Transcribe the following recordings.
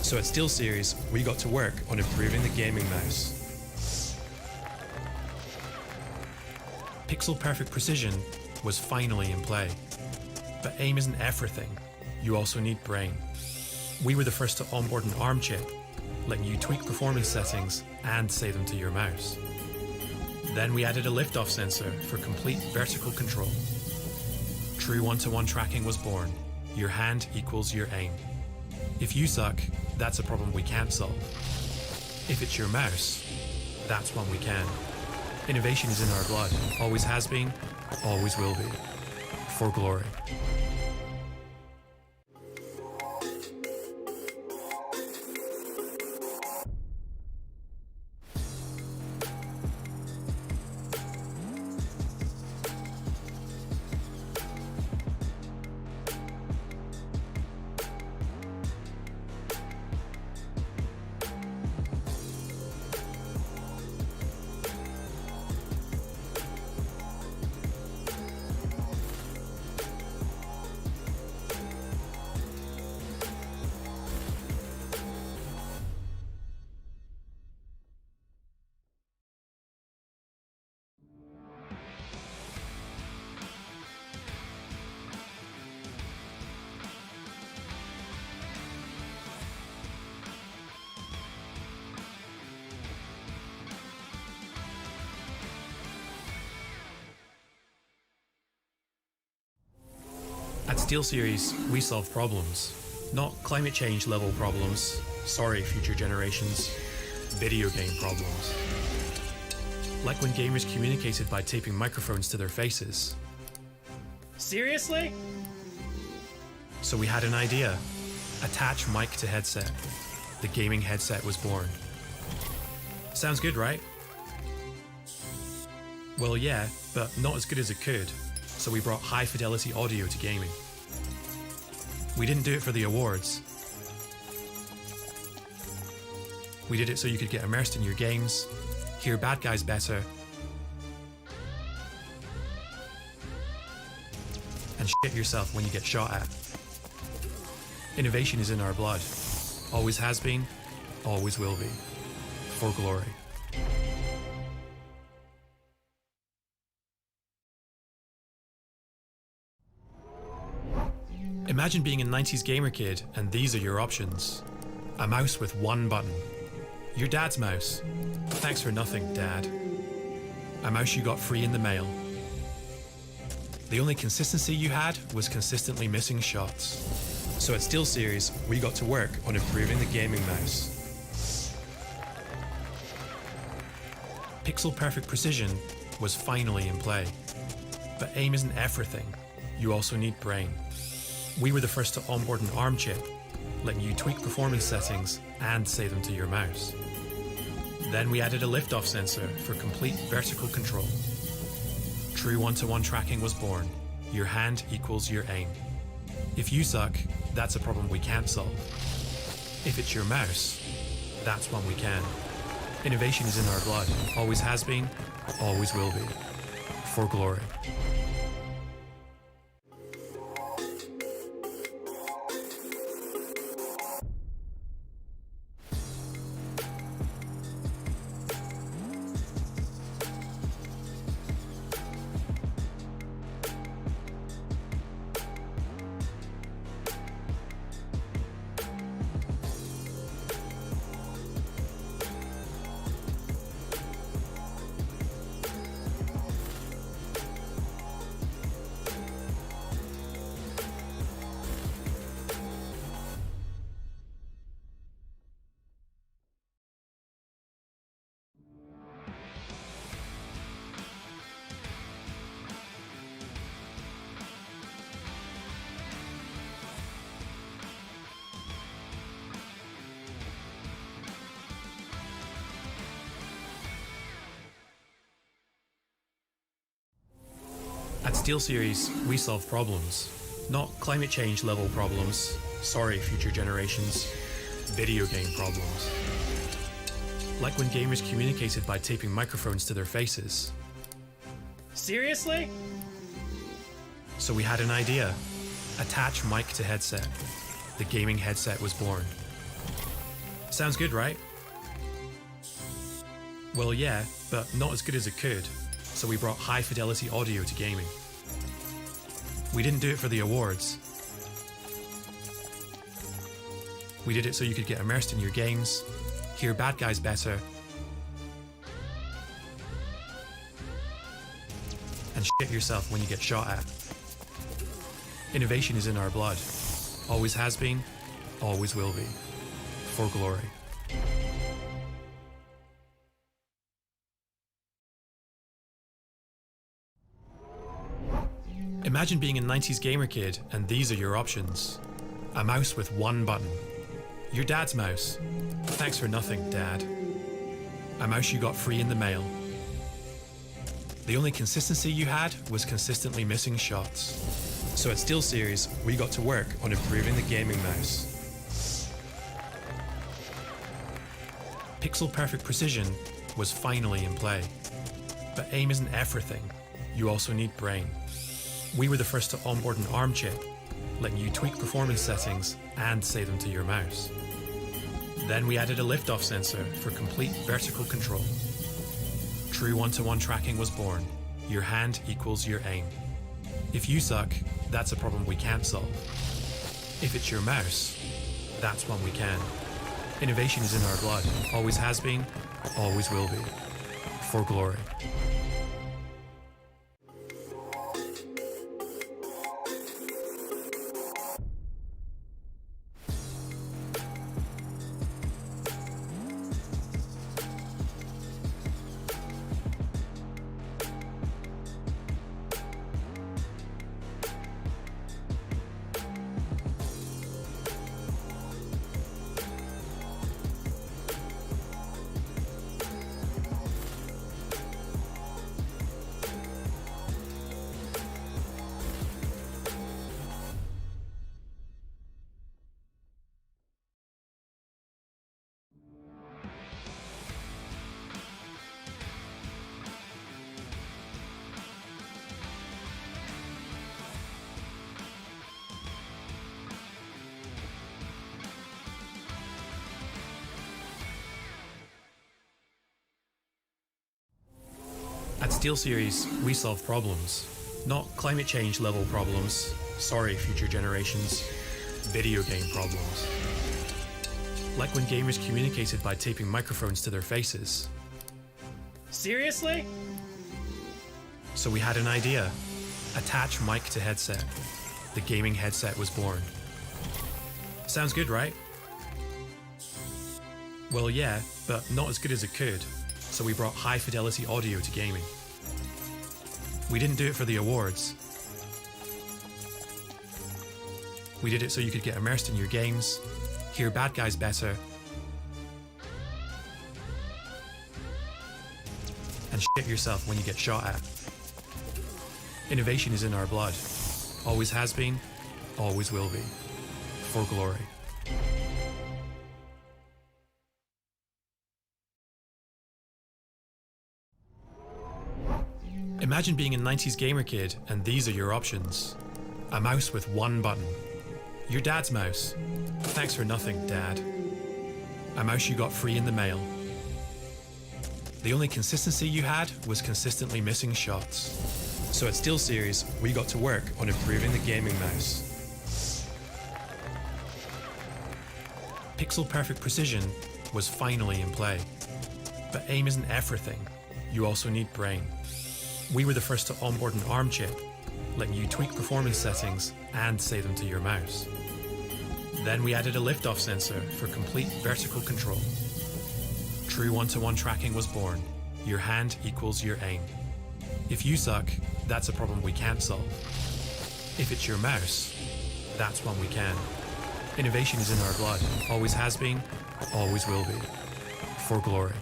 So at SteelSeries, we got to work on improving the gaming mouse. Pixel-perfect precision was finally in play. But aim isn't everything. You also need brain. We were the first to onboard an ARM chip, letting you tweak performance settings and save them to your mouse. Then we added a liftoff sensor for complete vertical control. True one-to-one tracking was born. Your hand equals your aim. If you suck, that's a problem we can't solve. If it's your mouse, that's one we can. Innovation is in our blood. Always has been, always will be. For glory. At SteelSeries, we solve problems, not climate change level problems. Sorry, future generations. Video game problems. Like when gamers communicated by taping microphones to their faces. Seriously? So we had an idea. Attach mic to headset. The gaming headset was born. Sounds good, right? Well, yeah, but not as good as it could. So we brought high-fidelity audio to gaming. We didn't do it for the awards. We did it so you could get immersed in your games, hear bad guys better, and shit yourself when you get shot at. Innovation is in our blood. Always has been, always will be. For glory. Imagine being a 90s gamer kid and these are your options. A mouse with one button. Your dad's mouse. Thanks for nothing, Dad. A mouse you got free in the mail. The only consistency you had was consistently missing shots. So at SteelSeries, we got to work on improving the gaming mouse. Pixel-perfect precision was finally in play. But aim isn't everything. You also need brain. We were the first to onboard an ARM chip, letting you tweak performance settings and save them to your mouse. Then we added a liftoff sensor for complete vertical control. True one-to-one tracking was born. Your hand equals your aim. If you suck, that's a problem we can't solve. If it's your mouse, that's one we can. Innovation is in our blood. Always has been, always will be. For glory. At SteelSeries, we solve problems, not climate change level problems. Sorry, future generations. Video game problems. Like when gamers communicated by taping microphones to their faces. Seriously? So we had an idea. Attach mic to headset. The gaming headset was born. Sounds good, right? Well, yeah, but not as good as it could, so we brought high-fidelity audio to gaming. We didn't do it for the awards. We did it so you could get immersed in your games, hear bad guys better, and shit yourself when you get shot at. Innovation is in our blood. Always has been, always will be. For glory. Imagine being a 90s gamer kid and these are your options. A mouse with one button. Your dad's mouse. Thanks for nothing, Dad. A mouse you got free in the mail. The only consistency you had was consistently missing shots. So at SteelSeries, we got to work on improving the gaming mouse. Pixel perfect precision was finally in play. But aim isn't everything. You also need brain. We were the first to onboard an ARM chip, letting you tweak performance settings and save them to your mouse. Then we added a liftoff sensor for complete vertical control. True one-to-one tracking was born. Your hand equals your aim. If you suck, that's a problem we can't solve. If it's your mouse, that's one we can. Innovation is in our blood. Always has been, always will be. For glory. At SteelSeries, we solve problems, not climate change level problems. Sorry, future generations. Video game problems. Like when gamers communicated by taping microphones to their faces. Seriously? So we had an idea. Attach mic to headset. The gaming headset was born. Sounds good, right? Well, yeah, but not as good as it could, so we brought high-fidelity audio to gaming. We didn't do it for the awards. We did it so you could get immersed in your games, hear bad guys better, and shit yourself when you get shot at. Innovation is in our blood. Always has been, always will be. For glory. Imagine being a 90s gamer kid and these are your options. A mouse with one button. Your dad's mouse. Thanks for nothing, Dad. A mouse you got free in the mail. The only consistency you had was consistently missing shots. So at SteelSeries, we got to work on improving the gaming mouse. Pixel perfect precision was finally in play. But aim isn't everything. You also need brain. We were the first to onboard an ARM chip, letting you tweak performance settings and save them to your mouse. Then we added a liftoff sensor for complete vertical control. True one-to-one tracking was born. Your hand equals your aim. If you suck, that's a problem we can't solve. If it's your mouse, that's one we can. Innovation is in our blood. Always has been, always will be. For glory.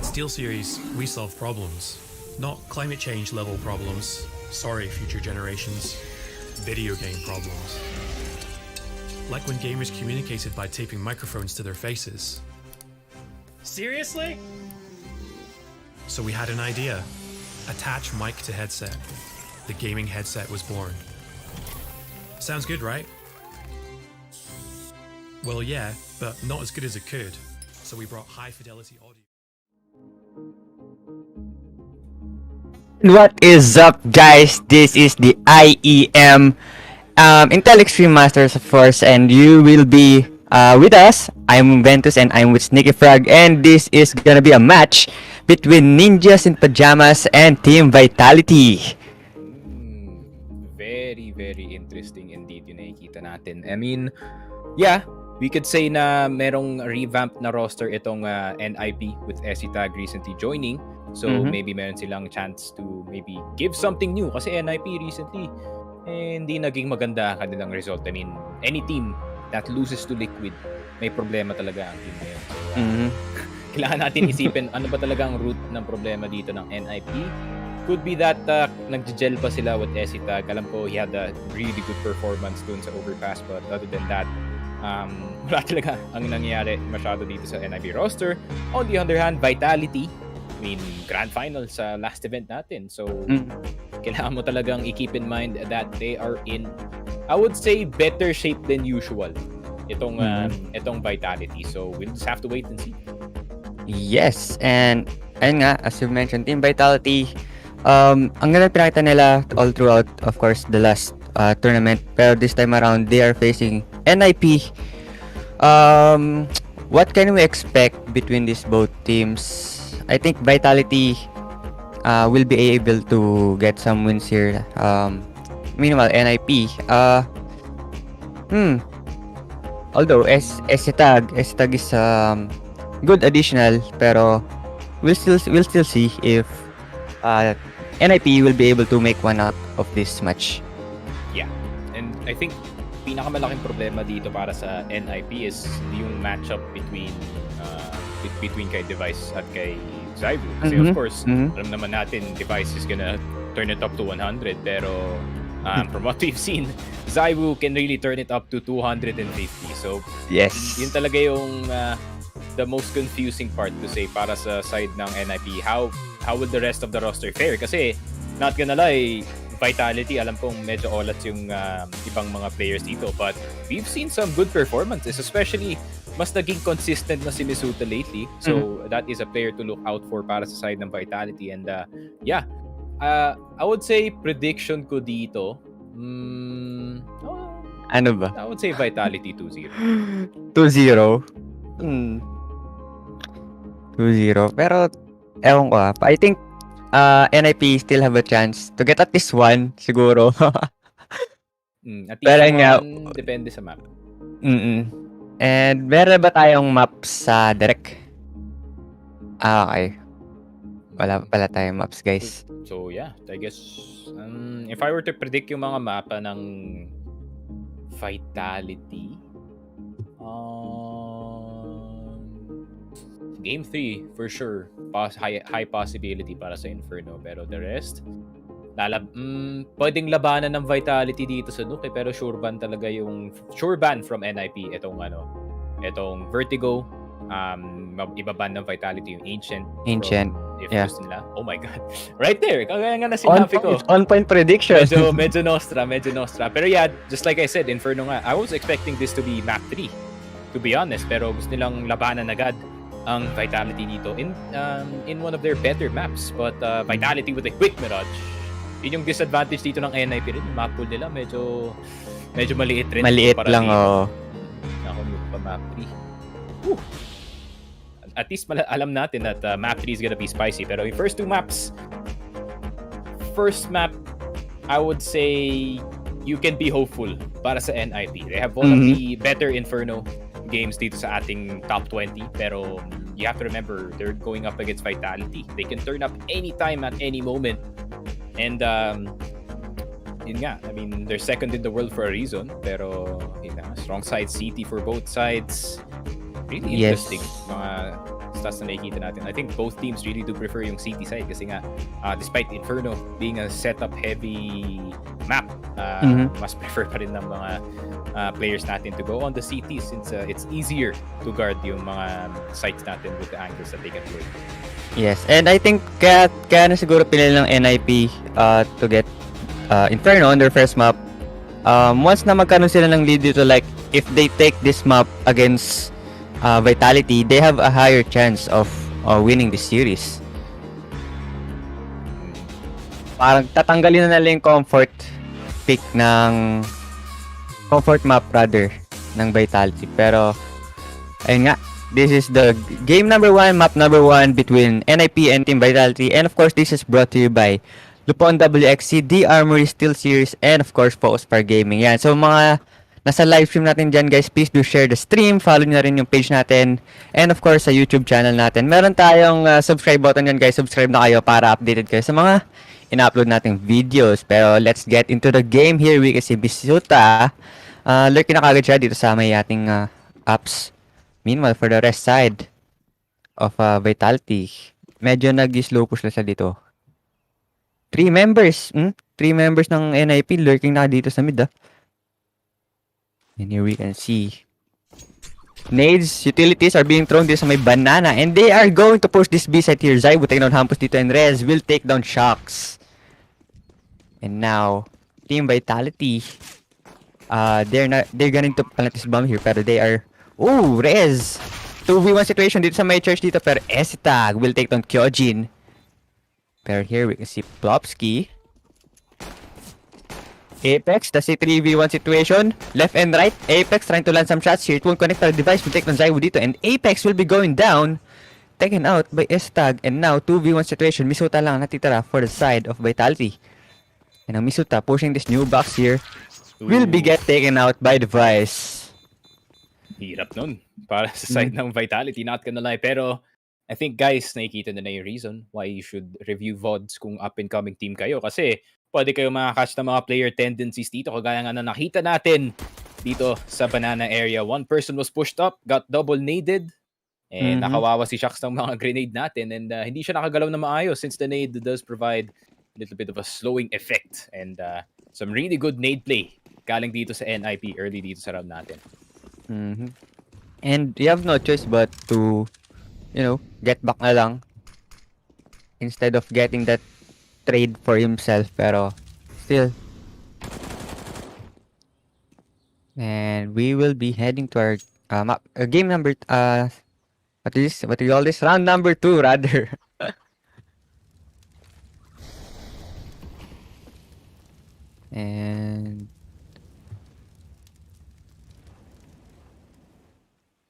At SteelSeries, we solve problems, not climate change level problems. Sorry, future generations. Video game problems. Like when gamers communicated by taping microphones to their faces. Seriously? So we had an idea. Attach mic to headset. The gaming headset was born. Sounds good, right? Well, yeah, but not as good as it could. So we brought high-fidelity audio. What is up, guys? This is the IEM Intel Extreme Masters, of course, and you will be with us. I'm Ventus and I'm with Sneaky Frog, and this is gonna be a match between Ninjas in Pyjamas and Team Vitality. Very, very interesting indeed yung nakikita natin. I mean, yeah, we could say na merong revamped na roster itong NIP with SETag recently joining. So maybe meron silang chance to maybe give something new. Kasi NIP recently, hindi naging maganda ang kanilang result. I mean, any team that loses to Liquid, may problema talaga ang team na yun. So, kailangan natin isipin ano ba talaga ang root ng problema dito ng NIP. Could be that nag-gel pa sila with SETag. Alam ko, he had a really good performance dun sa Overpass. But other than that, wala talaga ang nangyayari masyado dito sa NIP roster. On the other hand, Vitality, I mean, grand final sa last event natin. So, kailangan mo talagang i-keep in mind that they are in, I would say, better shape than usual. Itong Vitality. So, we'll just have to wait and see. Yes, and ayun nga, as you mentioned, Team Vitality, ang ganda pinakita nila all throughout, of course, the last tournament. Pero this time around, they are facing NIP. What can we expect between these both teams? I think Vitality will be able to get some wins here. Meanwhile, NIP, although SETag is good additional, pero we'll still see if NIP will be able to make one out of this match. Yeah, and I think pinakamalaking problema dito para sa NIP is yung matchup between kay Device at kay Zyvu. Kasi of course, alam naman natin Device is gonna turn it up to 100, pero from what we've seen, Zyvu can really turn it up to 250. So yes, yun talaga yung the most confusing part to say para sa side ng NIP. How will the rest of the roster fare? Kasi not gonna lie, Vitality, alam kong medyo olat yung ibang mga players dito, but we've seen some good performances, especially mas naging consistent na si Misuta lately. So that is a player to look out for para sa side ng Vitality. And yeah, I would say prediction ko dito, ano ba? I would say Vitality 2-0. 2-0? 2-0. Pero, ewan ko I think NIP still have a chance to get at least one, siguro. At least pero nga, depende sa map. And meron ba tayong maps sa direct? Okay. Wala pala tayong maps, guys. So yeah, I guess if I were to predict yung mga mapa ng Vitality, Game 3 for sure, high possibility para sa Inferno, pero the rest pwedeng labanan ng Vitality dito sa Nuke, pero sure ban talaga yung sure ban from NIP itong Vertigo, ibaban ng Vitality yung Ancient if gusto nila. Oh my god, right there, kaya nga na sinabi ko, on point prediction. medyo nostra, pero yeah, just like I said, Inferno nga, I was expecting this to be map 3 to be honest, pero gusto nilang labanan agad ang Vitality dito in one of their better maps. But Vitality with a quick Mirage, yun yung disadvantage dito ng NIP rin. Yung map pool nila medyo maliit rin. Maliit lang, Nakumute pa map 3. At least alam natin that map 3 is gonna be spicy. Pero yung first map, I would say you can be hopeful para sa NIP. They have one of the better Inferno games dito sa ating top 20, pero you have to remember they're going up against Vitality. They can turn up anytime at any moment, and yun nga, I mean, they're second in the world for a reason, pero yun nga, strong side CT for both sides. Really interesting mga stats na nakikita natin, I think both teams really do prefer yung CT side kasi nga, despite Inferno being a setup-heavy map, mas prefer pa rin ng mga players natin to go on the CT since it's easier to guard yung mga sites natin with the angles that they can play. Yes, and I think kaya na siguro pinili ng NIP to get Inferno on their first map. Once na magkaroon sila ng lead dito, like if they take this map against Vitality, they have a higher chance of winning this series. Parang tatanggalin na nila yung comfort pick ng comfort map rather ng Vitality. Pero ayun nga, this is the game number 1, map number 1 between NIP and Team Vitality. And of course, this is brought to you by Lupon WXC, The Armory Steel Series, and of course, Focus Par Gaming. Yan. So mga nasa live stream natin dyan, guys, please do share the stream. Follow nyo na rin yung page natin. And of course, sa YouTube channel natin. Meron tayong subscribe button dyan, guys. Subscribe na kayo para updated kayo sa mga ina-upload nating videos. Pero let's get into the game here. We can see Bisuta. Lurking na kagad siya dito sa may ating apps. Meanwhile, for the rest side of Vitality, medyo nag-slow push na siya dito. 3 members. 3 members ng NIP lurking na dito sa mid. And here we can see nades, utilities are being thrown dito sa may banana. And they are going to push this B side here. Zai will take down Hampus dito and Rez will take down Shocks. And now, Team Vitality, they're going to plant this bomb here. Pero they are, Rez! 2v1 situation dito sa may church dito. Pero Esitag will take down Kyojin. Pero here we can see Plopsky. Apex, that's a 3v1 situation. Left and right. Apex trying to land some shots here. It won't connect to the device. Will take down Zaiwu dito. And Apex will be going down. Taken out by Estag. And now, 2v1 situation. Misuta lang natitira for the side of Vitality. And now Misuta pushing this new box here. Will be get taken out by Device. Hirap nun. Para sa side ng Vitality. Not gonna lie. Pero, I think guys, nakikita na yung reason why you should review VODs kung up-and-coming team kayo. Kasi, pwede kayo makakatch ng mga player tendencies dito. Kagaya nga na nakita natin dito sa banana area. One person was pushed up, got double naded, and nakawawa si Shocks ng mga grenade natin. And hindi siya nakagalaw na maayos since the nade does provide a little bit of a slowing effect. And some really good nade play galing dito sa NIP early dito sa round natin. And you have no choice but to, get back na lang. Instead of getting that trade for himself, pero still. And we will be heading to our game number what do you call this? Round number 2 rather. And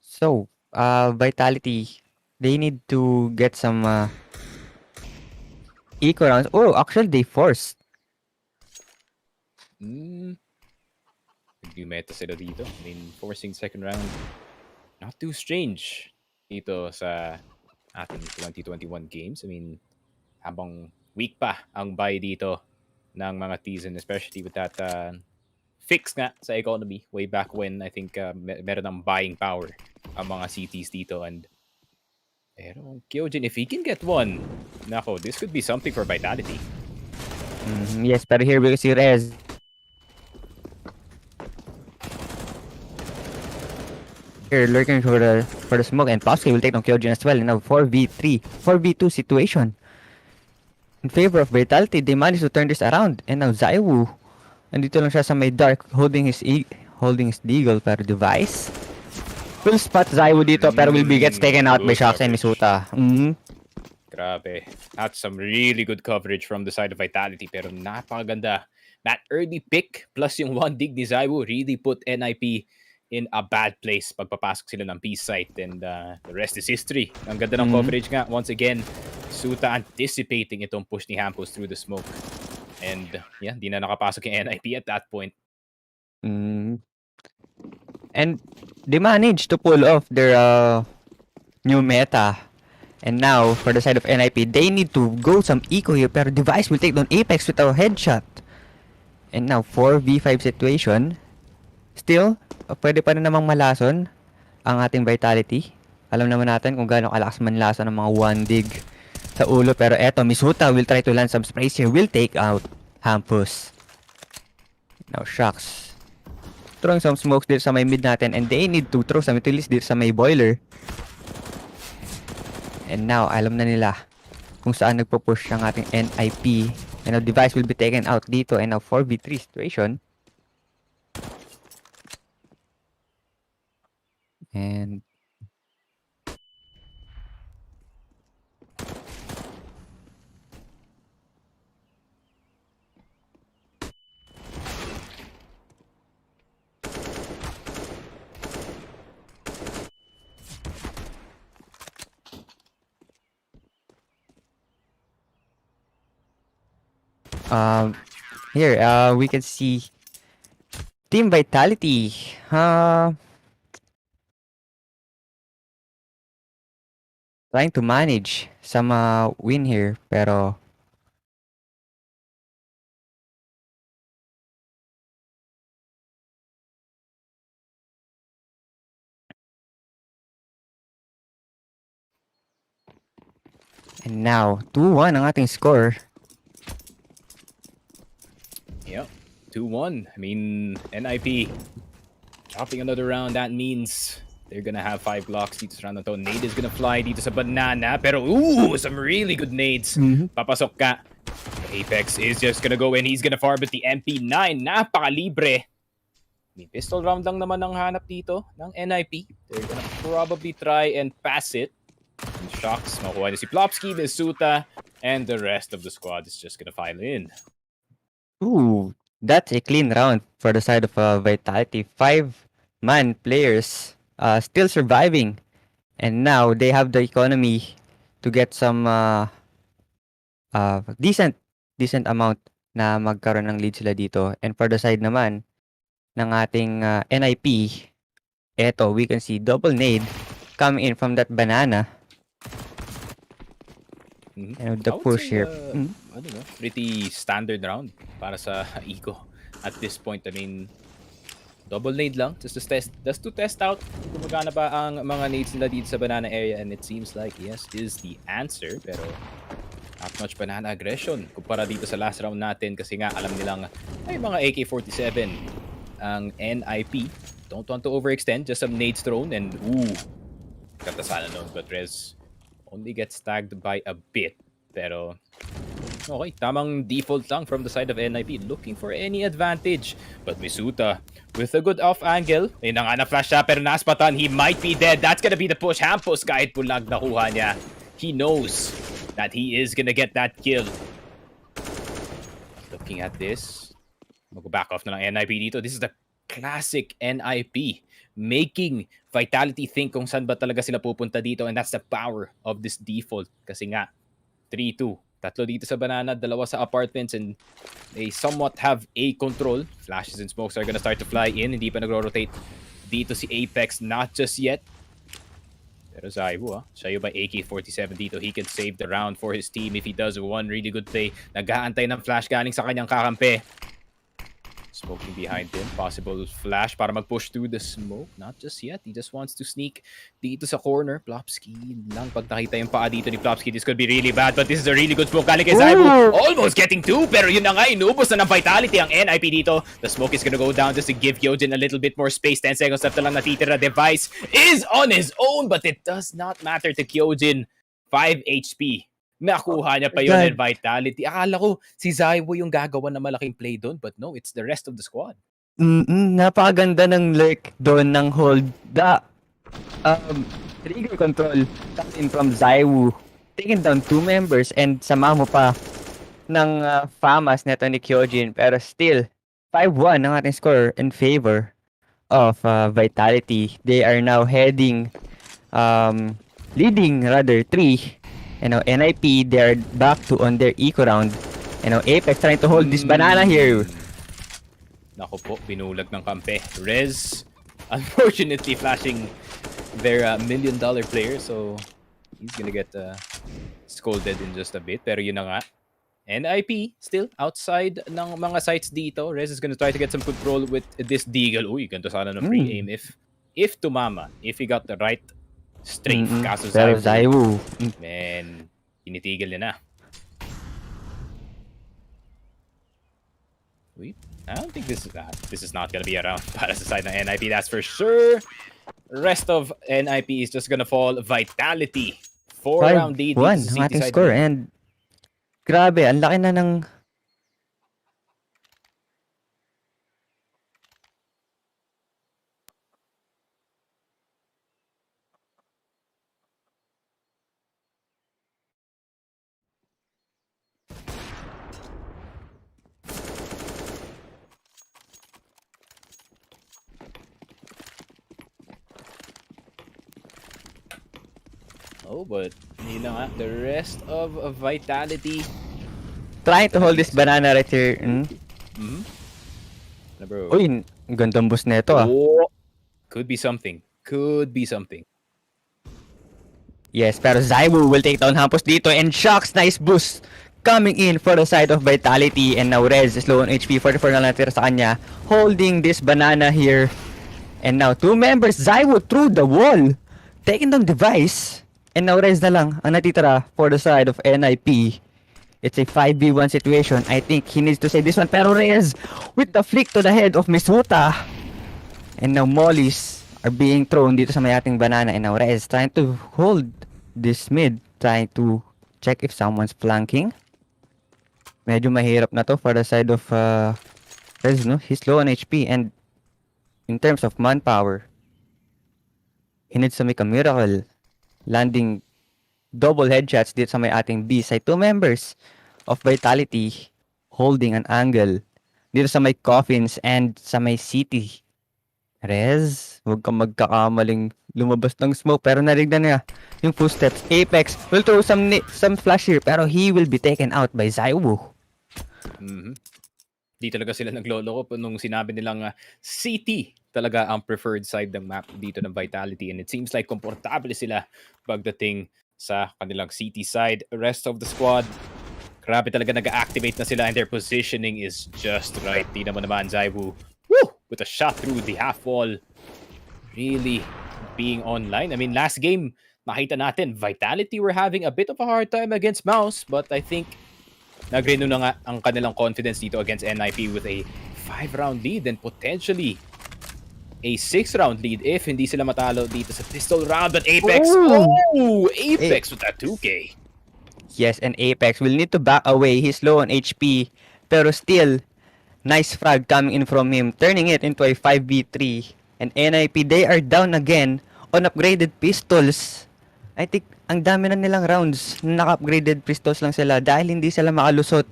so Vitality, they need to get some eco rounds. Oh, actually, they forced. Yung meta sila dito. I mean, forcing second round, not too strange dito sa ating 2021 games. I mean, habang weak pa ang buy dito ng mga T's, and especially with that fix nga sa economy way back when, I think meron ng buying power ang mga CTs dito. And pero Kyojin, if he can get one, nako, this could be something for Vitality. Yes, pero here we see Rez. Here lurking for the smoke, and Plopsky will take down Kyojin as well. And now 4v3, 4v2 situation in favor of Vitality. They managed to turn this around. And now Zaiwu, andito lang siya sa may dark, holding his deagle, pero Device will spot Zaiwu dito, pero will be gets taken out by Shocks and Misuta. Grabe. That's some really good coverage from the side of Vitality, pero napakaganda. That early pick plus yung one dig ni Zaiwu really put NIP in a bad place pagpapasok sila ng peace site, and the rest is history. Ang ganda ng coverage nga. Once again, Suta anticipating itong push ni Hampus through the smoke. And yeah, di na nakapasok yung NIP at that point. And they managed to pull off their new meta. And now, for the side of NIP, they need to go some eco here. Pero Device will take down Apex with a headshot. And now, 4v5 situation. Still, pwede pa rin namang malason ang ating Vitality. Alam naman natin kung gaano kalakas manlasa ng mga one dig sa ulo. Pero eto, Misuta will try to land some sprays here. Will take out Hampus. Now, Shucks. Throwing some smokes dito sa may mid natin. And they need to throw some utilities dito sa may boiler. And now, alam na nila kung saan nagpo-push ang ating NIP. And our device will be taken out dito. And now, 4v3 situation. And here, we can see Team Vitality. Trying to manage some win here, pero and now 2-1 ang ating score. Yep, 2-1. I mean, NIP dropping another round. That means they're gonna have 5 blocks dito sa round na to. Nade is gonna fly dito sa banana. Pero, ooh, some really good nades. Papasok ka. Apex is just gonna go in. He's gonna farm with the MP9. Napakalibre. May pistol round lang naman ang hanap dito ng NIP. They're gonna probably try and pass it. And Shocks, makuha na si Plopsky, Misuta, and the rest of the squad is just gonna file in. Ooh, that's a clean round for the side of Vitality. 5-man players still surviving. And now they have the economy to get some decent amount na magkaroon ng lead sila dito. And for the side naman ng ating NIP, eto, we can see double nade coming in from that banana. And the push here. I don't know, pretty standard round para sa Eco at this point. I mean, double nade lang just to test out kung magana ba ang mga nades nila dito sa banana area, and it seems like yes is the answer, pero not much banana aggression kumpara dito sa last round natin kasi nga alam nilang ay mga AK-47 ang NIP. Don't want to overextend, just some nades thrown and ooh, kanta sana nun, but Rez only gets tagged by a bit. Pero okay, tamang default lang from the side of NIP, looking for any advantage. But Misuta with a good off angle. Ayun na nga, na-flash siya pero naspatan. He might be dead. That's gonna be the push. Hampus kahit pulag nakuha niya. He knows that he is gonna get that kill. Looking at this, mag-back off na lang NIP dito. This is the classic NIP, making Vitality think kung saan ba talaga sila pupunta dito, and that's the power of this default. Kasi nga 3-2, tatlo dito sa banana, dalawa sa apartments, and they somewhat have a control. Flashes and smokes are gonna start to fly in. Hindi pa nagro-rotate dito si Apex, not just yet. Pero Zaibu, siya yung by AK-47 dito. He can save the round for his team if he does one really good play. Nag-aantay ng flash galing sa kanyang kakampi. Smoking behind him. Possible flash para mag-push through the smoke. Not just yet. He just wants to sneak dito sa corner. Plopsky lang. Pag nakita yung paa dito ni Plopsky, this could be really bad. But this is a really good smoke. Galing kay Zaibu. Almost getting two. Pero yun na nga, inubos na ng Vitality ang NIP dito. The smoke is gonna go down just to give Kyojin a little bit more space. 10 seconds left na lang natitira. Device is on his own. But it does not matter to Kyojin. 5 HP. Nakuha niya pa yun in Vitality. Akala ko si Zaiwo yung gagawa na malaking play doon, but no, it's the rest of the squad. Napakaganda ng lurk doon ng hold. The trigger control coming from Zaiwo. Taking down 2 members and sama mo pa ng FAMAS neto ni Kyojin. Pero still, 5-1 ang ating score in favor of Vitality. They are now heading, leading rather 3. You know, NIP, they're back to on their eco round. You know, Apex trying to hold this banana here. Nako po, binulag ng kampe. Rez, unfortunately, flashing their $1 million player. So, he's gonna get scolded in just a bit. Pero yun na nga. NIP, still outside ng mga sites dito. Rez is gonna try to get some control with this deagle. Uy, ganito sana ng free aim. If tumama, if he got the right strafe. Kaso Pero Zywoo, man, tinitigil niya na. Wait, I don't think this is not gonna be around para sa side ng NIP, that's for sure. Rest of NIP is just gonna fall. Vitality 4-round lead dito 5-1 sa ang City ating side. score. And grabe, ang laki na ng... Oh, but yun na nga, the rest of Vitality. Trying to hold this banana right here. Na bro. Uy, ang gandang boost na ito ah. Oh, could be something. Could be something. Yes, pero Zywoo will take down Hampus dito, and Shock's nice boost coming in for the side of Vitality. And now Rez is low on HP, 44 na lang natira sa kanya, holding this banana here. And now 2 members, Zywoo through the wall, taking down device. And now Rez na lang ang natitira for the side of NIP. It's a 5v1 situation. I think he needs to save this one. Pero Rez with the flick to the head of Misuta. And now mollies are being thrown dito sa may ating banana. And now Rez trying to hold this mid. Trying to check if someone's flanking. Medyo mahirap na to for the side of Rez, no? He's low on HP. And in terms of manpower, he needs to make a miracle. Landing double headshots dito sa may ating B side. 2 members of Vitality holding an angle dito sa may coffins and sa may city. Rez, huwag kang magkakamaling lumabas ng smoke, pero narinig na niya yung footsteps. Apex will throw some flash here, pero he will be taken out by Zywoo. Di talaga sila nagloloko nung sinabi nilang city talaga ang preferred side ng map dito ng Vitality, and it seems like komportable sila pagdating sa kanilang city side. Rest of the squad, grabe talaga nag-activate na sila, and their positioning is just right. Di naman Zywoo, woo, with a shot through the half wall, really being online. I mean, last game nakita natin Vitality were having a bit of a hard time against Mouse, but I think nag-renew na nga ang kanilang confidence dito against NIP with a 5-round lead and potentially a 6-round lead if hindi sila matalo dito sa pistol round. But Apex, Apex with that 2K. Yes, and Apex will need to back away. He's low on HP, pero still, nice frag coming in from him, turning it into a 5v3. And NIP, they are down again on upgraded pistols. I think ang dami na nilang rounds na naka-upgraded pistols lang sila dahil hindi sila makalusot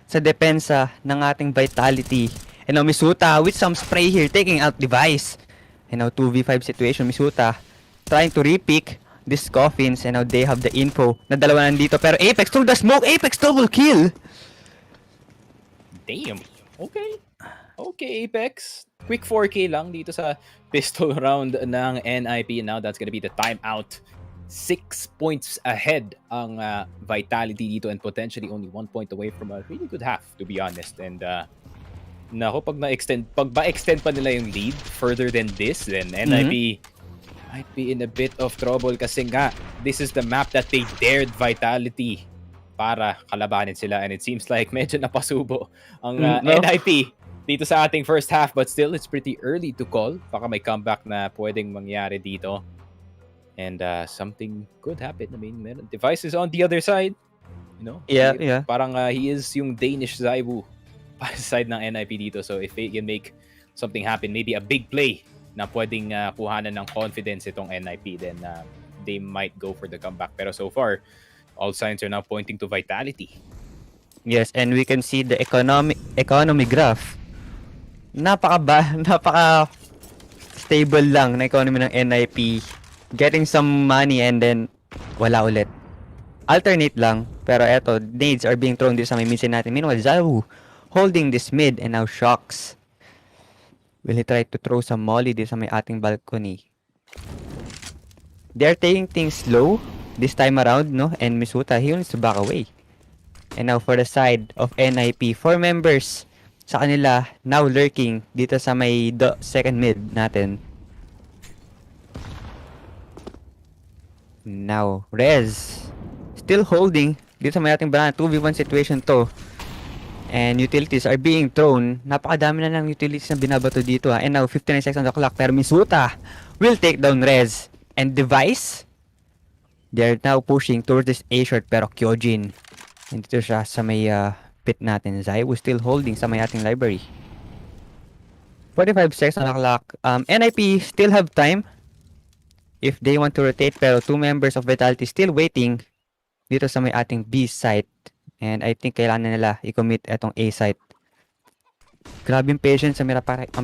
sa depensa ng ating Vitality. And now Misuta with some spray here, taking out device. And now 2v5 situation, Misuta trying to repick these coffins, and now they have the info na dalawa nandito. Pero Apex through the smoke, Apex double kill! Damn. Okay, Apex. Quick 4K lang dito sa pistol round ng NIP. Now that's gonna be the timeout. 6 points ahead ang Vitality dito, and potentially only 1 point away from a really good half, to be honest. And nako, pag ba-extend pa nila yung lead further than this, then NIP might be in a bit of trouble, kasi nga this is the map that they dared Vitality para kalabanin sila, and it seems like medyo napasubo ang NIP dito sa ating first half. But still, it's pretty early to call. Baka may comeback na pwedeng mangyari dito, and something could happen. I mean, devices on the other side, you know. Yeah. Parang he is yung Danish Zywoo para sa side ng NIP dito. So if they can make something happen, maybe a big play na pwedeng kuhanan ng confidence itong NIP, then they might go for the comeback. Pero so far, all signs are now pointing to Vitality. Yes, and we can see the economy graph. Napaka stable lang na economy ng NIP. Getting some money and then wala ulit. Alternate lang, pero eto, nades are being thrown dito sa may minsan natin. Meanwhile, Zywoo holding this mid, and now Shocks. Will he try to throw some molly dito sa may ating balcony? They're taking things slow this time around, no? And Misuta, he wants to back away. And now for the side of NIP, 4 members sa kanila now lurking dito sa may second mid natin. Now, Rez. Still holding. Dito sa may ating banana. 2v1 situation to. And utilities are being thrown. Napakadami na ng utilities na binabato dito ha. And now, 59 seconds on the clock. Pero Misuta will take down Rez. And Device. They're now pushing towards this A-short. Pero Kyojin. And dito siya sa may pit natin. Zai was still holding sa may ating library. 45 seconds on the clock. NIP still have time. If they want to rotate, pero 2 members of Vitality still waiting dito sa may ating B site. And I think kailangan na nila i-commit etong A site. Grabe yung patience ang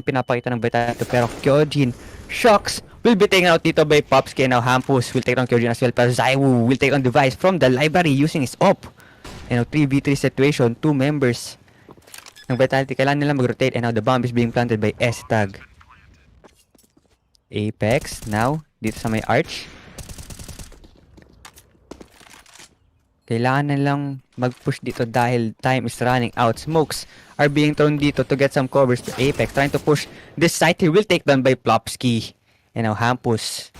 pinapakita ng Vitality. Pero Kyojin, Shocks will be taken out dito by Popsky. Now Hampus will take on Kyojin as well. Pero Zaiwu will take on Device from the library using his op. And now 3v3 situation, 2 members ng Vitality. Kailangan nila mag-rotate. And now the bomb is being planted by S-Tag. Apex now dito sa may arch. Kailangan na lang mag-push dito dahil time is running out. Smokes are being thrown dito to get some covers to Apex. Trying to push this site here will take down by Plopsky. And now Hampus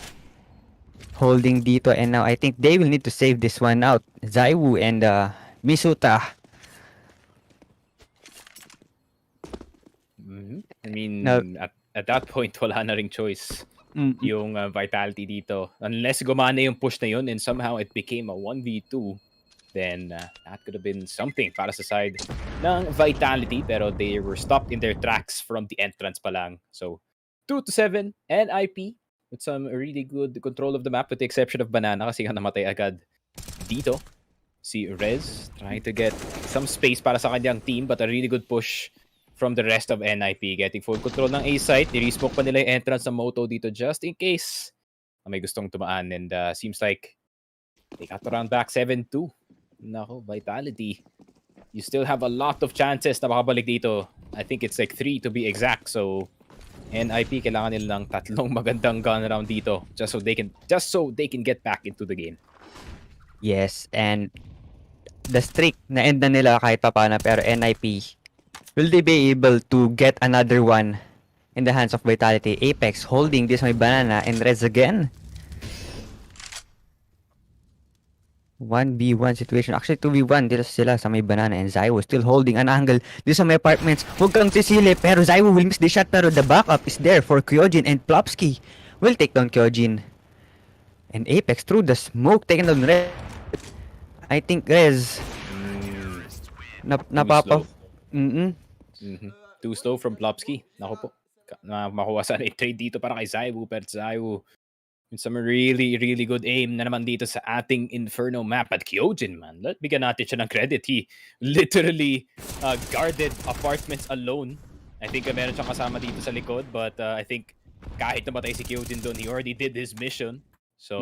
holding dito. And now I think they will need to save this one out. Zaiwu and Misuta. I mean, Now, at that point, wala na ring choice yung Vitality dito. Unless gumana yung push na yun and somehow it became a 1v2, then that could have been something para sa side ng Vitality. Pero they were stopped in their tracks from the entrance pa lang. So, 2-7 and IP with some really good control of the map with the exception of Banana kasi nga namatay agad dito. Si Rez trying to get some space para sa kanyang team but a really good push from the rest of NIP, getting full control ng A site. Ni-resmoke pa nila yung entrance ng Moto dito just in case may gustong tumaan. And seems like they got around back 7-2. Nako, Vitality. You still have a lot of chances na makabalik dito. I think it's like 3 to be exact. So NIP kailangan nilang 3 magandang gun round dito just so they can get back into the game. yes, and the streak na end na nila kahit papaano pero NIP, will they be able to get another one in the hands of Vitality? Apex holding this my banana and Rez again. 1v1 situation. Actually, 2v1 dito sila sa may banana and Zaiwo still holding an angle dito sa may apartments. Huwag kang sisili pero Zaiwo will miss the shot pero the backup is there for Kyojin and Plopsky will take down Kyojin. And Apex through the smoke taking down Rez. I think Rez napapa... Too slow from Plopsky. Nako po. Makuha sana yung trade dito para kay Zaiwu. Pero Zaiwu with some really, really good aim na naman dito sa ating Inferno map. At Kyojin, man, bigyan natin siya ng credit. He literally guarded apartments alone. I think meron siyang kasama dito sa likod. But I think kahit namatay si Kyojin doon, he already did his mission. So,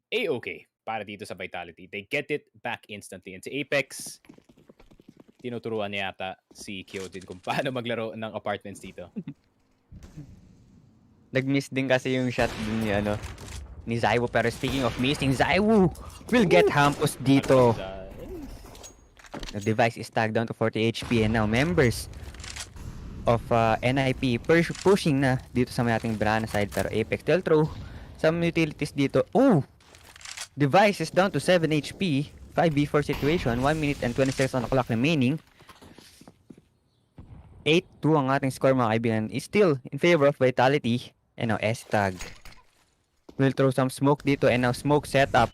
A-okay para dito sa Vitality. They get it back instantly. And si Apex, tinuturuan niya yata si Kyojin kung paano maglaro ng apartments dito. Nag-miss din kasi yung shot din ni Zaiwu. Pero speaking of missing, Zaiwu will get Hampus dito. The device is tagged down to 40 HP and now members of NIP pushing na dito sa may ating banana side. Pero Apex they'll throw some utilities dito. Oh! Device is down to 7 HP. 5v4 situation, 1 minute and 20 seconds on the clock remaining. 8-2 ang ating score mga kaibigan. Is still in favor of Vitality. And now S-Tag will throw some smoke dito. And now smoke setup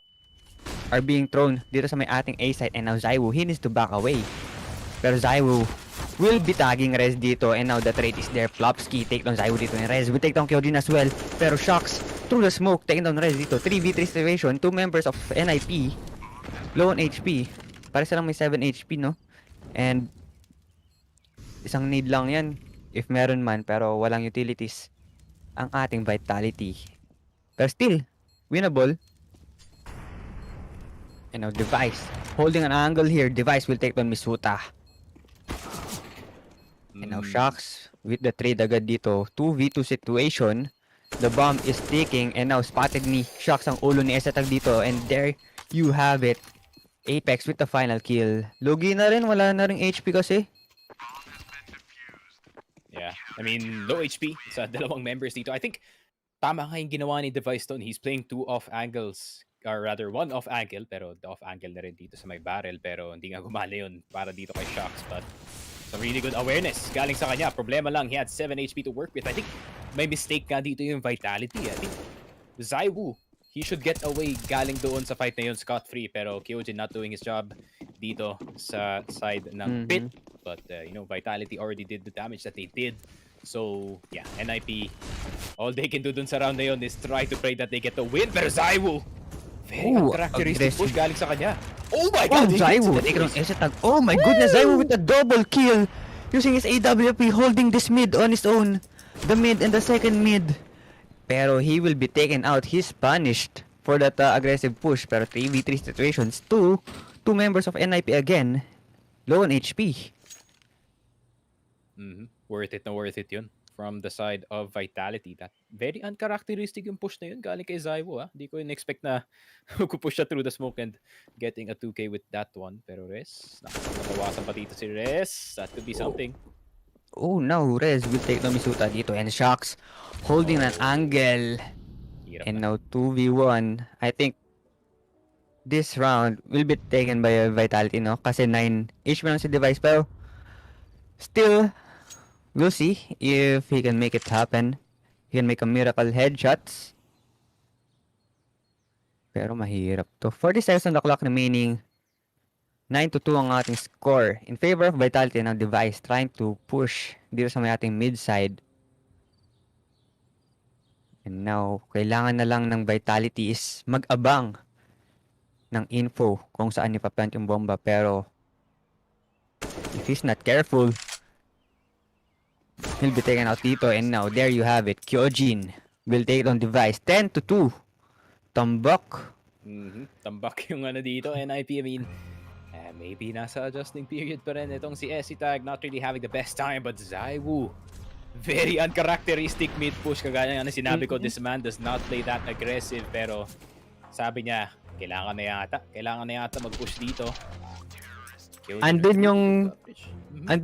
are being thrown dito sa may ating A site. And now Zaiwu, he needs to back away. Pero Zaiwu will be tagging Rez dito. And now the trade is there. Plopsky take down Zaiwu dito. And Rez will take down Kyojin as well. Pero Shocks through the smoke taking down Rez dito. 3v3 situation. 2 members of NIP low on HP. Para silang may 7 HP, no? And isang need lang yan if meron man, pero walang utilities ang ating Vitality. Pero still, winnable. And now Device holding an angle here. Device will take down Misuta. And now Shocks with the trade agad dito. 2v2 situation. The bomb is ticking and now spotted ni Shocks ang ulo ni S-Tag dito. And there you have it. Apex with the final kill. Lugi na rin, wala na rin HP kasi. Yeah, I mean, low HP sa dalawang members dito. I think tama nga yung ginawa ni Device doon. He's playing 2 off angles. or rather one off angle, pero the off angle na rin dito sa may barrel, pero hindi nga gumana yun para dito kay Shocks. But some really good awareness galing sa kanya. Problema lang, he had 7 HP to work with. I think may mistake nga dito yung Vitality. I think Zywoo, he should get away galing doon sa fight na yun scot-free, pero Kyojin not doing his job dito sa side ng pit. But Vitality already did the damage that they did. So yeah, NIP, all they can do dun sa round na yun is try to pray that they get the win. Pero Zywoo, very uncharacteristic push galing sa kanya. Oh my god! Zywoo! Oh my goodness, Zywoo with a double kill! Using his AWP, holding this mid on his own. The mid and the second mid. Pero he will be taken out. He's punished for that aggressive push. Pero 3v3 situations. Two members of NIP again. Low on HP. Worth it yun. From the side of Vitality. That very uncharacteristic yung push na yun galing kay Zywoo. Hindi ko in-expect na push siya through the smoke and getting a 2k with that one. Pero Rez, nakakawasan pa dito si Rez. That could be something. Oh no, Rez will take no Misuta dito. And Shocks holding an angle. And now 2v1. I think this round will be taken by Vitality, no? Kasi 9 HP lang si device. Pero still, we'll see if he can make it happen. He can make a miracle headshots. Pero mahirap to. 40 seconds on the clock remaining. 9-2 ang ating score. In favor of Vitality ng device. Trying to push dito sa may ating mid side. And now, kailangan na lang ng Vitality is mag-abang ng info kung saan ipaplant yung bomba. Pero if he's not careful, he'll be taken out dito. And now, there you have it. Kyojin will take it on device. 10-2. Tambak. Tambak yung dito. NIP, I mean, maybe nasa adjusting period pa rin itong si Esitag. Not really having the best time. But Zywoo, very uncharacteristic mid push. Kagaya nga na sinabi ko, this man does not play that aggressive. Pero sabi niya, kailangan na yata mag-push dito. Andun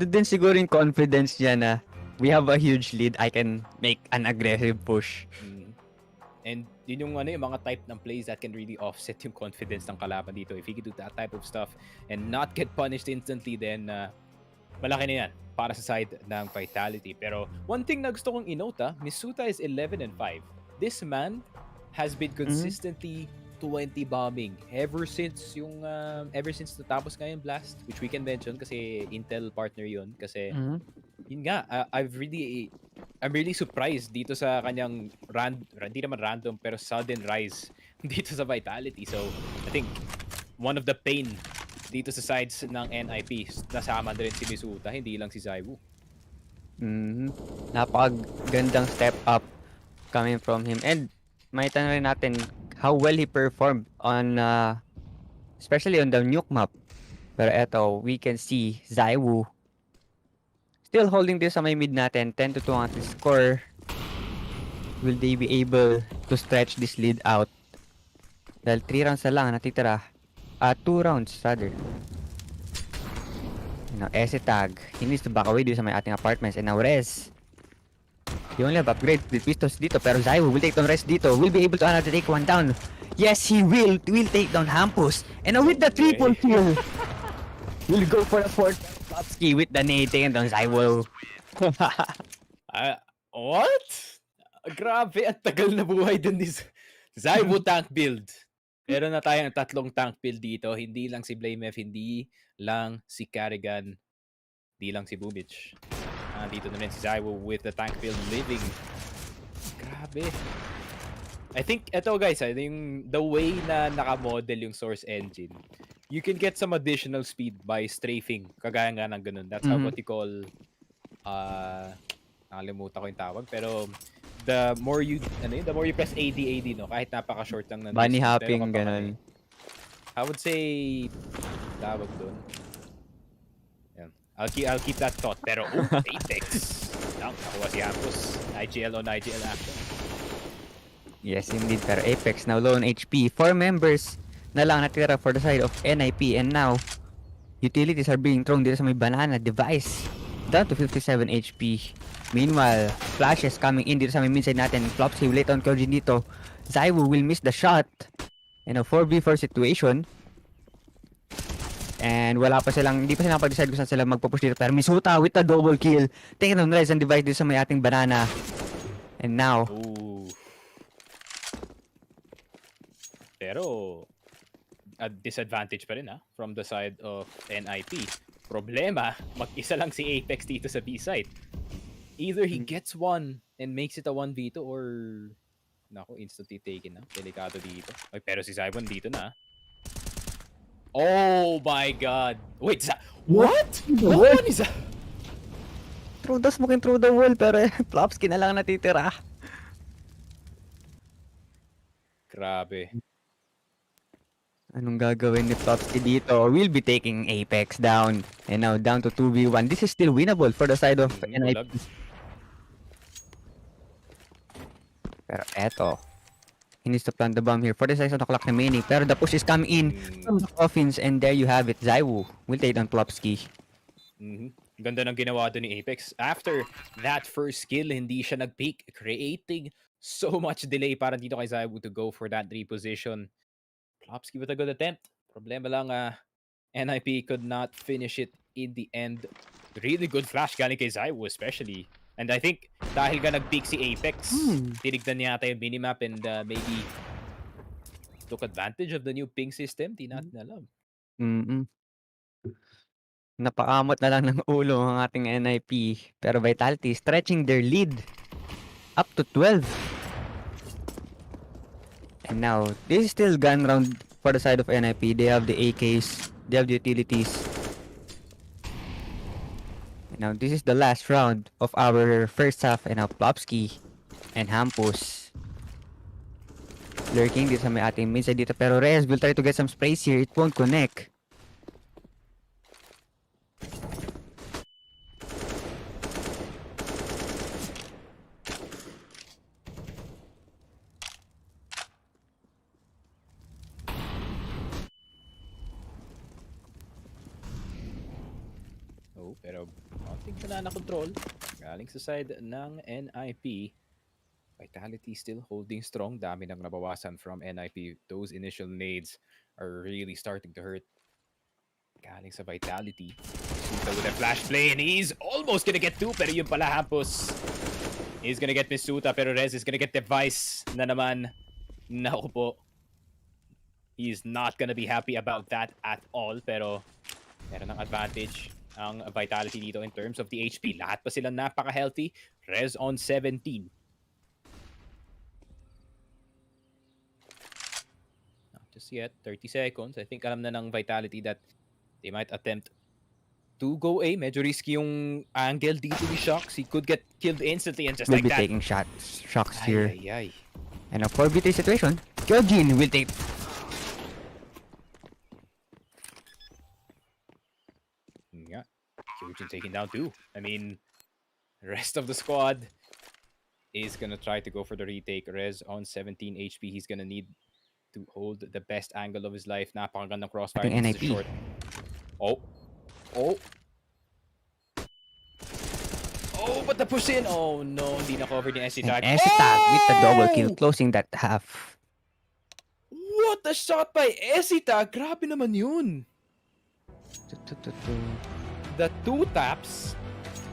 din siguro yung confidence niya na we have a huge lead, I can make an aggressive push. And yun yung yung mga type ng plays that can really offset yung confidence ng kalaban dito. If he can do that type of stuff and not get punished instantly, then malaki na yan para sa side ng Vitality. Pero one thing na gusto kong i-note, Misuta is 11-5. This man has been consistently 20 bombing ever since natapos nga yung blast, which we can mention kasi Intel partner yun. Kasi yun nga, I'm really surprised dito sa kanyang hindi naman random pero sudden rise dito sa Vitality. So I think one of the pain dito sa sides ng NIP, nasama na rin si Misuta, hindi lang si Zywoo. Napakagandang step up coming from him. And may tanong rin natin how well he performed on especially on the nuke map. Pero eto, we can see Zywoo still holding this sa may mid natin. 10-2 ang ating score. Will they be able to stretch this lead out? Dahil 3 rounds na lang natitira. 2 rounds rather. Now, Esitag, he needs to back away dito sa may ating apartments. And now, Rez, he only have upgrade with pistols dito. Pero Zywoo will take down Rez dito. Will be able to take one down. Yes, he will take down Hampus. And now, with the triple kill, we'll go for the fourth Topski with the nade taken down Zywoo. What? Grabe, at tagal na buhay dun ni Zywoo tank build. Meron na tayong 3 tank build dito. Hindi lang si Blamef, hindi lang si Carrigan, hindi lang si Bubich. Dito na rin si Zywoo with the tank build living. Grabe. I think, eto guys, the way na nakamodel yung source engine, you can get some additional speed by strafing. Kagaya nga ng ganun. That's what you call, nakalimutan ko yung tawag, pero the more you press AD, no? Kahit napaka-short lang na bunny hopping, ganun. I would say, tawag doon. Yan. I'll keep that thought. Pero, Apex. Nakuha si Hampus. IGL on IGL action. Yes, indeed. Pero Apex now low on HP. 4 members na lang natira for the side of NIP. And now, utilities are being thrown dito sa may banana device. Down to 57 HP. Meanwhile, flashes coming in dito sa may midside natin. Flops he late on Kyojin dito. Zywoo will miss the shot. in a 4v4 situation. And hindi pa sila nakapag-decide kung saan sila magpo-push dito. Pero Misuta with a double kill. Taking on res and device dito sa may ating banana. And now, Ooh. Pero, a disadvantage pa rin from the side of NIP. Problema, mag-isa lang si Apex dito sa B-site. Either he gets one and makes it a 1v2 or nako, instantly taken na. Delikado dito. Ay, pero si Zybon dito na. Oh my god. Wait, what? What is that? smoking through the wall pero Plopsky na lang natitira. Grabe. Anong gagawin ni Plopsky dito? We'll be taking Apex down. And now down to 2v1. This is still winnable for the side of NIP. Pero eto, he needs to plant the bomb here. 40 seconds on the clock remaining. Pero the push is coming in from the coffins. And there you have it. Zywoo will take down Plopsky. Ganda ng ginawa doon ni Apex. After that first kill, hindi siya nag-peak, creating so much delay para dito kay Zywoo to go for that reposition. Plopsky with a good attempt. Problema lang, NIP could not finish it in the end. Really good flash galing kay Zywoo especially. And I think dahil nga nag-peak si Apex, tinignan niya yata yung minimap and maybe took advantage of the new ping system. Di natin alam. Napakamot na lang ng ulo ang ating NIP. Pero Vitality stretching their lead up to 12. And now, this is still gun round for the side of NIP. They have the AKs, they have the utilities. And now, this is the last round of our first half. And now, Plopsky and Hampus lurking dito sa may ating midside dito. Pero Rez will try to get some sprays here. It won't connect. Pero konting banana control galing sa side ng NIP. Vitality still holding strong. Dami nang nabawasan from NIP. Those initial nades are really starting to hurt. Galing sa Vitality. Misuta with a flash play and he's almost gonna get two. Pero yun pala, Hampus. He's gonna get Misuta pero Rez is gonna get device na naman. Naku po. He's not gonna be happy about that at all. Pero meron ng advantage ang Vitality dito in terms of the HP. Lahat pa sila napaka-healthy. Rez on 17. Not just yet. 30 seconds. I think alam na ng Vitality that they might attempt to go A. Medyo risky yung angle dito ni Shox. He could get killed instantly and just We'll like be that. taking Shocks here. Ay. And a 4v3 situation. Kyojin will take... Yeah. Kyojin taking down two. I mean, the rest of the squad is gonna try to go for the retake. Rez on 17 HP. He's gonna need to hold the best angle of his life. Napakagandang crossfire. I think NIP. Short. Oh, but the push in. Oh no, hindi na covered ni SC Tag. And SC Tag with the double kill, closing that half. What a shot by SC Tag. Grabe naman yun. The two taps.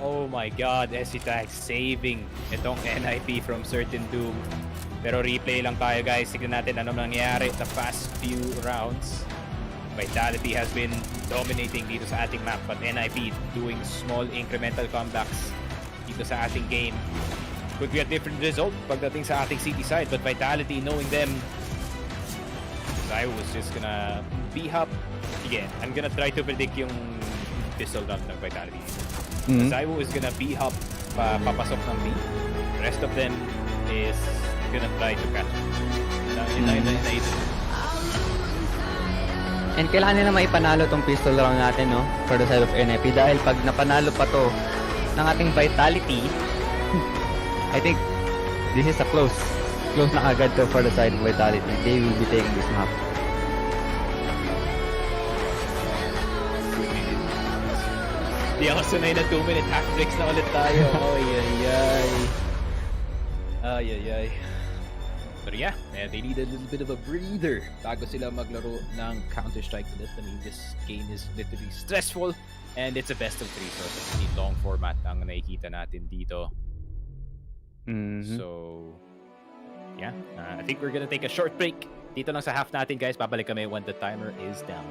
Oh my god, SC Tag saving itong NIP from certain doom. Pero replay lang tayo guys. Tignan natin ano nangyayari the past few rounds. Vitality has been dominating dito sa ating map, but NIP doing small incremental comebacks dito sa ating game. Could be a different result pagdating sa ating city side, but Vitality knowing them, I was just gonna B-hop. Sige, I'm gonna try to predict yung pistol round ng Vitality. Zywoo is gonna B-hop papasok ng B. The rest of them is gonna try to catch. And kailangan nila maipanalo tong pistol round natin, no? For the side of NIP. Dahil pag napanalo pa to ng ating Vitality, I think this is a close na agad to for the side of Vitality. They will be taking this map. Di ako sanay na 2-minute hack tricks na ulit tayo. Ay. But yeah, they need a little bit of a breather bago sila maglaro ng Counter-Strike ulit. I mean, this game is literally stressful and it's a best of 3, so it's a long format ang nakikita natin dito. So, yeah, I think we're gonna take a short break. Dito lang sa half natin, guys. Babalik kami when the timer is down.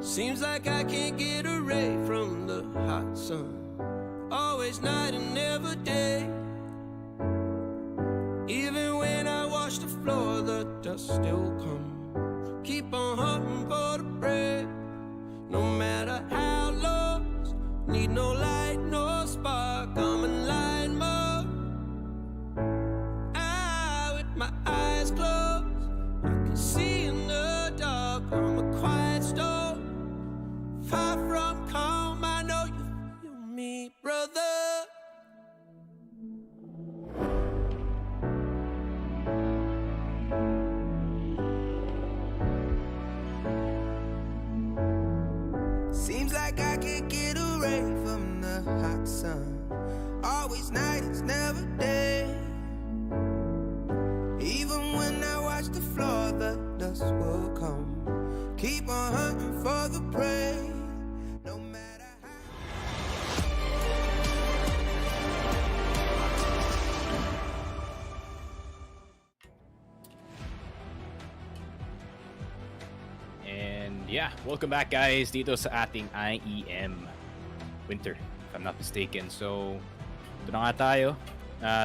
Seems like I can't get away from the hot sun. Always night and never day. Even when I wash the floor, the dust still comes. Keep on hunting for the break. No matter how lost, need no light, no spark. I'm in line mode. With my eyes closed, I can see in the dark. I'm a quiet storm. Far from calm, I know you feel me, brother. Seems like I can't get away from the hot sun. Always night, it's never day. Even when I watch the floor, the dust will come. Keep on hunting for the prey. No matter how. And yeah, welcome back, guys, dito sa ating IEM Winter, if I'm not mistaken. So, ito na nga tayo.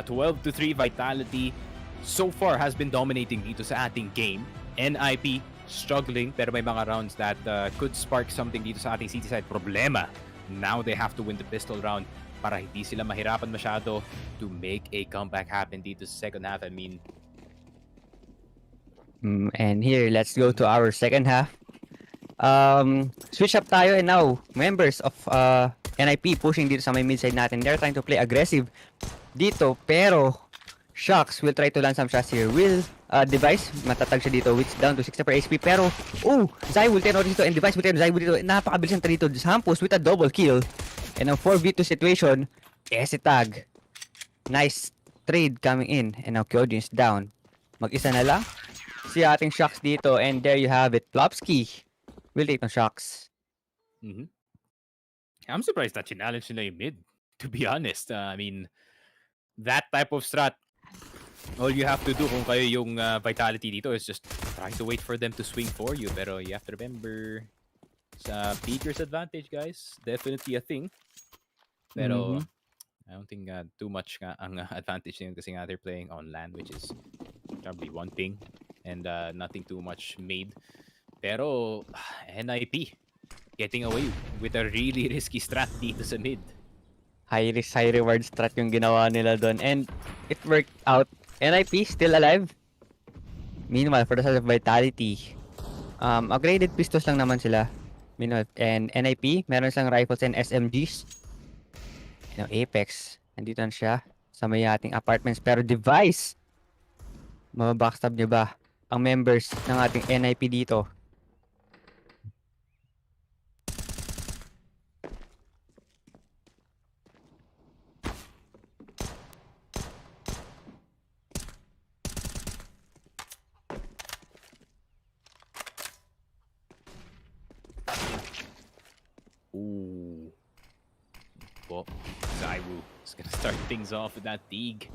12-3 Vitality so far has been dominating dito sa ating game. NIP struggling, pero may mga rounds that could spark something dito sa ating city side. Problema, now they have to win the pistol round para hindi sila mahirapan masyado to make a comeback happen dito sa second half. I mean, and here, let's go to our second half. Switch up tayo, and now members of NIP pushing dito sa may mid side natin. They're trying to play aggressive dito, pero Shocks will try to land some shots here. Will Device, matatag siya dito, which down to 60 per HP, pero Zai will turn out dito, and Device will turn Zai dito. Napakabilis ng dito. Sampus with a double kill, and a 4v2 situation. Tag, nice trade coming in, and now Kyojin is down. Mag-isa na lang si ating Shocks dito, and there you have it. Plopsky will take ng Shocks. I'm surprised that challenge nila yung mid, to be honest. I mean, that type of strat, all you have to do kung kayo yung Vitality dito is just try to wait for them to swing for you. Pero you have to remember, sa Peaker's advantage, guys, definitely a thing. Pero I don't think too much nga ang advantage nila kasi nga they're playing on land, which is probably one thing, and nothing too much made. Pero NIP getting away with a really risky strat dito sa mid. High risk, high reward strat yung ginawa nila doon, and it worked out. NIP still alive. Meanwhile, for the side of Vitality, upgraded pistols lang naman sila. Meanwhile, and NIP, meron siyang rifles and SMGs. You know, Apex, nandito na siya sa may ating apartments. Pero Device, mababackstab niya ba ang members ng ating NIP dito? Ooh. Well, Tyloo is gonna start things off with that dig.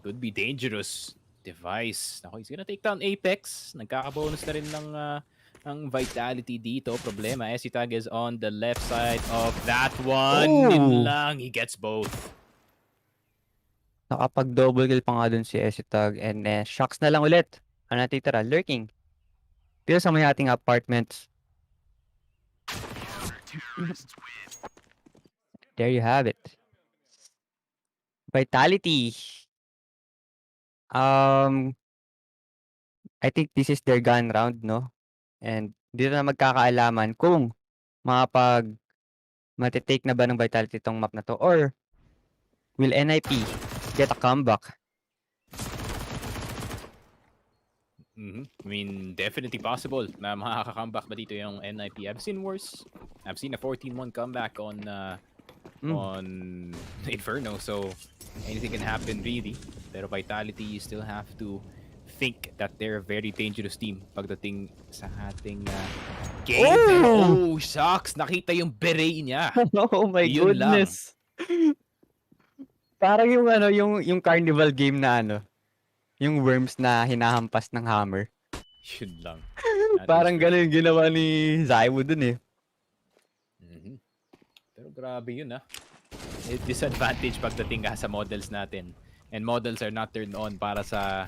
Could be dangerous. Device. Ako, he's gonna take down Apex. Nagkaka-bonus na rin ng Vitality dito. Problema, Tag is on the left side of that one. Yun lang, he gets both. Nakapag-double kill pa nga dun si Tag, and Shocks na lang ulit. Ano natitira? Lurking. Pero sa may ating apartments. There you have it. Vitality. I think this is their gun round, no? And dito na magkakaalaman kung matitake na ba ng Vitality tong map na to, or will NIP get a comeback? I mean, definitely possible na makaka-comeback ba dito yung NIP. I've seen worse. I've seen a 14-1 comeback on Inferno, so anything can happen really. Pero Vitality, you still have to think that they're a very dangerous team pagdating sa ating game. Oh, shucks! Nakita yung beret niya. Oh my Yun goodness. Parang yung yung carnival game na yung worms na hinahampas ng hammer. Yun lang. Parang ganun yung ginawa ni Zaiwo dun eh. Pero grabe yun disadvantage pagdating sa models natin. And models are not turned on para sa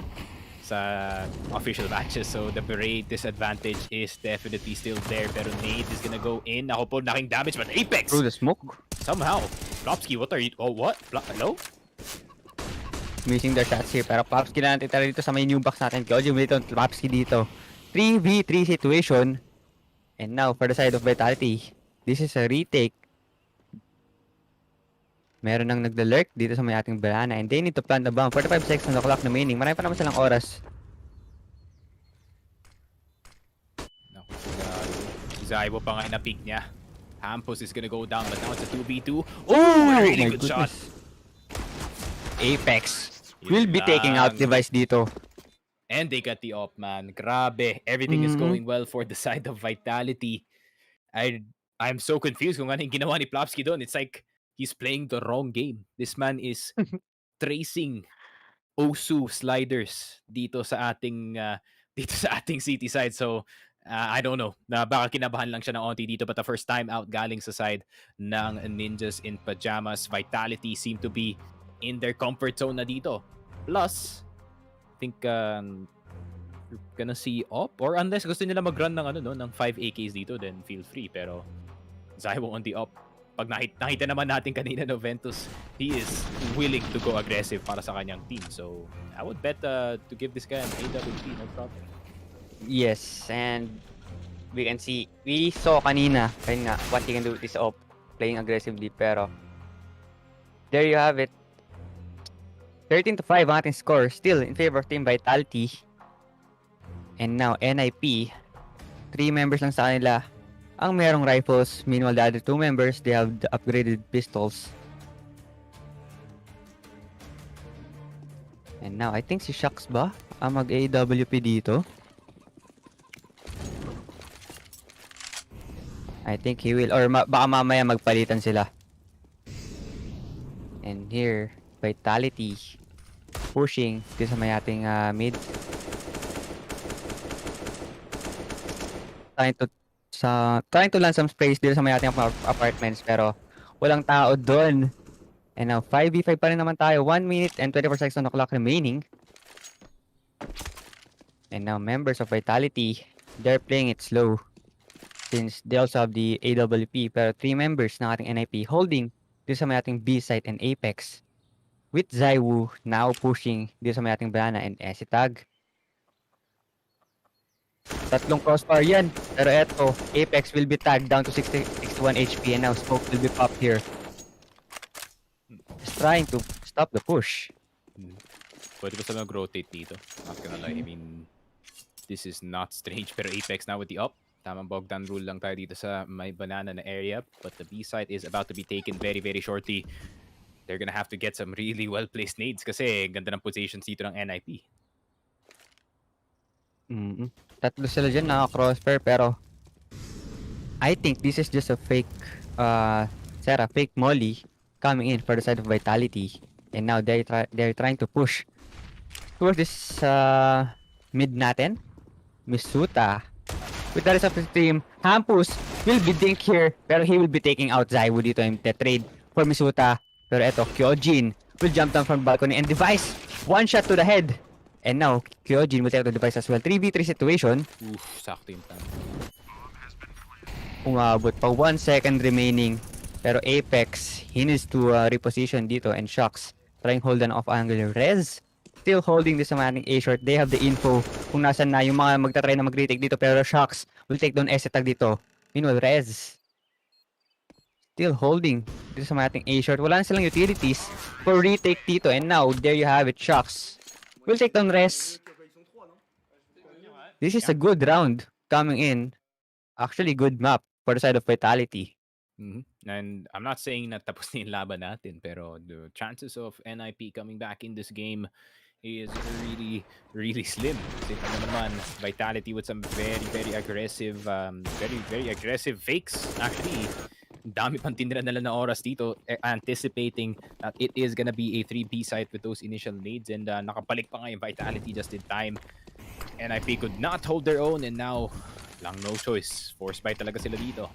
official matches. So the beret disadvantage is definitely still there. Pero Nate is gonna go in. Ako po, naking damage. But Apex! Through the smoke. Somehow. Flopsky, what are you... Oh, what? Hello? Missing their shots here. Pero Flopsky na natin tara dito sa may new box natin. Kyoji dito, Flopsky dito. 3v3 situation. And now, for the side of Vitality, this is a retake. Meron nang nagda-lurk dito sa may ating banana. And they need to plant the bomb. 45 seconds on the clock remaining. Marami pa naman silang oras. Naku, Zaiwo pa nga na-peak niya. Hampus is gonna go down, but now it's a 2v2. Oh, really good shot. Apex will be taking out Device dito. And they got the op, man. Grabe. Everything is going well for the side of Vitality. I'm so confused kung ano yung ginawa ni Plopsky doon. It's like he's playing the wrong game. This man is tracing Osu sliders dito sa ating city side. So I don't know. Baka kinabahan lang siya ng onti dito, but the first time out galing sa side ng Ninjas in Pyjamas. Vitality seem to be in their comfort zone na dito. Plus, I think you're gonna see op, or unless gusto nila mag-run ng 5 AKs dito, then feel free. Pero Zaiwo on the op. Pag nakita naman natin kanina no Ventus, he is willing to go aggressive para sa kanyang team. So I would bet to give this guy an AWP, no problem. Yes, and we saw kanina what he can do with this op, playing aggressively. Pero there you have it. 13-5 ang ating score, still in favor of Team Vitality. And now, NIP, 3 members lang sa kanila ang merong rifles. Meanwhile, the other 2 members, they have the upgraded pistols. And now, I think si Shucks ba ang mag-AWP dito? I think he will, or baka mamaya magpalitan sila. And here, Vitality pushing dito sa may ating mid. Trying to land some sprays dito sa may ating apartments, pero walang tao doon. And now 5v5 pa rin naman tayo. 1 minute and 24 seconds on the clock remaining. And now members of Vitality, they're playing it slow since they also have the AWP, pero 3 members ng ating NIP holding dito sa may ating B site and Apex, with Zaiwo now pushing dito sa may ating banana and Esitag. Tatlong crossfire yan. Pero eto, Apex will be tagged down to 61 HP and now smoke will be popped here. Just trying to stop the push. Pwede ko sa mag-rotate dito. Not gonna lie, I mean, this is not strange. Pero Apex now with the up. Tamang Bogdan rule lang tayo dito sa may banana na area. But the B side is about to be taken very, very shortly. They're gonna have to get some really well-placed nades kasi ganda ng positions dito ng NIP. Tatlo sila dyan naka-crossfire, pero I think this is just a fake fake molly coming in for the side of Vitality. And now they're trying to push towards this mid natin. Misuta with the rest of the team. Hampus will be dink here, pero he will be taking out Zaiwo dito in the trade for Misuta. Pero eto, Kyojin will jump down from balcony and Device, 1 shot to the head. And now, Kyojin will take out the Device as well. 3v3 situation. Oof, sakto yung time. Umabot pa 1 second remaining. Pero Apex, he needs to reposition dito, and Shocks Trying hold an off angle. Rez still holding this sa ating A-short. They have the info kung nasan na yung mga magta-try na mag-retake dito. Pero Shocks will take down S-tag dito. Meanwhile, Rez still holding dito sa ating A-short. Wala na silang utilities for retake dito. And now, there you have it. Shocks will take down Rez. This is a good round coming in. Actually, good map for the side of Vitality. And I'm not saying na tapos na yung laban natin, pero the chances of NIP coming back in this game is really, really slim. Kasi naman, Vitality with some very, very aggressive, very aggressive fakes. Actually, dami pang tinira nila na oras dito, anticipating that it is gonna be a 3B site with those initial nades, and nakabalik pa nga yung Vitality just in time. NIP could not hold their own, and now, lang no choice. Force fight talaga sila dito.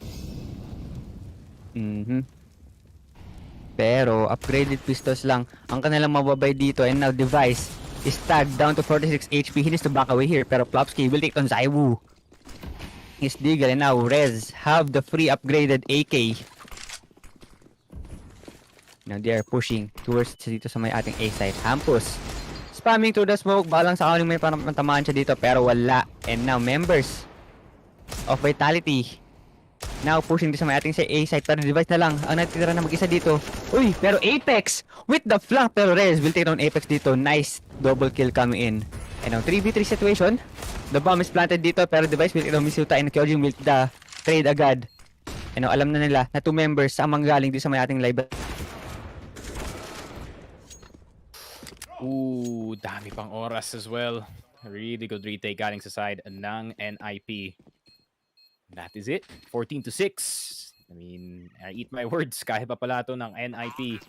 Pero upgraded pistols lang ang kanilang mababay dito, and now Device is tagged down to 46 HP. He needs to back away here, pero Plopsky will take on Zaiwu. His Deagle, and now Rez have the free upgraded AK. Now they are pushing towards dito sa may ating A site. Hampus spamming through the smoke. Balang sa kaling may parang tamaan siya dito, pero wala. And now members of Vitality now pushing this sa may ating sa A site, pero Device na lang ang natitira na mag-isa dito. Uy, pero Apex with the flank, pero Rez will take down Apex dito. Nice double kill coming in. And now 3v3 situation. The bomb is planted dito, pero Device will take down Misuta, and Kyojin will the trade agad. And now alam na nila na 2 members ang manggaling dito sa may ating live. Ooh, dami pang oras as well. Really good retake galing sa side ng NIP. That is it. 14-6. I mean, I eat my words. Kahit pa pala to ng NIP.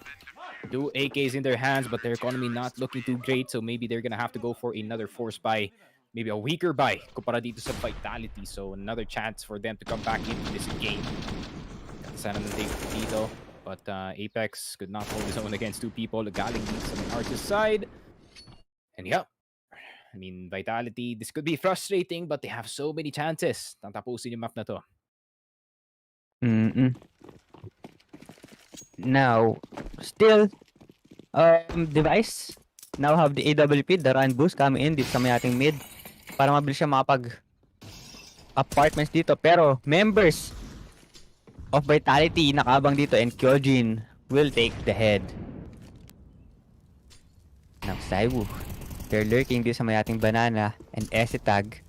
2 AKs in their hands, but their economy not looking too great. So maybe they're gonna have to go for another force buy. Maybe a weaker buy kumpara dito sa Vitality. So another chance for them to come back into this game. Sana na dito. But Apex could not hold his own against 2 people. Galing dito sa artist side. And yeah. I mean, Vitality, this could be frustrating, but they have so many chances. Tatapusin yung map na to. Now, still, Device now have the AWP, the run boost coming in dito sa may ating mid para mabilis siya makapag apartments dito. Pero, members of Vitality nakabang dito, and Kyojin will take the head. Now, Zaiwu, they're lurking dito sa may ating banana and S-tag.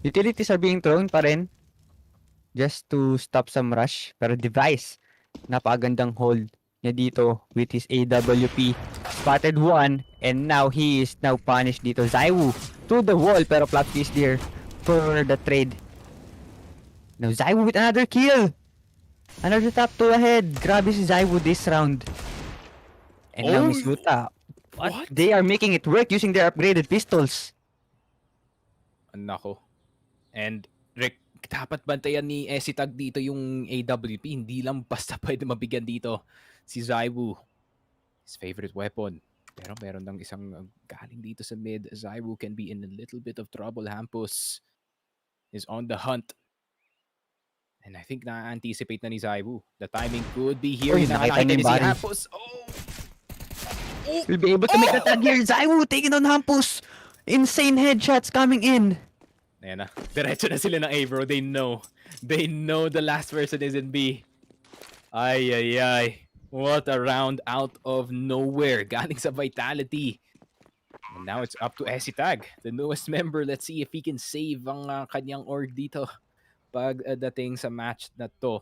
Utilities are being thrown pa rin just to stop some rush. Pero Device, napakagandang hold niya dito with his AWP. Spotted one, and now he is now punished dito. Zaiwu to the wall, pero Plopsky is there for the trade. Now Zaiwu with another kill. Another top 2 ahead. Grabe si Zaiwu this round. And now Miss Luta. What? They are making it work using their upgraded pistols. Nako. And Rick, dapat bantayan ni S-tag dito yung AWP. Hindi lang basta pwede mabigyan dito si Zaiwu. His favorite weapon. Pero meron ng isang galing dito sa mid. Zaiwu can be in a little bit of trouble. Hampus is on the hunt. And I think na-anticipate na ni Zaiwu. The timing could be here. Nakita niya ni si Hampus. Will be able to make the tag here. Zaiwu taking on Hampus. Insane headshots coming in. Ayan na. Diretso na sila ng A, bro. They know. They know the last person is in B. Ay. What a round out of nowhere. Galing sa Vitality. And now it's up to S-tag, the newest member. Let's see if he can save ang kanyang org dito pagdating sa match na to.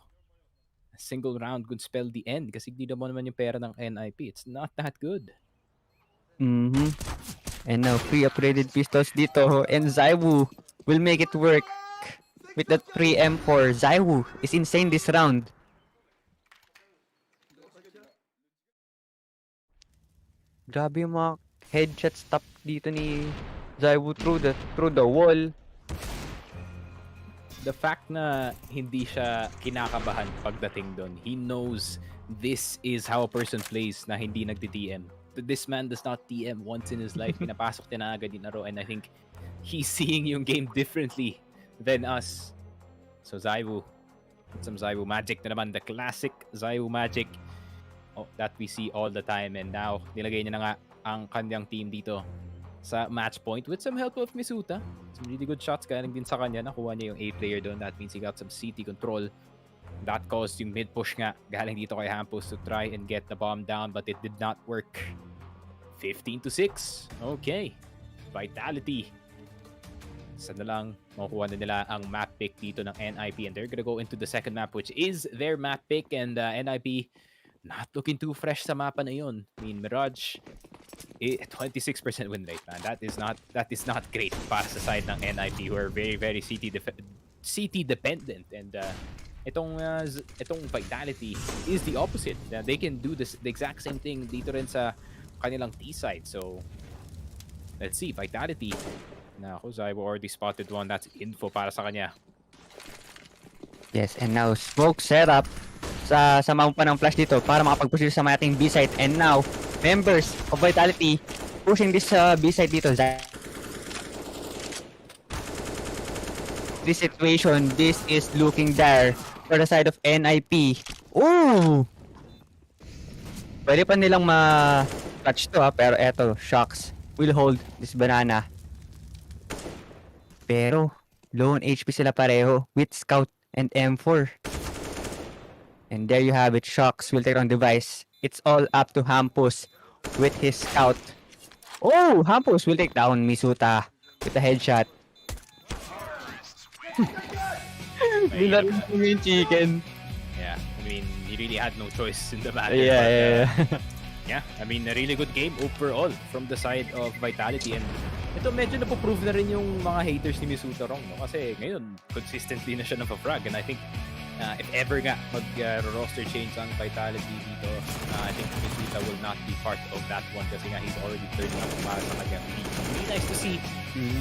A single round could spell the end kasi di naman yung pera ng NIP. It's not that good. And now free upgraded pistols dito, and Zaiwu will make it work with that pre-M4. Zaiwu is insane this round. Grabe yung mga headshot stop dito ni Zaiwu through the wall. The fact na hindi siya kinakabahan pagdating doon, he knows this is how a person plays na hindi nagti-TM. This man does not TM once in his life. Pinapasok niya na agad yung laro, and I think he's seeing yung game differently than us. So Zaiwu, some Zaiwu magic na naman, the classic Zaiwu magic. that we see all the time, and now nilagay niya na nga ang kanyang team dito sa match point with some help of Misuta. Some really good shots galing din sa kanya. Nakuha niya yung A player doon. That means he got some CT control. That caused yung mid push nga galing dito kay Hampus to try and get the bomb down, but it did not work. 15-6. Okay. Vitality. Isa na lang, makukuha na nila ang map pick dito ng NIP, and they're gonna go into the second map, which is their map pick, and NIP not looking too fresh sa mapa na yun. I mean, Mirage, 26% win rate, man. That is not great para sa side ng NIP, who are very, very CT dependent, and itong Vitality is the opposite. They can do the exact same thing dito rin sa kanilang T side. So let's see. Vitality. Nako, Zybo already spotted one. That's info para sa kanya. Yes, and now smoke setup sa mount pa ng flash dito para makapag-push sa ating B site. And now members of Vitality pushing this B site dito. This situation, this is looking dire for the side of NIP. Ooh! Pwede pa nilang ma-touch to pero eto, Shocks will hold this banana. Pero low on HP sila pareho with Scout and M4. And there you have it, Shocks will take on device. It's all up to Hampus with his Scout. Oh, Hampus will take down Misuta with a headshot. Nilarin mo yung chicken. Yeah, I mean, he really had no choice in the battle. Yeah. Yeah, I mean, a really good game overall from the side of Vitality, and ito medyo napoprove na rin yung mga haters ni Misuta wrong, no? Kasi ngayon, consistently na siya frag, and I think if ever nga mag-roster change ang Vitality dito, I think Misuta will not be part of that one kasi nga he's already turning up para sa kanyang team. Really nice to see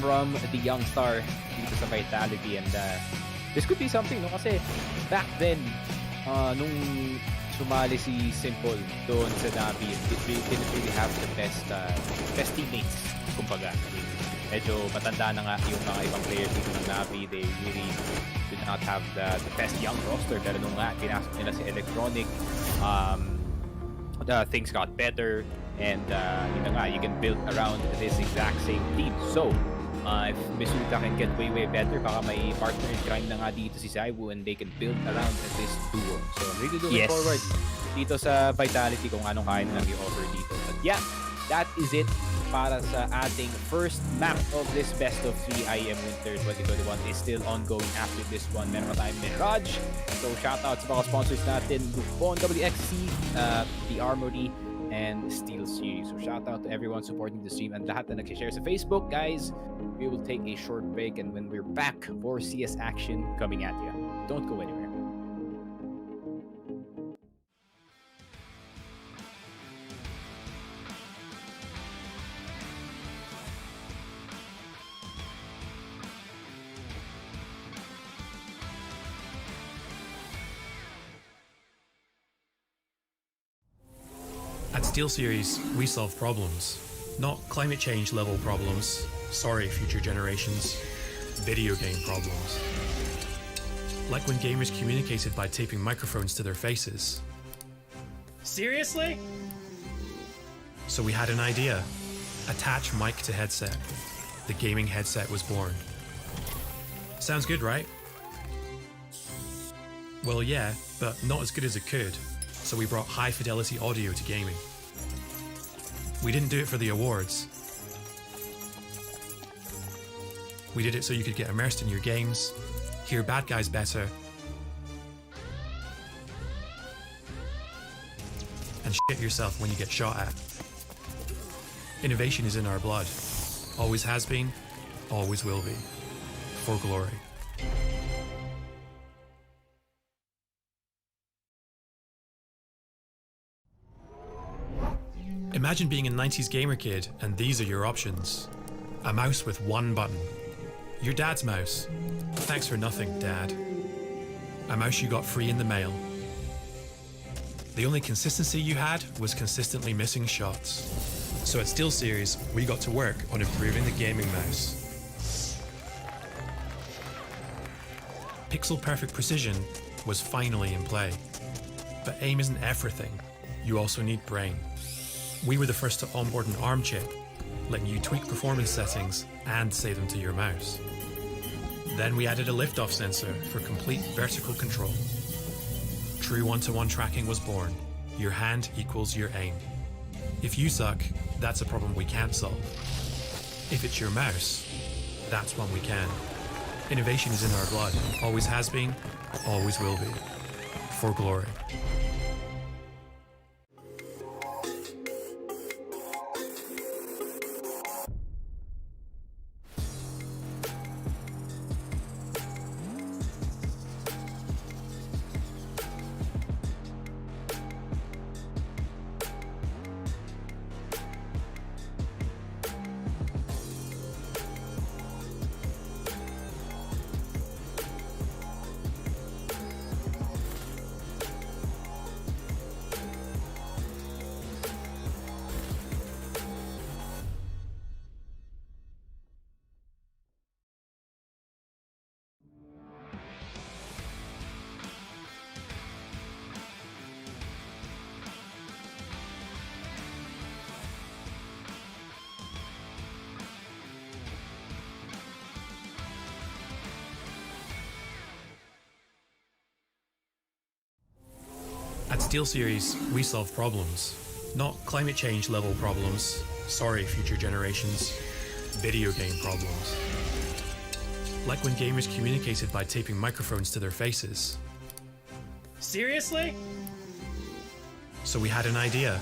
from the young star dito sa Vitality, and this could be something, no? Kasi back then, nung sumali si Simple doon sa Navi, they didn't really have the best teammates, kumbaga. I mean, medyo matanda na nga yung mga ibang players dito ng Navi. They really did not have the best young roster, pero nung nga pinasok nila si Electronic, things got better, and yun na nga, you can build around this exact same team. So if Misuta can get way better, baka may partner in crime na nga dito si Zaiwu, and they can build around this duo. So I'm really looking forward dito sa Vitality kung anong kaya nilang i-offer dito. But yeah, that is it para sa ating first map of this best of 3 IEM Winter 2021 is still ongoing after this one. Meron pa tayong Mirage. So shoutouts sa mga sponsors natin, Lupon, WXC, The Armory, and Steel Series. So shout out to everyone supporting the stream and lahat na nag-share sa Facebook. Guys, we will take a short break, and when we're back, more CS action coming at you. Don't go anywhere. At SteelSeries, we solve problems, not climate change level problems. Sorry, future generations. Video game problems. Like when gamers communicated by taping microphones to their faces. Seriously? So we had an idea. Attach mic to headset. The gaming headset was born. Sounds good, right? Well, yeah, but not as good as it could. So we brought high-fidelity audio to gaming. We didn't do it for the awards. We did it so you could get immersed in your games, hear bad guys better, and shit yourself when you get shot at. Innovation is in our blood. Always has been, always will be. For glory. Imagine being a 90s gamer kid and these are your options. A mouse with one button. Your dad's mouse. Thanks for nothing, Dad. A mouse you got free in the mail. The only consistency you had was consistently missing shots. So at SteelSeries, we got to work on improving the gaming mouse. Pixel perfect precision was finally in play. But aim isn't everything. you also need brain. We were the first to onboard an ARM chip, letting you tweak performance settings and save them to your mouse. Then we added a liftoff sensor for complete vertical control. True one-to-one tracking was born. Your hand equals your aim. If you suck, that's a problem we can't solve. If it's your mouse, that's one we can. Innovation is in our blood, always has been, always will be. For glory. At SteelSeries, we solve problems, not climate change level problems. Sorry, future generations. Video game problems. Like when gamers communicated by taping microphones to their faces. Seriously? So we had an idea.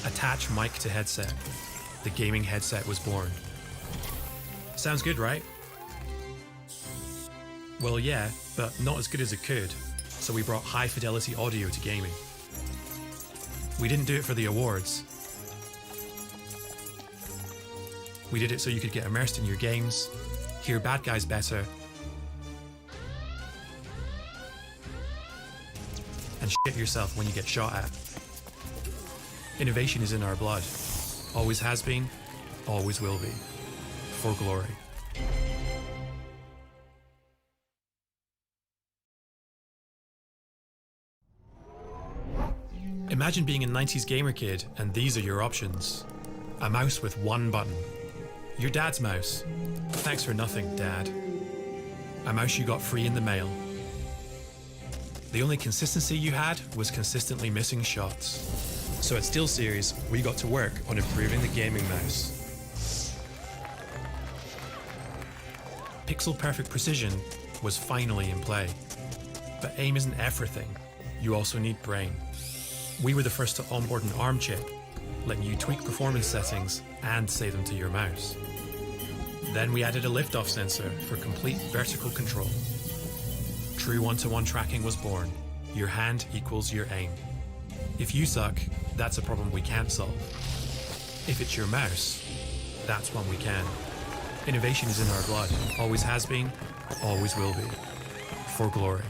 Attach mic to headset. The gaming headset was born. Sounds good, right? Well, yeah, but not as good as it could. So we brought high-fidelity audio to gaming. We didn't do it for the awards. We did it so you could get immersed in your games, hear bad guys better, and shit yourself when you get shot at. Innovation is in our blood. Always has been, always will be. For glory. Imagine being a 90s gamer kid and these are your options. A mouse with one button. Your dad's mouse. Thanks for nothing, Dad. A mouse you got free in the mail. The only consistency you had was consistently missing shots. So at SteelSeries, we got to work on improving the gaming mouse. Pixel perfect precision was finally in play. But aim isn't everything. You also need brain. We were the first to onboard an ARM chip, letting you tweak performance settings and save them to your mouse. Then we added a liftoff sensor for complete vertical control. True one-to-one tracking was born. Your hand equals your aim. If you suck, that's a problem we can't solve. If it's your mouse, that's one we can. Innovation is in our blood. Always has been, always will be. For glory.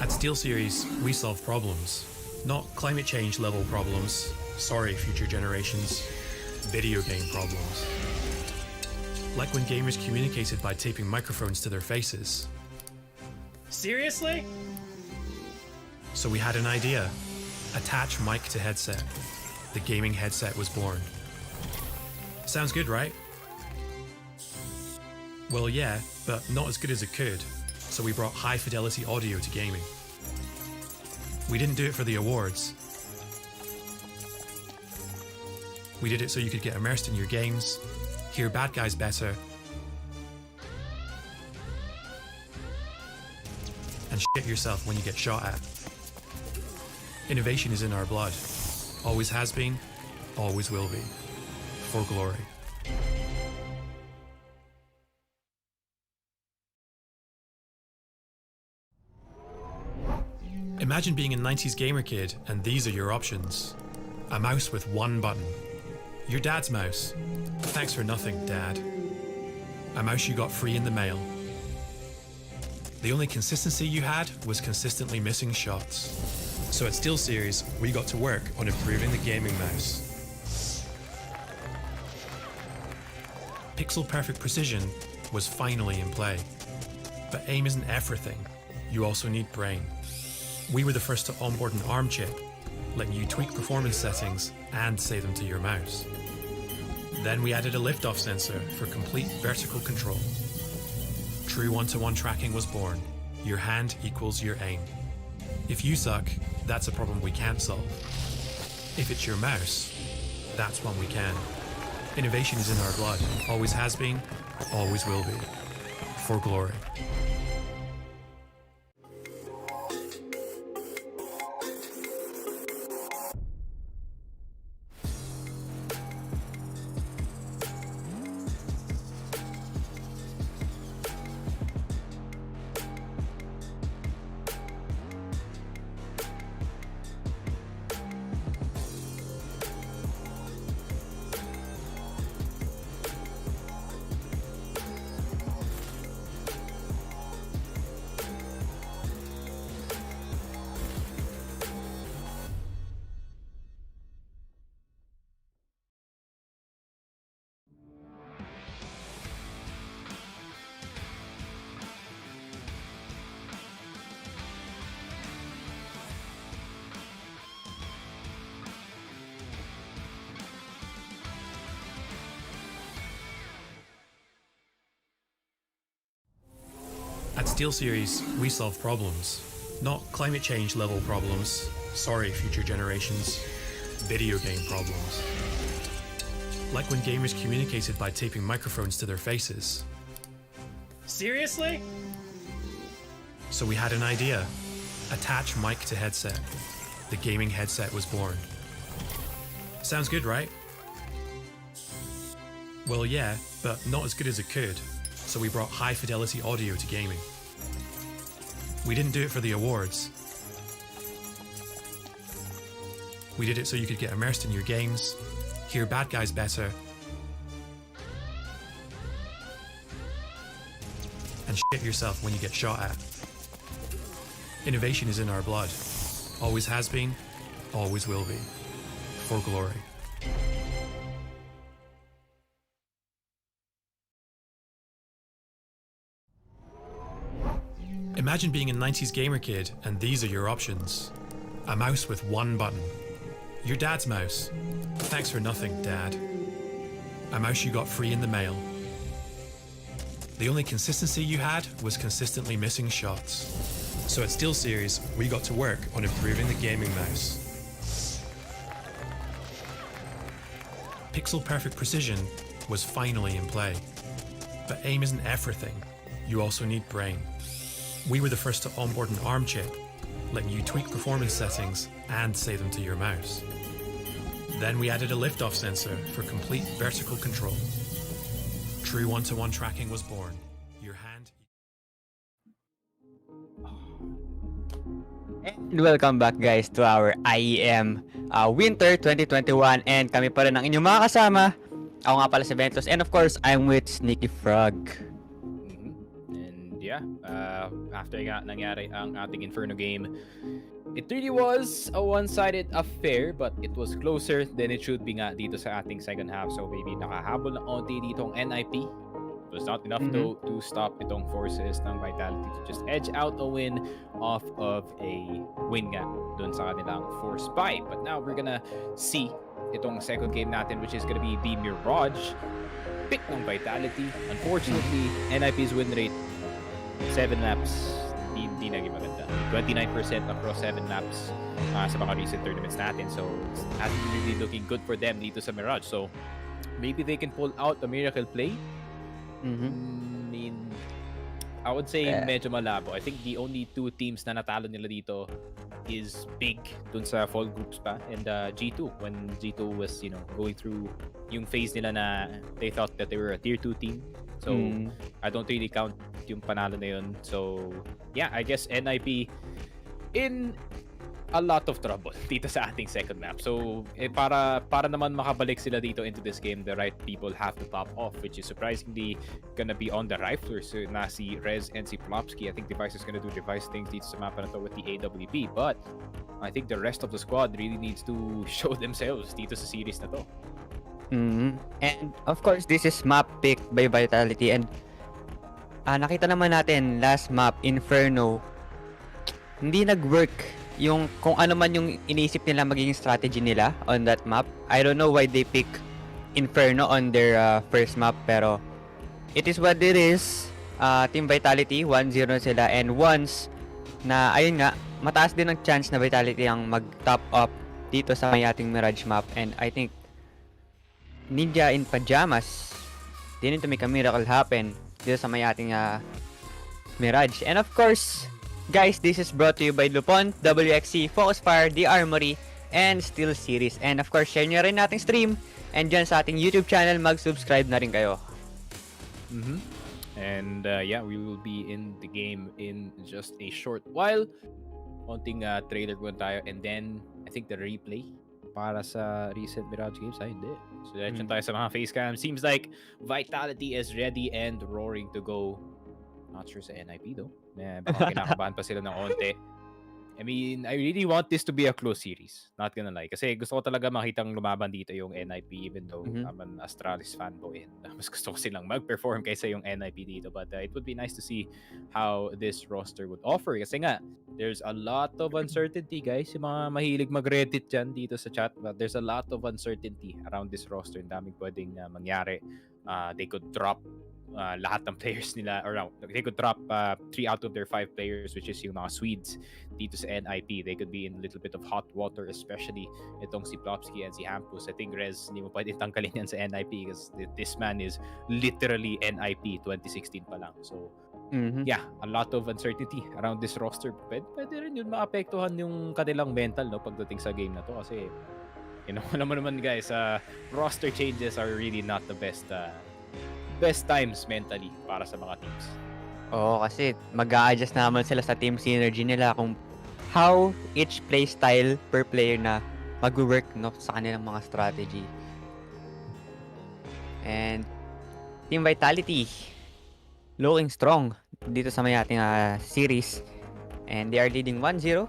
At SteelSeries, we solve problems, not climate change level problems. Sorry, future generations. Video game problems. Like when gamers communicated by taping microphones to their faces. Seriously? So we had an idea. Attach mic to headset. The gaming headset was born. Sounds good, right? Well, yeah, but not as good as it could. So we brought high-fidelity audio to gaming. We didn't do it for the awards. We did it so you could get immersed in your games, hear bad guys better, and shit yourself when you get shot at. Innovation is in our blood. Always has been, always will be. For glory. Imagine being a 90s gamer kid and these are your options. A mouse with one button. Your dad's mouse. Thanks for nothing, Dad. A mouse you got free in the mail. The only consistency you had was consistently missing shots. So at SteelSeries, we got to work on improving the gaming mouse. Pixel perfect precision was finally in play. But aim isn't everything. You also need brain. We were the first to onboard an ARM chip, letting you tweak performance settings and save them to your mouse. Then we added a liftoff sensor for complete vertical control. True one-to-one tracking was born. Your hand equals your aim. If you suck, that's a problem we can't solve. If it's your mouse, that's one we can. Innovation is in our blood. Always has been, always will be. For glory. At SteelSeries, we solve problems, not climate change level problems. Sorry, future generations. Video game problems. Like when gamers communicated by taping microphones to their faces. Seriously? So we had an idea. Attach mic to headset. The gaming headset was born. Sounds good, right? Well, yeah, but not as good as it could. So we brought high-fidelity audio to gaming. We didn't do it for the awards. We did it so you could get immersed in your games, hear bad guys better, and shit yourself when you get shot at. Innovation is in our blood. Always has been, always will be. For glory. Imagine being a 90s gamer kid and these are your options. A mouse with one button. Your dad's mouse. Thanks for nothing, Dad. A mouse you got free in the mail. The only consistency you had was consistently missing shots. So at SteelSeries, we got to work on improving the gaming mouse. Pixel perfect precision was finally in play. But aim isn't everything. You also need brain. We were the first to onboard an ARM chip, letting you tweak performance settings and save them to your mouse. Then we added a liftoff sensor for complete vertical control. True one-to-one tracking was born. Your hand... And welcome back guys to our IEM Winter 2021 and kami pa rin ang inyong mga kasama. Ako nga pala si Ventus and of course I'm with Sneaky Frog. Yeah, after nga nangyari ang ating Inferno game, it really was a one-sided affair, but it was closer than it should be nga dito sa ating second half. So maybe nakahabol na onti ditong NIP. It was not enough though to stop itong forces ng Vitality to just edge out a win off of a win nga dun sa kanilang force buy. But now we're gonna see itong second game natin, which is gonna be the Mirage pick ng Vitality. Unfortunately, NIP's win rate 7 maps Hindi naging maganda. 29% across 7 maps sa mga recent tournaments natin. So, it's hasn't really looking good for them dito sa Mirage. So, maybe they can pull out a miracle play. I mean, I would say medyo malabo. I think the only 2 teams na natalo nila dito is Big dun sa fall groups pa and G2 when G2 was going through yung phase nila na they thought that they were a tier 2 team. So I don't really count yung panalo na yun. So yeah, I guess NIP in a lot of trouble dito sa ating second map. So para naman makabalik sila dito into this game, the right people have to top off, which is surprisingly gonna be on the riflers na si Rez and si Plopsky. I think Device is gonna do Device things dito sa mapa na to with the AWP, but I think the rest of the squad really needs to show themselves dito sa series na to. And of course, this is map picked by Vitality, and nakita naman natin last map, Inferno, hindi nag-work yung kung ano man yung iniisip nila magiging strategy nila on that map. I don't know why they pick Inferno on their first map, pero it is what it is. Team Vitality 1-0 sila, and once na ayun nga, mataas din ang chance na Vitality ang mag-top up dito sa may ating Mirage map, and I think Ninja in Pyjamas they need to make a miracle happen dito sa may ating Mirage. And of course, guys, this is brought to you by Lupon, WXC, Focusfire, The Armory, and Steel Series. And of course, share nyo rin nating stream. And dyan sa ating YouTube channel, mag-subscribe na rin kayo. And yeah, we will be in the game in just a short while. Konting trailer muna tayo. And then, I think the replay para sa recent Mirage games. Hindi. So, diretso tayo sa mga face cam. Seems like Vitality is ready and roaring to go. Not sure sa NIP though. Baka kinakabahan pa sila ng onte. I mean, I really want this to be a close series. Not gonna lie. Kasi gusto ko talaga makitang lumaban dito yung NIP, even though I'm an Astralis fanboy and mas gusto ko silang mag-perform kaysa yung NIP dito. But it would be nice to see how this roster would offer. Kasi nga, there's a lot of uncertainty, guys. Yung mga mahilig mag-Reddit dyan dito sa chat. But there's a lot of uncertainty around this roster. Ang daming pwedeng mangyari. They could drop lahat ng players nila around. They could drop 3 out of their 5 players, which is yung mga Swedes dito sa NIP. They could be in a little bit of hot water, especially itong si Plopsky and si Hampus. I think Rez, hindi mo pwede tanggalin yan sa NIP because this man is literally NIP 2016 pa lang. So, yeah, a lot of uncertainty around this roster. Pwede rin yun maapektuhan yung kanilang mental pagdating sa game na to kasi alam mo naman guys, roster changes are really not the best times mentally para sa mga teams. Oo, kasi mag-a-adjust naman sila sa team synergy nila kung how each play style per player na mag-work sa kanilang mga strategy. And Team Vitality looking strong dito sa may ating series, and they are leading 1-0.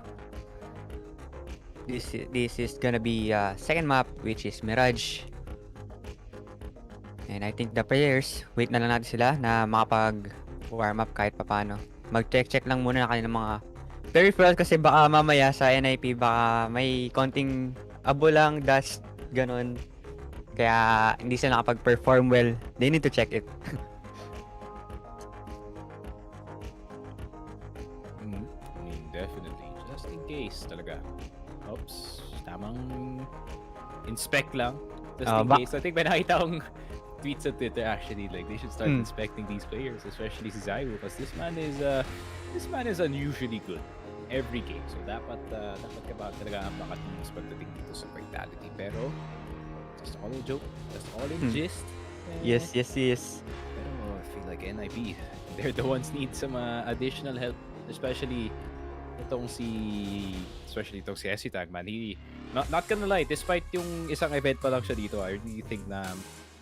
This is gonna be second map, which is Mirage. And I think the players, wait na lang natin sila na makapag-warm up kahit papano. Mag-check lang muna na kanilang mga peripherals kasi baka mamaya sa NIP baka may konting abo lang, dust, ganun. Kaya hindi sila nakapag-perform well. They need to check it. I mean, definitely. Just in case talaga. Oops. Tamang inspect lang. Just in case. I think may nakita akong tweets on Twitter actually, like they should start inspecting these players, especially si Zaiwu, because this man is unusually good every game. So dapat ka ba talaga ang mga teams pagdating dito sa Vitality. Pero just all in joke, just all in gist. Yes. Pero I feel like NIP, they're the ones need some additional help, especially itong si Esitag, man. He not gonna lie, despite yung isang event pa lang siya dito, I really think na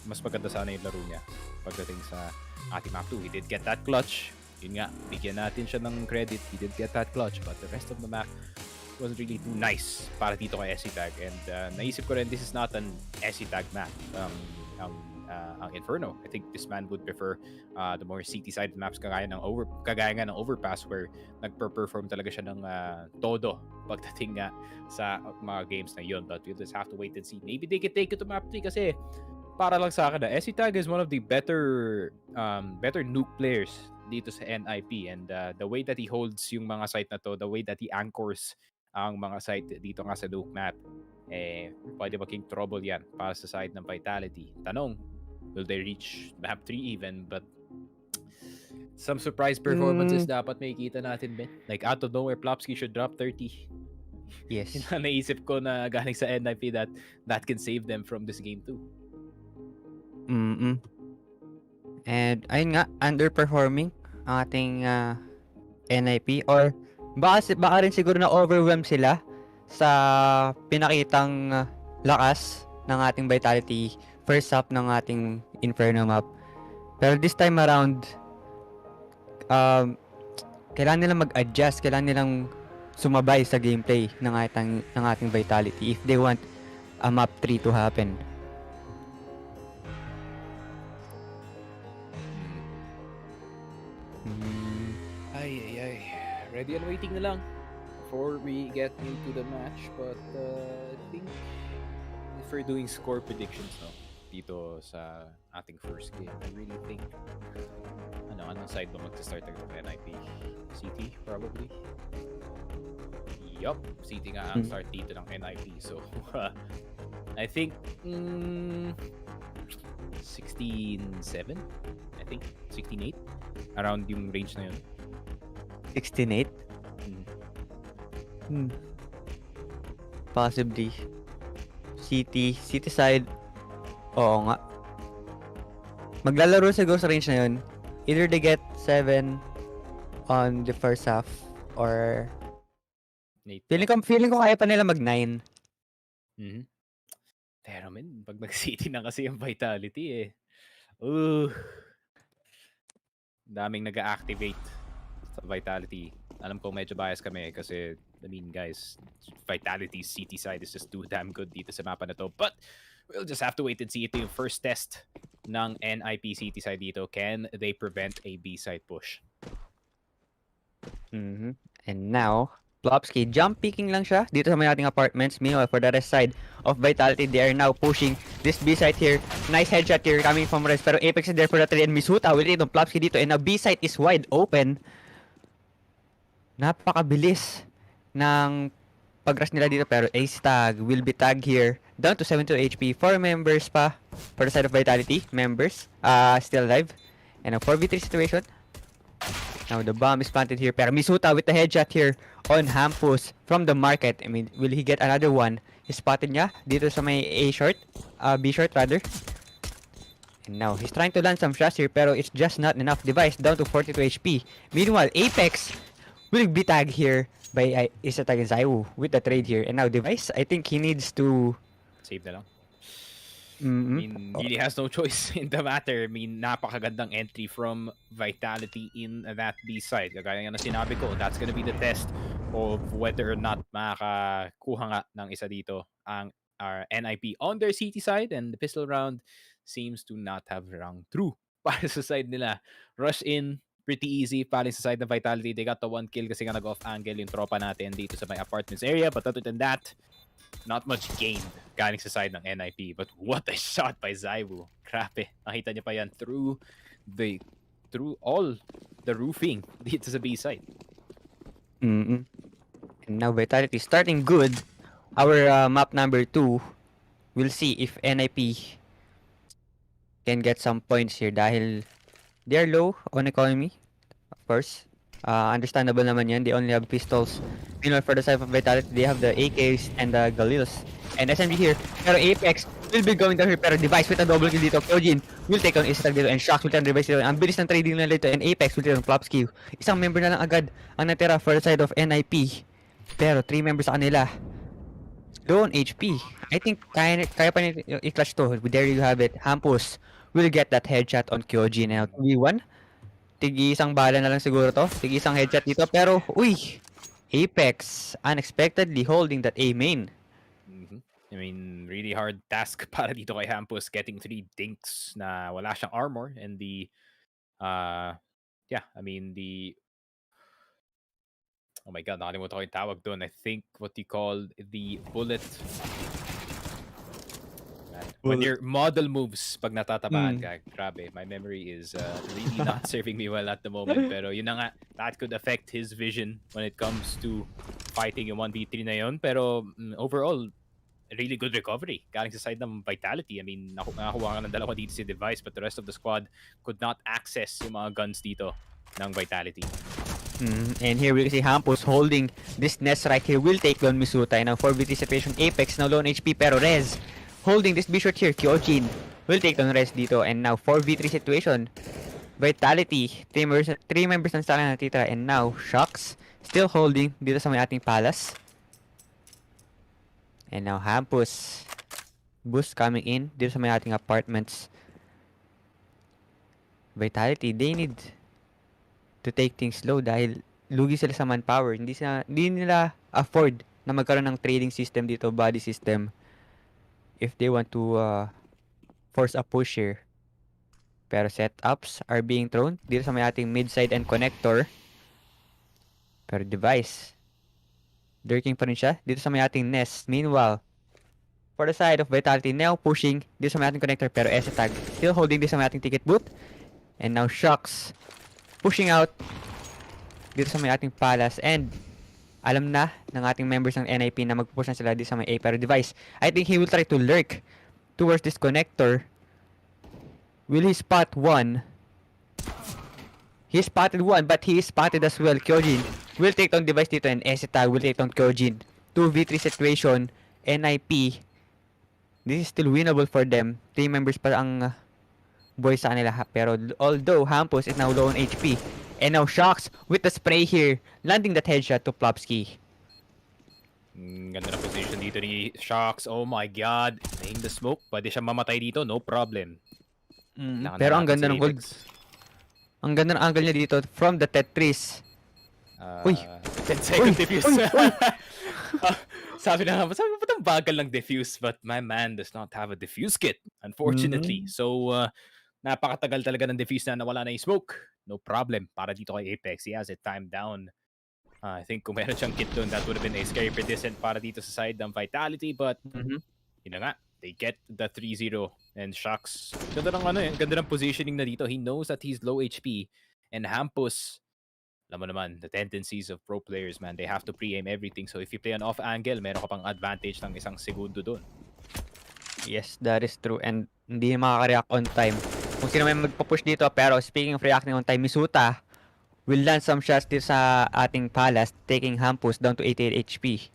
mas maganda sana yung laro niya pagdating sa ating map 2. He did get that clutch. Yun nga, bigyan natin siya ng credit. He did get that clutch, but the rest of the map wasn't really too nice para dito kay Esitag. And naisip ko rin, this is not an Esitag map. Ang Inferno, I think this man would prefer the more city-side maps kagaya nga ng Overpass, where nagper-perform talaga siya ng todo pagdating nga sa mga games na yun. But we'll just have to wait and see. Maybe they can take it to map 3 kasi para lang sa akin Esitag is one of the better nuke players dito sa NIP, and the way that he holds yung mga site na to, the way that he anchors ang mga site dito nga sa Luke map, pwede maging trouble yan para sa side ng Vitality. Tanong, will they reach map 3 even? But some surprise performances dapat makikita natin, Ben. Like out of nowhere, Plopsky should drop 30. Yes. Naisip ko na galing sa NIP that can save them from this game too. And ayun nga, underperforming ang ating NIP, or baka rin siguro na overwhelmed sila sa pinakitang lakas ng ating Vitality first half ng ating Inferno map. Pero this time around, kailangan nilang mag-adjust, kailangan nilang sumabay sa gameplay ng ating Vitality if they want a map 3 to happen. Ay. Ready and waiting na lang before we get into the match. But I think if we're doing score predictions dito sa ating first game, I really think anong side ba magsa-start ng NIP? CT probably? Yup, CT nga ang start dito ng NIP. So I think 16-7? I think 16-8? Around yung range na yun. 16-8? Possibly. City side. Oo nga. Maglalaro siguro sa range na yun. Either they get 7 on the first half or feeling ko kaya pa nila mag 9. Pero men, pag nag-city na kasi yung Vitality daming nag-activate sa Vitality. Alam ko medyo bias kami kasi I mean guys, Vitality's CT side is just too damn good dito sa mapa na to. But we'll just have to wait and see. Ito yung first test ng NIP CT side dito. Can they prevent a B-side push? And now, Plopsky, jump picking lang siya dito sa may ating apartments. Meanwhile, for the rest side of Vitality, they are now pushing this B side here. Nice headshot here coming from Rest. Pero Apex is there for the trade, and Misuta will read on Plopsky dito. And now B side is wide open. Napakabilis ng pag-rush nila dito. Pero Ace Tag will be tagged here. Down to 72 HP. 4 members pa for the side of Vitality. Members still alive. And a 4v3 situation. Now the bomb is planted here. Pero Misuta with the headshot here on Hampus from the market. I mean, will he get another one? He spotted niya dito sa may B short rather. And now he's trying to land some shots here, pero it's just not enough. Device down to 42 HP. Meanwhile, Apex will be tagged here by Isatag and Zaiwu with the trade here. And now Device, I think he needs to save na lang. I mean, really has no choice in the matter. I mean, napakagandang entry from Vitality in that B side. Kagaya nga na sinabi ko, that's gonna be the test of whether or not makakakuha nga ng isa dito ang NIP on their CT side, and the pistol round seems to not have rung true para sa side nila. Rush in, pretty easy para sa side ng Vitality. They got the 1 kill kasi nga nag-off angle yung tropa natin dito sa my apartments area. But other than that, not much gained galing sa side ng NIP. But what a shot by Zaiwu. Grabe. Nakita niya pa yan through all the roofing dito sa B side. And now Vitality starting good. Our map number 2. We'll see if NIP can get some points here dahil they're low on economy. Of course. Understandable naman yan. They only have pistols. Meanwhile, for the side of Vitality, they have the AKs and the Galils. And SMG here. Pero Apex will be going down here. Pero Device with a double kill dito. Kyojin will take on Isatag dito. And Shox will take on Device dito. Ang bilis ng trading nila dito. And Apex will take on Plopsky. Isang member na lang agad ang natira for the side of NIP. Pero 3 members sa kanila. Low on HP. I think kaya pa nila i-clutch to. There you have it. Hampus will get that headshot on Kyojin. Now 2v1. Tigi-isang bala na lang siguro to. Tigi-isang headshot dito. Pero, uy! Apex unexpectedly holding that A main. I mean, really hard task para dito kay Hampus, getting 3 dinks na wala siyang armor, and the oh my god, nakalimutan ko yung tawag doon. I think what you call the bullet. Man, When your model moves pag natatamaan ka, grabe, my memory is really not serving me well at the moment. Pero yun na nga, that could affect his vision when it comes to fighting yung 1v3 na yun. Pero overall, really good recovery. Galing sa side ng Vitality. I mean, nakakuha ka ng dalawa dito si Device, but the rest of the squad could not access yung mga guns dito ng Vitality. And here we see Hampus holding this nest right here. Will take down Misuta. And now 4v3 situation. Apex now low on HP pero Rez holding this B-short here. Kyojin will take down Rez dito. And now 4v3 situation. Vitality. 3 members ng sala natitira. And now Shocks still holding dito sa may ating Palace. And now Hampus. Boost coming in dito sa may ating apartments. Vitality, they need to take things slow dahil lugi sila sa manpower. Hindi nila afford na magkaroon ng trading system dito, body system, if they want to force a push here. Pero setups are being thrown dito sa may ating mid-side and connector. Pero Device, lurking pa rin siya dito sa may ating nest. Meanwhile, for the side of Vitality, now pushing dito sa may ating connector. Pero S-tag still holding dito sa may ating ticket booth. And now Shocks pushing out dito sa may ating Palace. And alam na ng ating members ng NIP na magpupush na sila dito sa may A. Pero Device, I think he will try to lurk towards this connector. Will he spot one? He spotted one, but he is spotted as well. Kyojin will take down Device dito and Esita will take down Kyojin. 2v3 situation. NIP. This is still winnable for them. 3 members pa ang boys sa kanila. Pero although Hampus is now low on HP. And now Shocks with the spray here. Landing that headshot to Plopsky. Ganda na position dito ni Shocks. Oh my god. Laying the smoke. Pwede siya mamatay dito. No problem. Pero ang ganda ng hold. Ang ganda ng angle niya dito from the Tetris. Uy! 10-second defuse. Sabi na nga, sabi ba't ang bagal ng defuse? But my man does not have a defuse kit, unfortunately. So, napakatagal talaga ng defuse na nawala na yung smoke. No problem. Para dito kay Apex, he has it timed down. I think kung meron siyang kit doon, that would have been a scary predicent para dito sa side ng Vitality. But, yun na nga, they get the 3-0. And Shocks, ganda ng ganda ng positioning na dito. He knows that he's low HP. And Hampus, alam mo naman, the tendencies of pro players, man, they have to pre-aim everything. So if you play an off angle, meron ka pang advantage ng isang segundo doon. Yes, that is true. And hindi makaka-react on time. Kung sino may magpa-push dito, pero speaking of reacting on time, Misuta will land some shots dito sa ating Palace, taking Hampus down to 88 HP.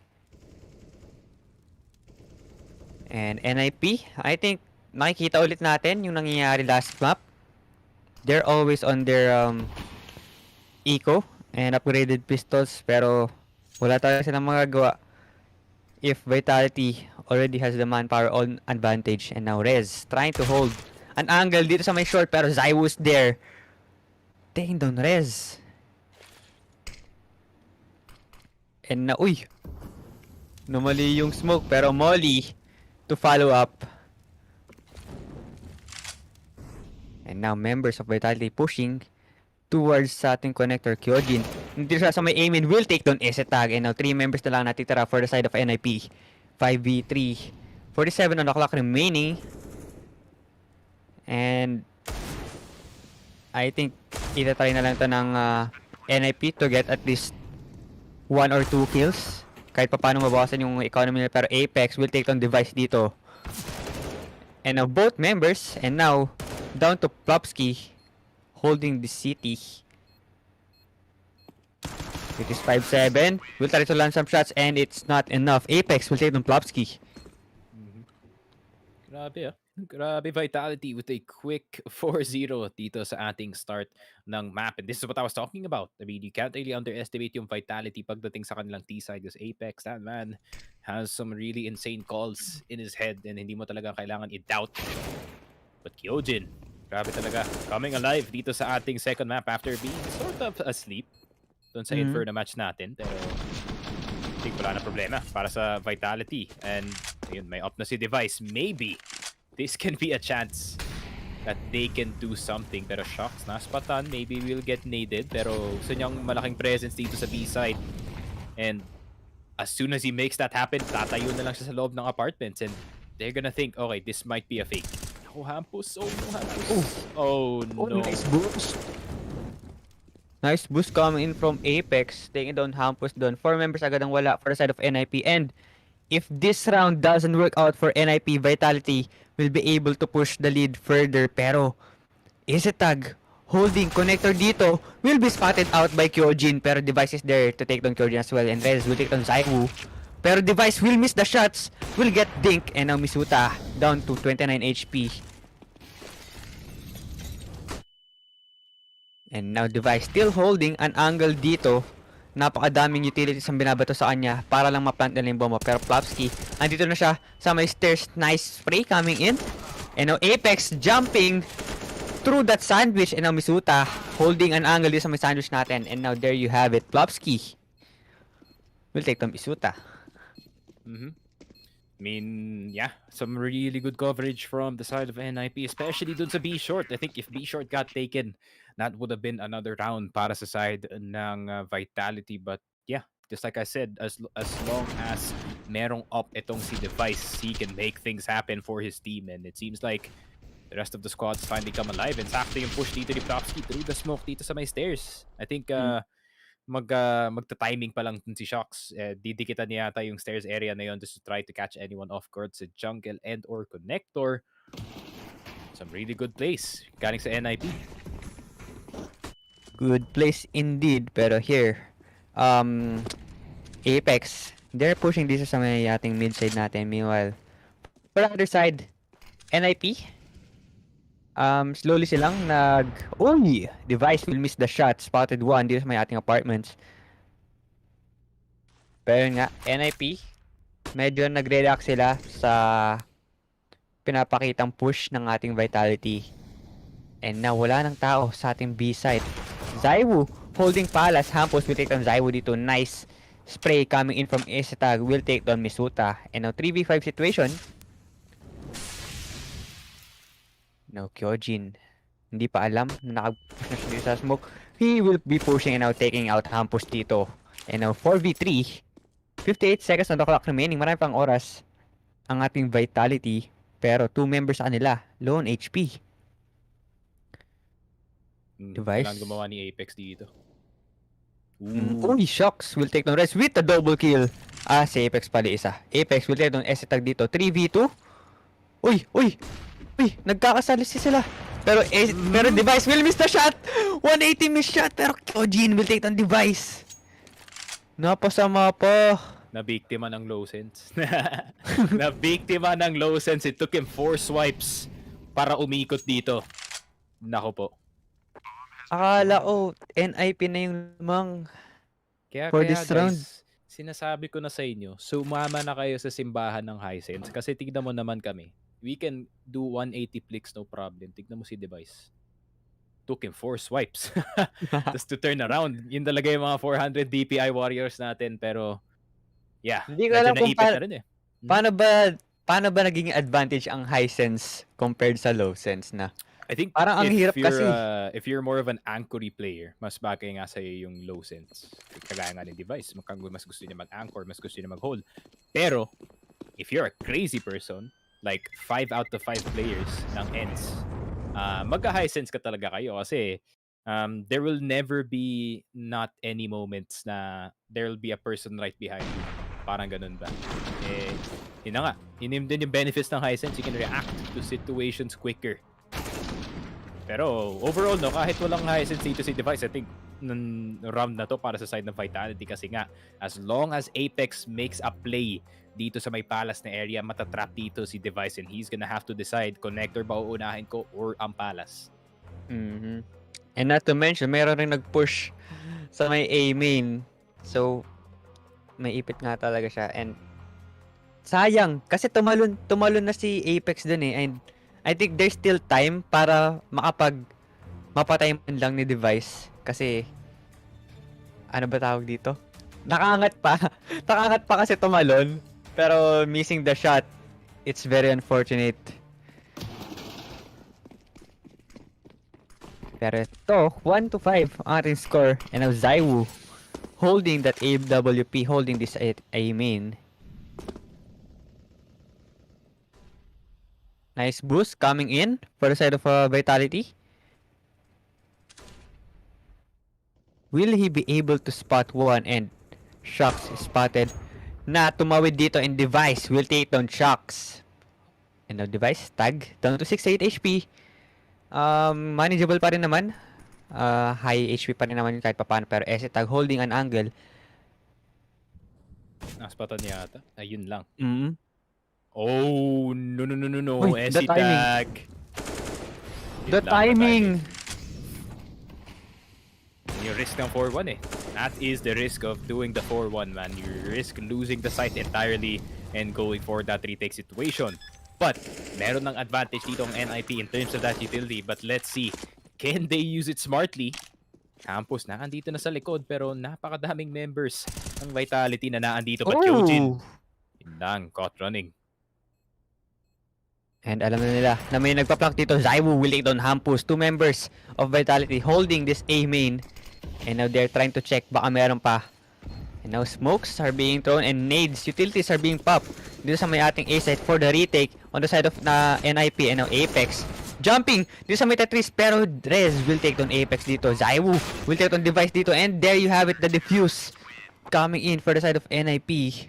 And NIP, I think nakikita ulit natin yung nangyayari last map. They're always on their eco and upgraded pistols, pero wala talaga silang magagawa if Vitality already has the manpower on advantage. And now Rez trying to hold an angle dito sa may short, pero Zywus there taking down Rez. And na namali yung smoke, pero Molly to follow up. And now members of Vitality pushing towards sa ating connector. Kyojin hindi siya sa may aim in, will take down S-tag. And now 3 members na lang natitira for the side of NIP. 5v3, 47 on the clock remaining. And I think itatry na lang ito ng NIP to get at least 1 or 2 kills. Kahit pa paano mabawasan yung economy nila. Pero Apex will take down Device dito. And now both members, and now down to Plopsky holding the city. It is 5-7. We'll try to land some shots and it's not enough. Apex will take down Plopsky. Grabe Grabe Vitality with a quick 4-0 dito sa ating start ng map. And this is what I was talking about. I mean, you can't really underestimate yung Vitality pagdating sa kanilang T-side. Because Apex, that man, has some really insane calls in his head and hindi mo talaga kailangan i-doubt. But Kyojin, grabe talaga. Coming alive dito sa ating second map after being sort of asleep doon sa Inferno match natin. Pero I think wala na problema para sa Vitality. And ayun, may up na si Device. Maybe this can be a chance that they can do something. Pero Shocks, naspatan. Maybe we'll get naded. Pero gusto niyang malaking presence dito sa B-side. And as soon as he makes that happen, tatayo na lang siya sa loob ng apartments. And they're gonna think, okay, this might be a fake. Oh, Hampus. Oh, no, Hampus. Oh, no. Nice boost. Nice boost coming in from Apex. Taking down Hampus doon. 4 members agad ang wala for the side of NIP. And if this round doesn't work out for NIP, Vitality will be able to push the lead further. Pero, Tag holding connector dito will be spotted out by Kyojin. Pero Device is there to take down Kyojin as well. And Rez will take down Zaiwu. Pero Device will miss the shots. Will get Dink. And now Misuta down to 29 HP. And now Device still holding an angle dito. Napakadaming utilities ang binabato sa kanya para lang ma-plant na yung bomba. Pero Plopsky, andito na siya sa may stairs. Nice spray coming in. And now Apex jumping through that sandwich. And now Misuta holding an angle dito sa may sandwich natin. And now there you have it. Plopsky will take the Misuta. I mean, yeah, some really good coverage from the side of NIP, especially dun sa B short. I think if B short got taken, that would have been another round para sa side ng Vitality. But yeah, just like I said, as long as merong up itong si Device, he can make things happen for his team. And it seems like the rest of the squads finally come alive. And sakto yung push dito ni Plopsky through the smoke dito sa may stairs. I think magta-timing pa lang si Shox. Didikitan niya yata yung stairs area na yun just to try to catch anyone off guard sa jungle and or connector. Some really good plays galing sa NIP. Good place indeed. Pero here, Apex, they're pushing this sa may ating mid side natin. Meanwhile, for the other side, NIP, slowly silang Uy! Device will miss the shot. Spotted one dito sa may ating apartments. Pero nga, NIP, medyo nagre-react sila sa pinapakitang push ng ating Vitality. And now, wala ng tao sa ating B side. Zaiwu holding Palace. Hampus will take down Zaiwu dito. Nice spray coming in from Tag. Will take down Misuta. And now, 3v5 situation. No, Kyojin. Hindi pa alam na nakag-push na siya dito sa smoke. He will be pushing and now taking out Hampus dito. And now 4v3. 58 seconds on the clock remaining. Marami pang oras ang ating Vitality. Pero 2 members sa kanila. Low on HP. Device. Kailangan gumawa ni Apex dito. Uy, Shox will take down Rez with a double kill. Si Apex pala isa. Apex will take down Tag dito. 3v2. Uy! Nagkakasalisi sila. Pero Device will miss the shot. 180 miss shot. Pero Kyojin will take down Device. Napasama pa. Nabiktima ng low sense. Nabiktima ng low sense. It took him 4 swipes para umikot dito. Nako po. Akala NIP na yung lamang for this round. Sinasabi ko na sa inyo, sumama na kayo sa simbahan ng high sense. Kasi tignan mo naman kami. We can do 180 flicks, no problem. Tignan mo si Device. Took him 4 swipes. Just to turn around. Yun talaga yung mga 400 DPI warriors natin. Pero, yeah. Hindi ko alam kung paano ba naging advantage ang high sense compared sa low sense na? I think parang ang hirap kasi. If you're more of an anchory player, mas bagay nga sa'yo yung low sense. Kagaya nga ng Device. Mas gusto niya mag-anchor, mas gusto niya mag-hold. Pero, if you're a crazy person, like 5 out of 5 players ng ends, magka-high sense ka talaga kayo kasi there will never be not any moments na there will be a person right behind you. Parang ganun ba? Yun na nga. Yun din yung benefits ng high sense. You can react to situations quicker. Pero overall, no, kahit walang high sense dito si Device, I think round na to para sa side ng Vitality kasi nga, as long as Apex makes a play dito sa may Palace na area, matatrap dito si Device and he's gonna have to decide connector ba uunahin ko or ang Palace. And not to mention, meron rin nag-push sa may A main. So, may ipit nga talaga siya. And sayang, kasi tumalon na si Apex dun eh. And I think there's still time para mapatay man lang ni Device. Kasi, ano ba tawag dito? Nakaangat pa kasi tumalon. Pero missing the shot. It's very unfortunate. Pero ito, 1-5 ang ating score. And now Zaiwu holding that AWP, holding this A main. Nice boost coming in for the side of Vitality. Will he be able to spot one? And Shocks is spotted. Na tumawid dito and Device will take down Shocks. And now Device tag down to 68 HP. Manageable pa rin naman. High HP pa rin naman kahit papaano, pero SC tag holding an angle. Naspatan niya ata. Ayun lang. Oh, no. Uy, the SC tag. The timing. You risk ng 4-1 eh. That is the risk of doing the 4-1, man. You risk losing the site entirely and going for that retake situation. But meron ng advantage dito ang NIP in terms of that utility. But let's see, can they use it smartly? Campus na andito na sa likod pero napakadaming members ng Vitality na naandito. But Kyojin, yun lang, caught running. And alam na nila na may nagpa-plank dito. Zaiwu will take down Hampus. 2 members of Vitality holding this A main. And now they're trying to check baka meron pa. And now smokes are being thrown and nades, utilities are being popped dito sa may ating A side for the retake on the side of NIP. And now Apex jumping dito sa may Tetris pero Rez will take down Apex dito. Zaiwu will take down Device dito. And there you have it, the defuse coming in for the side of NIP.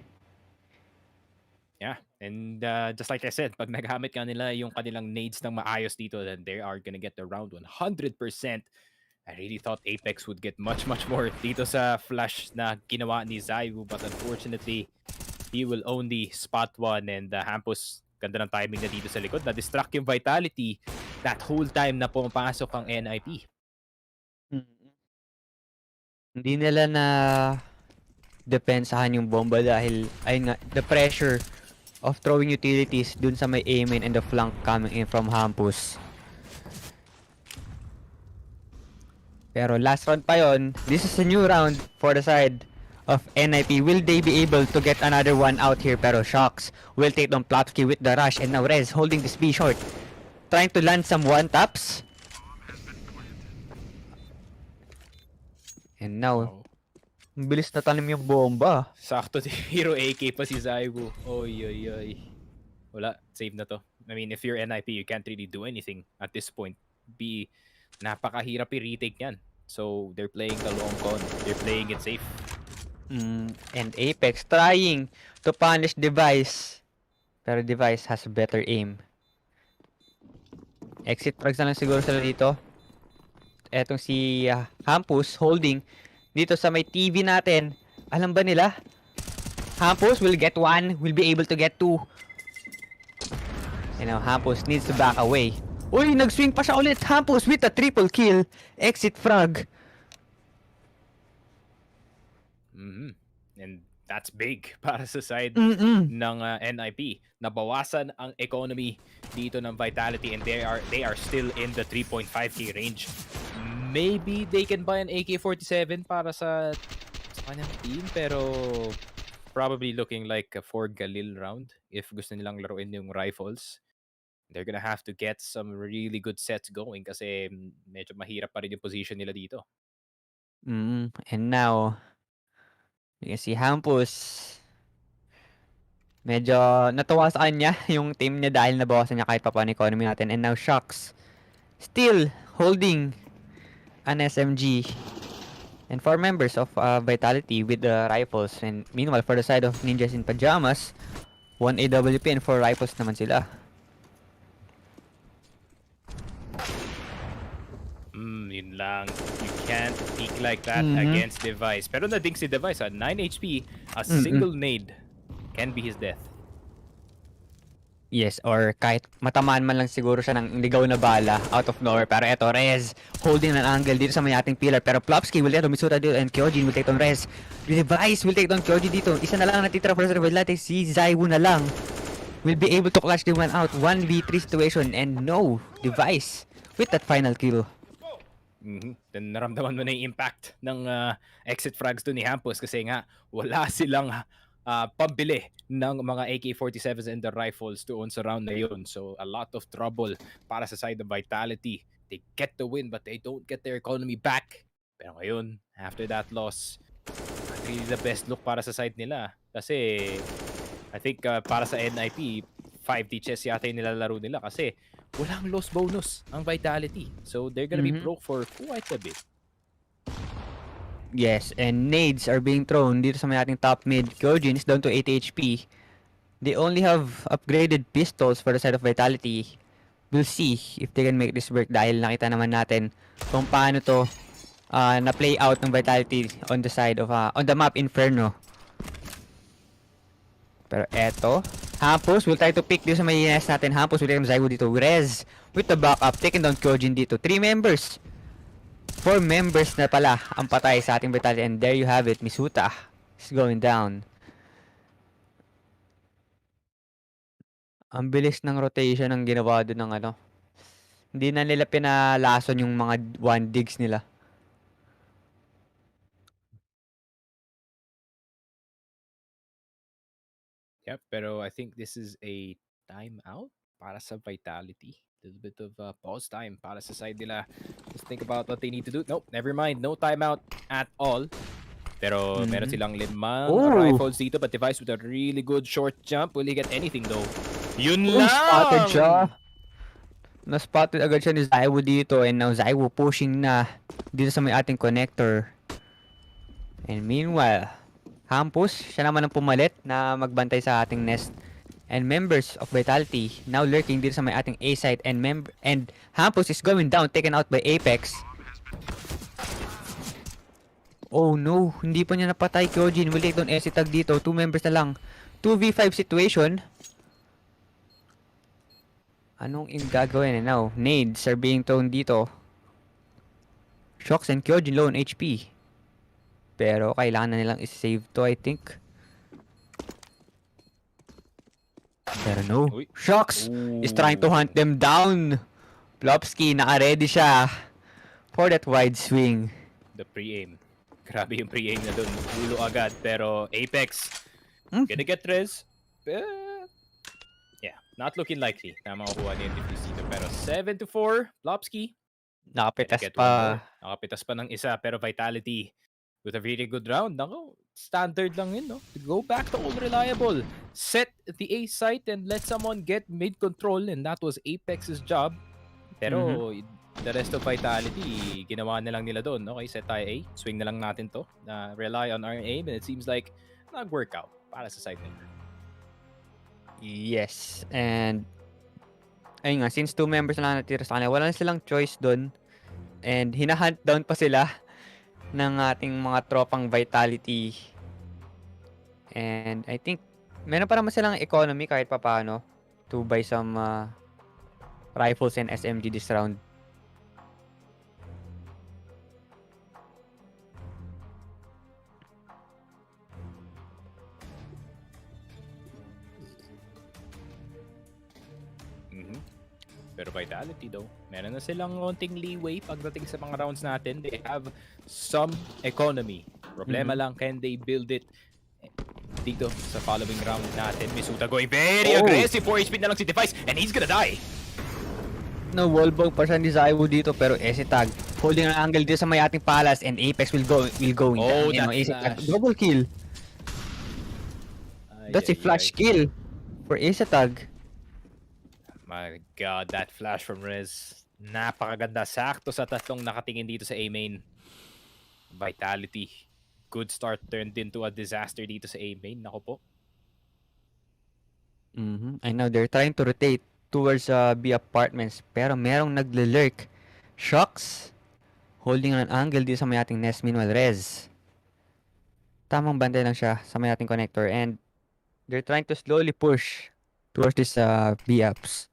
Yeah, and just like I said, pag nagamit ka nila yung kanilang nades ng maayos dito, then they are gonna get the round 100%. I really thought Apex would get much more dito sa flash na ginawa ni Zaiwu, but unfortunately, he will only spot one. And Hampus, ganda ng timing na dito sa likod, na-distract yung Vitality that whole time na pumapasok ang NIP. Hindi nila na depensahan yung bomba dahil ayun nga, the pressure of throwing utilities dun sa may A main and the flank coming in from Hampus. Pero last round pa yon. This is a new round for the side of NIP. Will they be able to get another one out here? Pero Shocks will take down Plopsky with the rush. And now Rez holding this B short. Trying to land some one-taps. And now, bilis na tanim yung bomba. Sakto si Hero AK pa si Zaiwu. Oy. Wala, save na to. I mean, if you're NIP, you can't really do anything at this point. Napakahirap i-retake yan. So, they're playing the long con. They're playing it safe. And Apex trying to punish Device. Pero Device has better aim. Exit frags na lang siguro sila dito. Etong si Hampus holding dito sa may TV natin. Alam ba nila? Hampus will get 1, will be able to get 2. And now Hampus needs to back away. Uy, nag-swing pa siya ulit. Hampus with a triple kill. Exit frag. And that's big para sa side ng NIP. Nabawasan ang economy dito ng Vitality and they are still in the 3.5k range. Maybe they can buy an AK-47 para sa kanyang team, pero probably looking like a 4 Galil round if gusto nilang laruin yung rifles. They're gonna have to get some really good sets going kasi medyo mahirap pa rin yung position nila dito. And now, you can see Hampus. Medyo natuwa sa kanya yung team niya dahil nabawasan niya kahit pa paano economy natin. And now Shocks still holding an SMG. And 4 members of Vitality with the rifles. And meanwhile, for the side of Ninjas in Pyjamas, 1 AWP and 4 rifles naman sila. Yun lang. You can't peek like that against Device. Pero na-dink si Device, 9 HP, a single nade can be his death. Yes, or kahit matamaan man lang siguro siya ng ligaw na bala out of nowhere. Pero eto, Rez holding an angle dito sa may ating pillar. Pero Plopsky will take on Mitsura dito and Kyojin will take on Rez. Device will take on Kyojin dito. Isa na lang natitira for the Vitality. Si Zaiwu na lang will be able to clutch the one out. 1v3 situation and no Device with that final kill. Then naramdaman mo na yung impact ng exit frags to ni Hampus kasi nga wala silang pambili ng mga AK-47s and the rifles doon sa round na yun. So a lot of trouble para sa side of Vitality. They get the win but they don't get their economy back. Pero ngayon, after that loss, not really the best look para sa side nila. Kasi I think para sa NIP, 5D chess yata yung nilalaro nila kasi walang loss bonus ang Vitality. So they're gonna be broke for quite a bit. Yes, and nades are being thrown dito sa may ating top mid. Kyojin is down to 80 HP. They only have upgraded pistols for the side of Vitality. We'll see if they can make this work dahil nakita naman natin kung paano to na-play out ng Vitality on the side of, on the map Inferno. Pero eto, Hampus will try to pick dito sa may nest natin. Hampus will take Zaiwo dito. Rez with the backup, taking down Kyojin dito. 3 members. 4 members na pala ang patay sa ating Vitality. And there you have it, Misuta is going down. Ang bilis ng rotation ng ginawa doon ng ano. Hindi na nila pinalason yung mga 1 digs nila. Yep, pero I think this is a timeout para sa Vitality. A little bit of pause time para sa side nila. Just think about what they need to do. Nope, never mind. No timeout at all. Pero meron silang 5 rifles dito, but Device with a really good short jump. Will he get anything though? Yun lang! Spotted siya. Na-spotted agad siya ni Zaiwo dito, and now Zaiwo pushing na dito sa may ating connector. And meanwhile, Hampus, siya naman ang pumalit na magbantay sa ating nest. And members of Vitality now lurking dito sa may ating A site, and Hampus is going down, taken out by Apex. Oh no, hindi pa niya napatay. Kyojin will take down SC tag dito. 2 members na lang. 2v5 situation. Anong gagawin now? Nades are being thrown dito. Shocks and Kyojin low on HP. Pero kailangan na nilang i-save to, I think. Pero no. Shocks is trying to hunt them down. Plopsky, naka-ready siya for that wide swing. The pre-aim. Grabe yung pre-aim na dun. Ulo agad. Pero Apex, gonna get res. Yeah, not looking likely na makukuha niya yung defuse dito. Pero 7-4, Plopsky. Nakapitas pa. Nakapitas pa ng isa. Pero Vitality with a really good round. Nako, standard lang yun, no? Go back to old reliable. Set the A site and let someone get mid-control, and that was Apex's job. Pero the rest of Vitality, ginawa na lang nila doon. Okay, set tayo A. Swing na lang natin to. Rely on our aim, and it seems like nag-workout para sa side nila. Yes, and ayun nga, since 2 members na lang natira sa kanila, wala na silang choice doon. And hinahunt down pa sila ng ating mga tropang Vitality. And I think meron pa naman silang economy kahit papaano to buy some rifles and SMG this round. Pero Vitality though, meron na silang konting leeway pagdating sa mga rounds natin. They have some economy. Problema lang, can they build it dito sa following round natin? Misuta going very aggressive. 4 HP na lang si Device and he's gonna die. No, wallbang pa siya ni Zaiwo dito, pero SC tag holding an angle dito sa may ating Palace, and Apex will go down. You know, SC tag, double kill. That's a flash kill for SC tag. My God, that flash from Rez. Napakaganda. Sakto sa tatlong nakatingin dito sa A-main. Vitality. Good start turned into a disaster dito sa A-main. Nako po. I know they're trying to rotate towards B apartments, pero merong nagle-lurk. Shocks holding an angle dito sa may ating nest. Meanwhile, Rez, tamang bantay lang siya sa may ating connector, and they're trying to slowly push towards this B ups.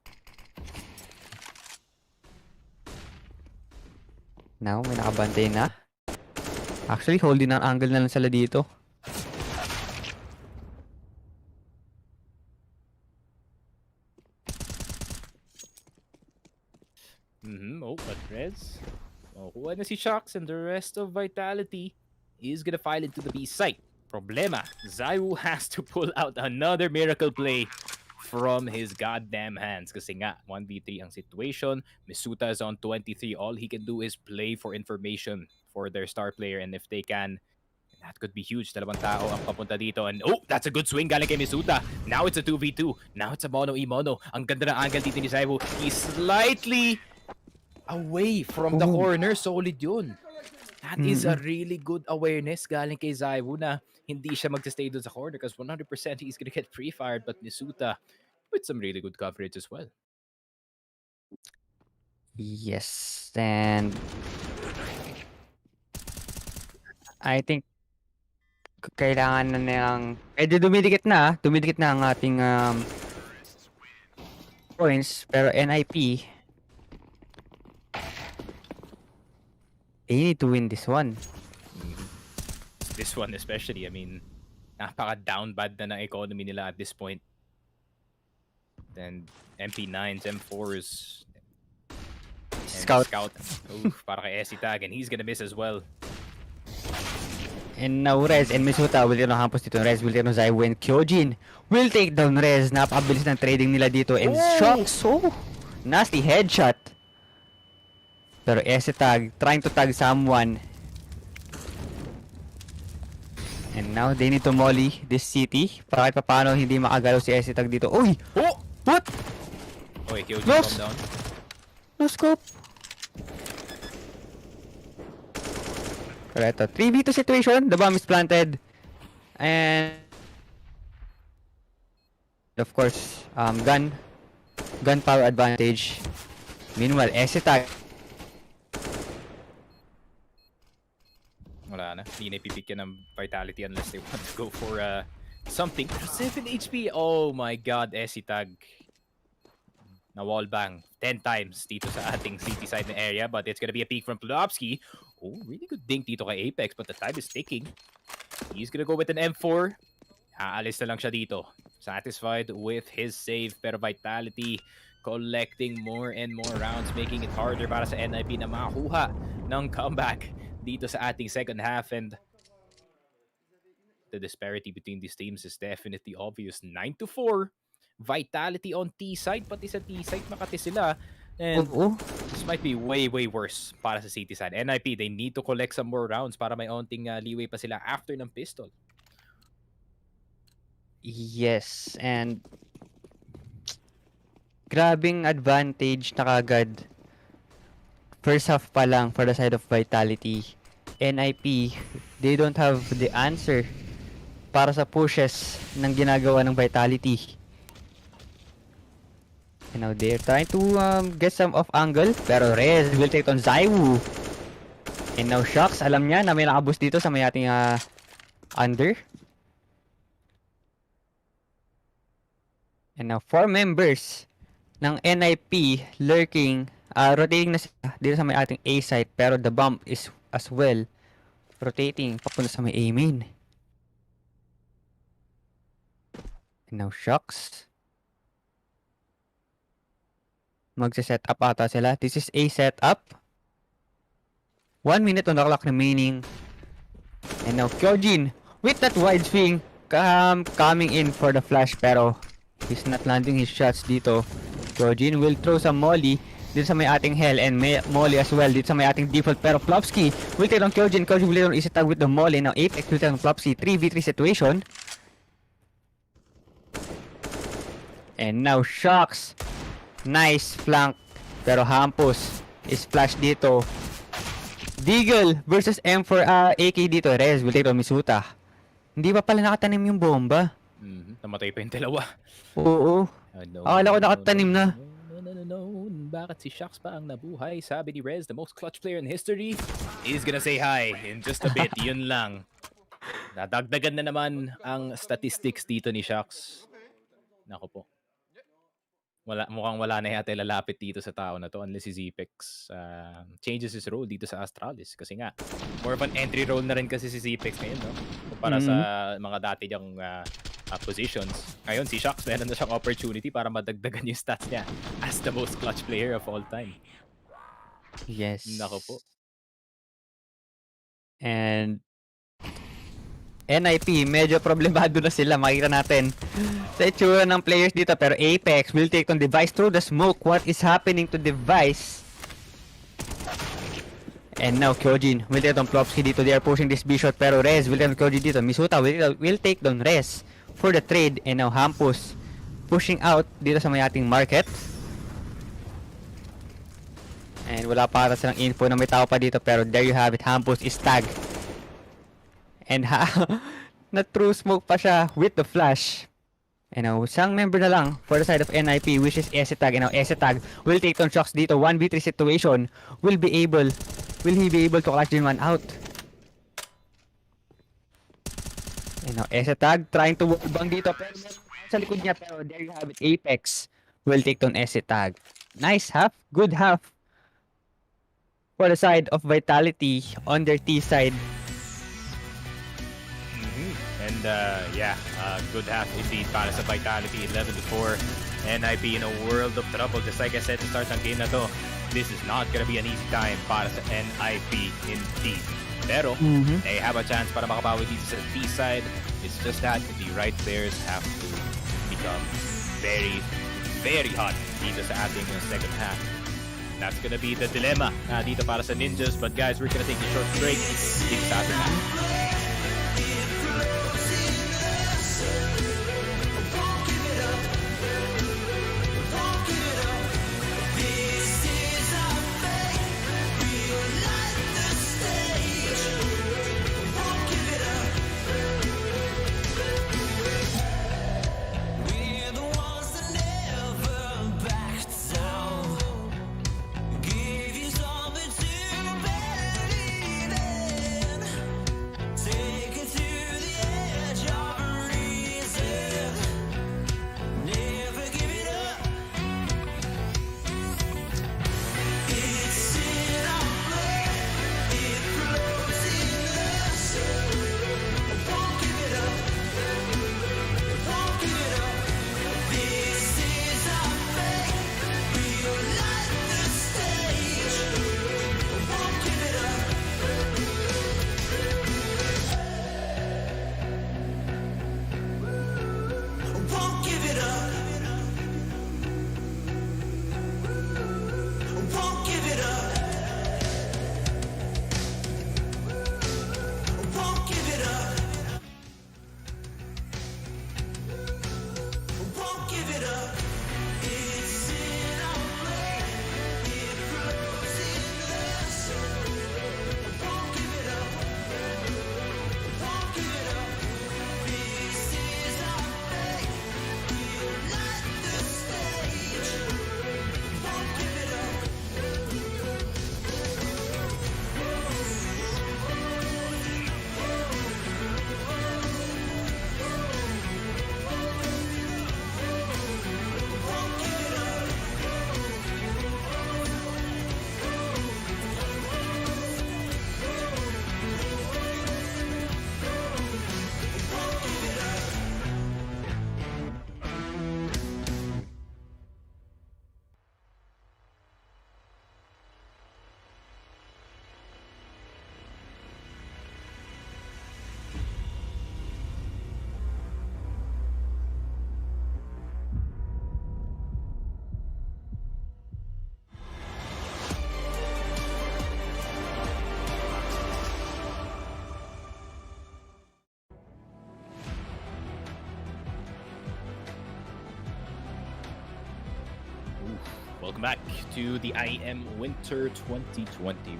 Now, may nakabantay na. Actually, holding ang angle na lang sila dito. Oh, but Rez. Kuha na si Shocks, and the rest of Vitality is gonna file into the B site. Problema, Zaiwo has to pull out another miracle play from his goddamn hands. Kasi nga, 1v3 ang situation. Misuta is on 23. All he can do is play for information for their star player. And if they can That could be huge. Dalawang tao ang papunta dito. And oh, that's a good swing galing kay Misuta. Now it's a 2v2. Now it's a mono-e-mono. Ang ganda ng angle dito ni Zaibu. He's slightly away from the corner. Solid yun. That is a really good awareness galing kay Zaibu na hindi siya magstay doon sa corner because 100% he's gonna get pre-fired. But Misuta with some really good coverage as well. Yes, and I think kailangan na nilang dumidikit na ang ating points, pero NIP they need to win this one. This one especially, I mean, napaka-down bad na economy nila at this point. And MP9s, M4s, and Scout. Oof, para kay Tag, and he's gonna miss as well. And now Rez and Misuta will take down hampos dito. Rez will take down Zaiwu and Kyojin will take down Rez. Napakabilis ng trading nila dito. And Shocks, nasty headshot. Pero Tag trying to tag someone. And now they need to molly this city. Para kahit paano hindi makagalaw si Tag dito. Uy! Oh! What? Okay, Kyojin calm down. No scope. Pero ito, 3v2 situation. The bomb is planted. And of course, gun power advantage. Meanwhile, Tag. Wala na. Hindi na ipipick yan ng vitality unless they want to go for something. 7 HP. Oh my god, Tag. Na wallbang 10 times dito sa ating city side na area, but it's gonna be a peek from Plodovsky. Oh, really good dink dito kay Apex, but the time is ticking. He's gonna go with an M4. Aalis na lang siya dito. Satisfied with his save, pero vitality collecting more and more rounds, making it harder para sa NIP na makakuha ng comeback dito sa ating second half. And the disparity between these teams is definitely obvious. 9-4. Vitality on T side, pati sa T side Makati sila. And this might be way worse para sa City side. NIP, they need to collect some more rounds para may onting leeway pa sila after ng pistol. Yes, and grabing advantage na kagad. First half pa lang for the side of Vitality. NIP, they don't have the answer para sa pushes ng ginagawa ng Vitality. And now they're trying to get some off angle, pero Rez will take on Zaiwu. And now Shocks, alam niya na may nakaboost dito sa may ating under. And now 4 members ng NIP lurking, rotating na sila dito sa may ating A site, pero the bomb is as well rotating papunta sa may A main. And now Shocks, magse-set up ata sila. This is a setup. 1 minute on the clock remaining. And now Kyojin with that wide swing coming in for the flash, pero he's not landing his shots dito. Kyojin will throw some molly dito sa may ating hell, and may molly as well dito sa may ating default, pero Plopsky will take on Kyojin. Kyojin will take on Tag with the molly. Now Apex will take on Plopsky. 3v3 situation. And now Shocks, nice flank, pero Hampus is flash dito. Deagle versus M4 AK dito. Rez will take on Misuta. Hindi pa pala nakatanim yung bomba. Namatay pa yung dalawa. Oo. Akala ko nakatanim na. No. Bakit si Shocks pa ang nabuhay? Sabi ni Rez, the most clutch player in history is gonna say hi in just a bit. Yun lang. Nadagdagan na naman ang statistics dito ni Shocks. Nako po. Mukhang wala na yata lalapit dito sa tao na to unless si Zepex changes his role dito sa Astralis. Kasi nga, more of an entry role na rin kasi si Zepex ngayon, no? Para sa mga dati niyang positions. Ngayon, si Shocks meron na siyang opportunity para madagdagan yung stats niya as the most clutch player of all time. Yes. Nako po. And NIP, medyo problemado na sila. Makikita natin sa itsura ng players dito. Pero Apex will take on Device through the smoke. What is happening to Device? And now Kyojin will take down Plopsky dito. They are pushing this B-shot pero Rez will take down Kyojin dito. Misuta will take down Rez for the trade. And now Hampus pushing out dito sa mayating market. And wala para silang info na may tao pa dito pero there you have it. Hampus is tagged. And na true smoke pa siya with the flash. And now, isang member na lang for the side of NIP, which is Esetag. And now, Esetag will take down shots dito. 1v3 situation. Will he be able to clutch din one out? And now, Esetag trying to wallbang dito. Pero sa likod niya, pero there you have it. Apex will take down Esetag. Nice half. Good half. For the side of Vitality on their T side. And good half indeed para sa Vitality, 11-4. NIP in a world of trouble. Just like I said to start ng game na to, this is not gonna be an easy time para sa NIP indeed. Pero, they have a chance para makabawi dito sa T side. It's just that the right players have to become very, very hot dito sa ating second half. That's gonna be the dilemma dito para sa Ninjas. But guys, we're gonna take a short break dito sa ating half. Welcome back to the IEM Winter 2021.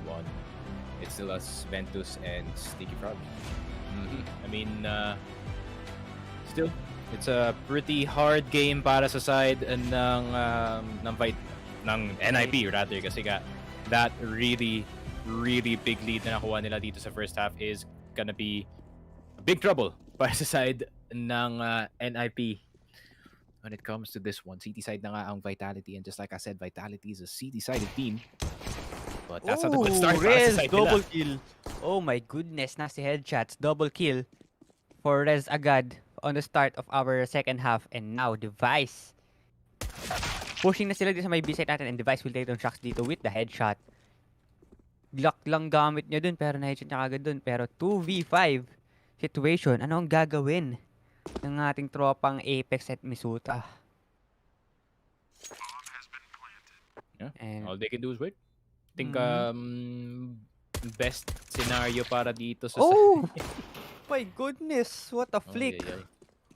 It's still us, Ventus, and Sticky Frog. I mean, still, it's a pretty hard game para sa side ng NIP rather kasi that really big lead na nakuha nila dito sa first half is gonna be a big trouble para sa side ng NIP. When it comes to this one, CT side na nga ang Vitality, and just like I said, Vitality is a CT-sided team. But that's not a good start para Rez, sa side double nila. kill. Oh my goodness, nasty headshots. Double kill for Rez agad on the start of our second half. And now, Device. Pushing na sila dito sa may B-side natin, and Device will take down shots dito with the headshot. Glock lang gamit niya dun, pero na-headshot niya agad dun. Pero 2v5 situation, ano ang gagawin ng ating tropang Apex at Misuta? Yeah. And all they can do is wait. I think best scenario para dito sa... Oh! My goodness! What a flick! Ay, ay, ay.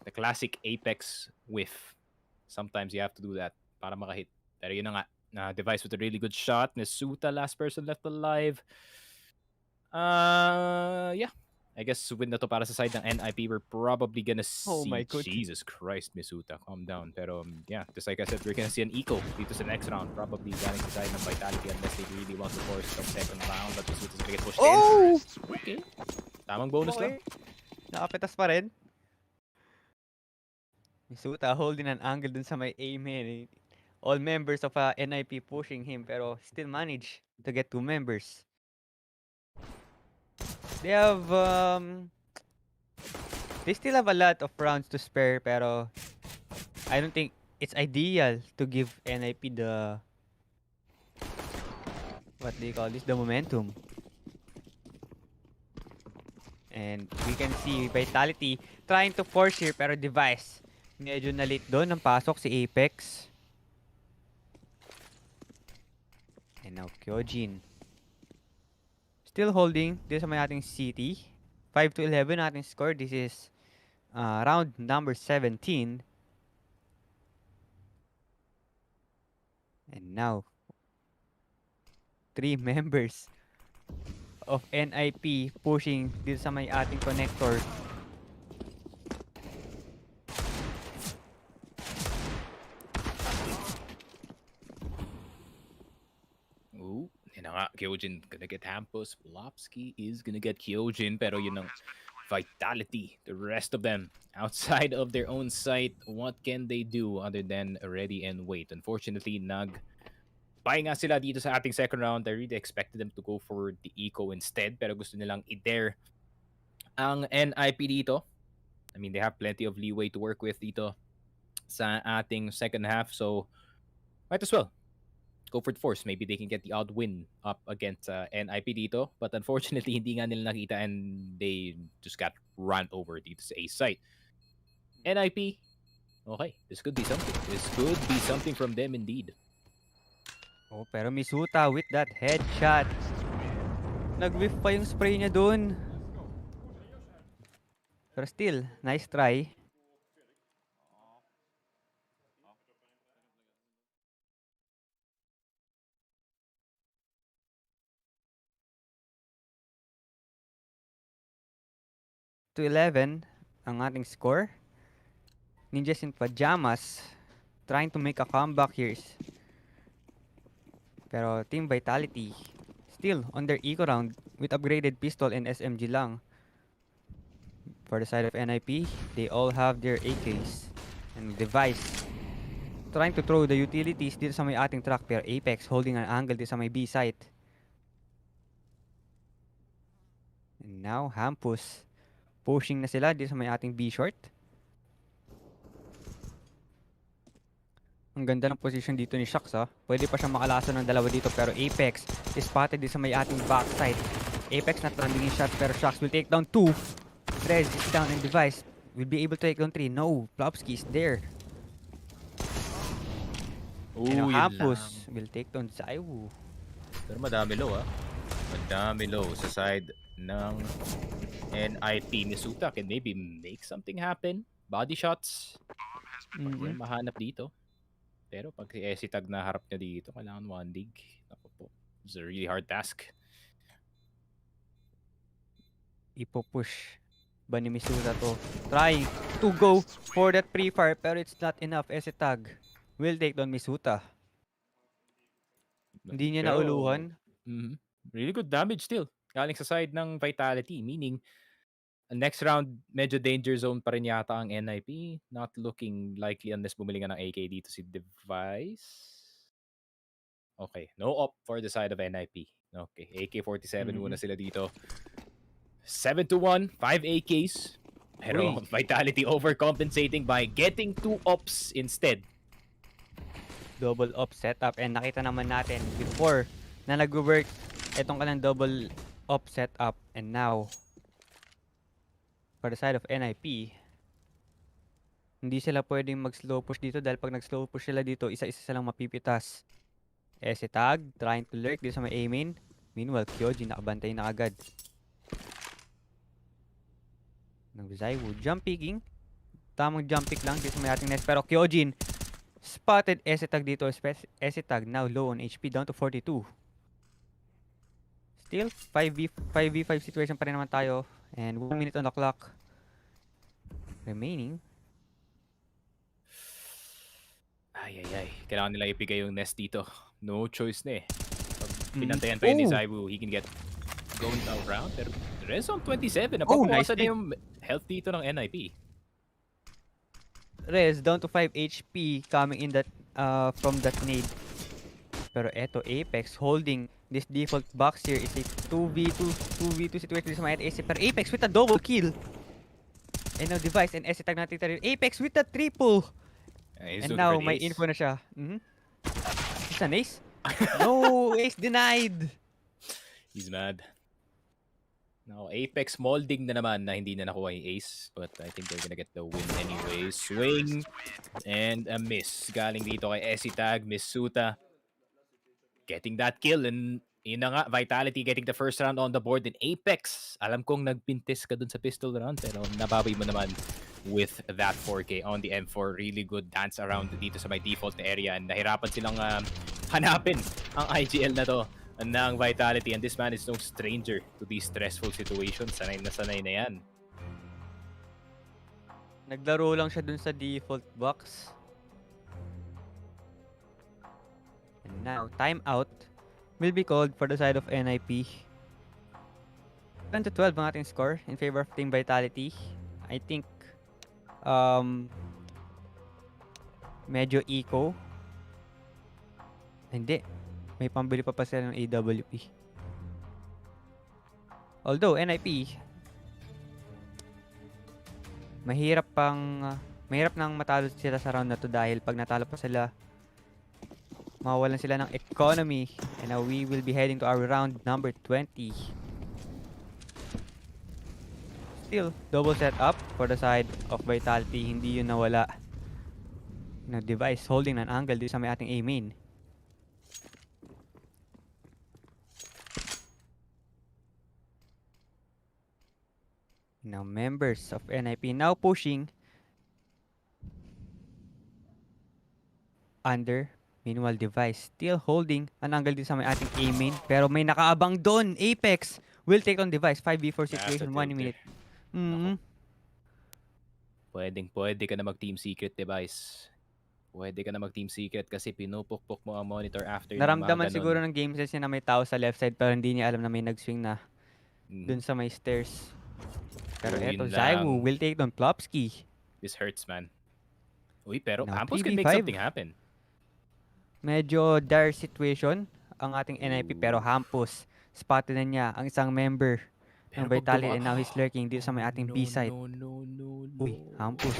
The classic Apex whiff. Sometimes you have to do that para makahit. Pero yun na nga. Device with a really good shot. Misuta, last person left alive. Yeah. I guess win na to para sa side ng NIP. We're probably gonna Oh my see... goodness. Jesus Christ, Misuta. Calm down. Pero yeah, just like I said, we're gonna see an eco dito sa next round. Probably galing sa side ng Vitality unless they really want to force the second round. But Misuta's gonna get pushed in. Oh! Okay. Tamang bonus lang. Nakapetas pa rin. Misuta holding an angle dun sa may amen. All members of NIP pushing him pero still manage to get 2 members. They have they still have a lot of rounds to spare pero I don't think it's ideal to give NIP the what do you call this, the momentum. And we can see Vitality trying to force here pero Device medyo na late doon ng pasok si Apex. And now Kyojin still holding this sa may ating city. 5-11 ating score. This is round number 17. And now 3 members of NIP pushing dito sa may ating connector. Ooh, yun na nga, Kyojin gonna get Hampus. Lopsky is gonna get Kyojin, pero yun ang Vitality. The rest of them outside of their own site, what can they do other than ready and wait? Unfortunately, Buy nga sila dito sa ating second round. I really expected them to go for the eco instead, pero gusto nilang i-dare ang NIP dito. I mean, they have plenty of leeway to work with dito sa ating second half, so might as well go for the force. Maybe they can get the odd win up against NIP dito. But unfortunately, hindi nga nila nakita and they just got run over dito sa A site. NIP, okay, this could be something. This could be something from them indeed. Oh, pero Misuta with that headshot. Nag-whiff pa yung spray niya dun. Pero still, nice try. To 11 ang ating score. Ninjas in Pyjamas trying to make a comeback here. Pero Team Vitality still on their eco round with upgraded pistol and SMG lang. For the side of NIP, they all have their AKs and Device trying to throw the utilities dito sa may ating truck, pero Apex holding an angle dito sa may B site. And now Hampus pushing na sila dito sa may ating B short. Ang ganda ng position dito ni Shax, ha. Pwede pa siyang makalaso ng dalawa dito, pero Apex is spotted dito sa may ating backside. Apex not running shot, pero Shax will take down 2. Rez is down and Device will be able to take down 3. No, Plopsky is there. And Hampus will take down Zaiwu. Pero madami low, ah. Madami low sa side ng NIP. Misuta can maybe make something happen. Body shots. Pwede mahanap dito. Pero pag si tag na harap niya dito, kailangan one dig. Ako po. It's a really hard task. Ipo-push ba ni Misuta to? Trying to go for that pre-fire, pero it's not enough. Si tag will take down Misuta. Hindi niya nauluhan. Really good damage still. Galing sa side ng Vitality. Meaning, next round, medyo danger zone pa rin yata ang NIP. Not looking likely unless bumili nga ng AK dito si Device. Okay, no op for the side of NIP. Okay, AK-47 muna sila dito. 7-1, 5 AKs. Pero Vitality overcompensating by getting 2 ops instead. Double op setup, and nakita naman natin before na nag-work itong kalang double op setup, and now for the side of NIP, hindi sila pwedeng mag-slow push dito dahil pag nag-slow push sila dito, isa-isa silang mapipitas. Si Tag trying to lurk dito sa may A main. Meanwhile, Kyoji nakabantay na agad. Zaiwu jump picking. Tamang jump pick lang dito sa may ating nest. Pero Kyojin spotted Esetag dito. Esetag now low on HP down to 42. Still 5v5 situation pa rin naman tayo. And 1 minute on the clock remaining. Ay. Kailangan nila ipigay yung nest dito. No choice na eh. Pag pinantayan pa yun ni Zaiwu, he can get going around. Pero res on 27. Napapawasan na yung health dito ng NIP. Rez down to 5 HP coming in that from that nade. Pero eto Apex holding this default box here is a 2v2 situation sa mga AC. Pero Apex with a double kill. And now Device and SC tag natin rin. Apex with a triple. And now may info na siya. Is an ace? No, ace denied. He's mad. Now, Apex molding na naman na hindi na nakuha yung ace. But I think they're gonna get the win anyway. Swing and a miss. Galing dito kay SC Tag, Miss Suta. Getting that kill. And yun na nga, Vitality getting the first round on the board. And Apex, alam kong nagpintis ka dun sa pistol round. Pero nabawi mo naman with that 4K on the M4. Really good dance around dito sa may default na area. And nahirapan silang hanapin ang IGL na to ng Vitality, and this man is no stranger to these stressful situations. Sanay na yan. Naglaro lang siya dun sa default box. And now, timeout will be called for the side of NIP. 10-12 ang ating score in favor of Team Vitality. I think medyo eco. Hindi. May pambili pa sila ng AWP. Although, NIP, mahirap nang matalo sila sa round na to dahil pag natalo pa sila, mawawalan sila ng economy. And now we will be heading to our round number 20. Still, double set up for the side of Vitality. Hindi yun nawala. Device holding an angle dito sa may ating A main. Now members of NIP now pushing under. Meanwhile Device still holding an angle din sa may ating A main. Pero may nakaabang doon. Apex will take on Device. 5v4 situation, 1 minute. Pwede ka na mag-team secret, Device. Pwede ka na mag-team secret kasi pinupukpok mo ang monitor after. Naramdaman siguro ng game sense niya na may tao sa left side pero hindi niya alam na may nag-swing na dun sa may stairs. Pero eto, Zaiwu will take on Plopsky. This hurts, man. Uy, pero Now, Campos can 3v5. make something happen. Medyo dire situation ang ating NIP pero Hampus spotted na niya ang isang member ng Vitality and now he's lurking dito sa may ating B side. No. Uy, Hampus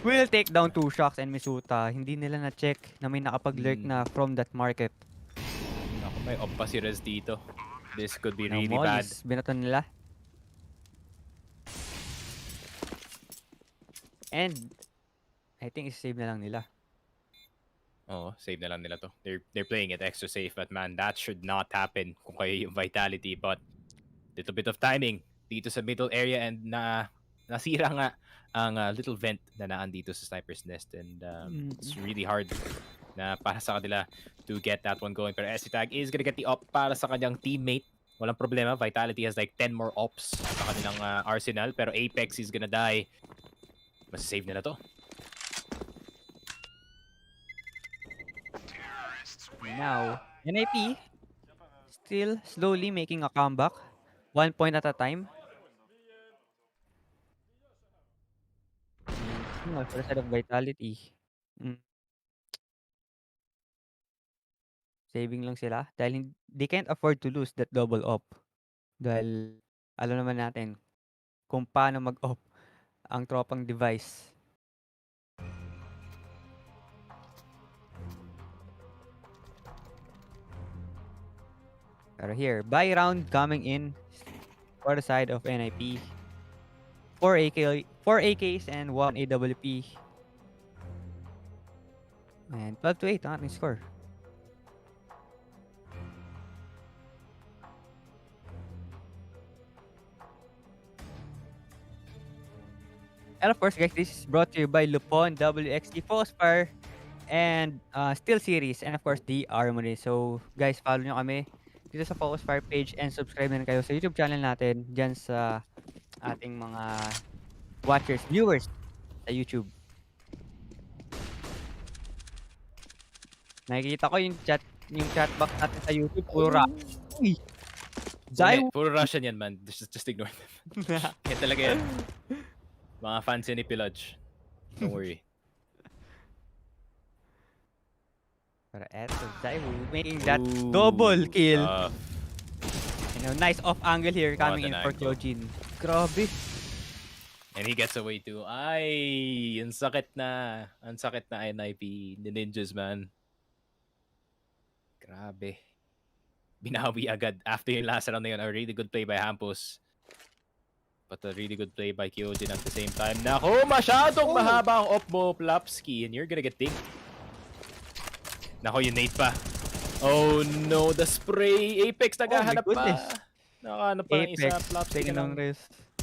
will take down 2 shots and Misuta. Hindi nila na-check na may nakapag-lurk na from that market. Ako, may op pa si Rez dito. This could be Now, really bad. binaton nila. And I think save na lang nila. Oh, save na lang nila to. They're playing it extra safe, but man, that should not happen kung kayo yung Vitality. But little bit of timing dito sa middle area and nasira nga ang little vent na naan dito sa Sniper's Nest, and it's really hard na para sa kanila to get that one going. Pero SC Tag is gonna get the op para sa kanyang teammate. Walang problema. Vitality has like 10 more ops sa kanilang arsenal, pero Apex is gonna die. Masasave nila to. Now, NIP still slowly making a comeback. 1 point at a time. For the side of Vitality. Saving lang sila. Dahil they can't afford to lose that double op. Dahil alam naman natin kung paano mag-op ang tropang Device. Pero here, buy round coming in for the side of NIP. 4 AKs and 1 AWP. And 12-8 ang ating score. And of course, guys, this is brought to you by Lupon, WXT, Fire, and Steel Series, and of course, the Armory. So, guys, follow nyo kami dito sa Fire page and subscribe na rin kayo sa YouTube channel natin dyan sa ating mga watchers, viewers sa YouTube. Nakikita ko yung chat box natin sa YouTube, puro rap. Uy! Puro Russian yan, man. Just ignore them. Yan talaga yan. Mga fans ni Pillage. Don't worry. Pero eto, Zaiwu making that double kill. Nice off angle here coming in for Kyojin. Grabe. And he gets away too. Ay, ang sakit na. Ang sakit na NIP. The Ninjas, man. Grabe. Binawi agad after yung last round na yun. A really good play by Hampus. But a really good play by Kyojin at the same time. Nako, masyadong mahaba ang op mo, Plapski. And you're gonna get dinged. Nako, yung nade pa. Oh no, the spray. Apex naghahanap pa. Nakahanap pa ng isa. Plapski na lang.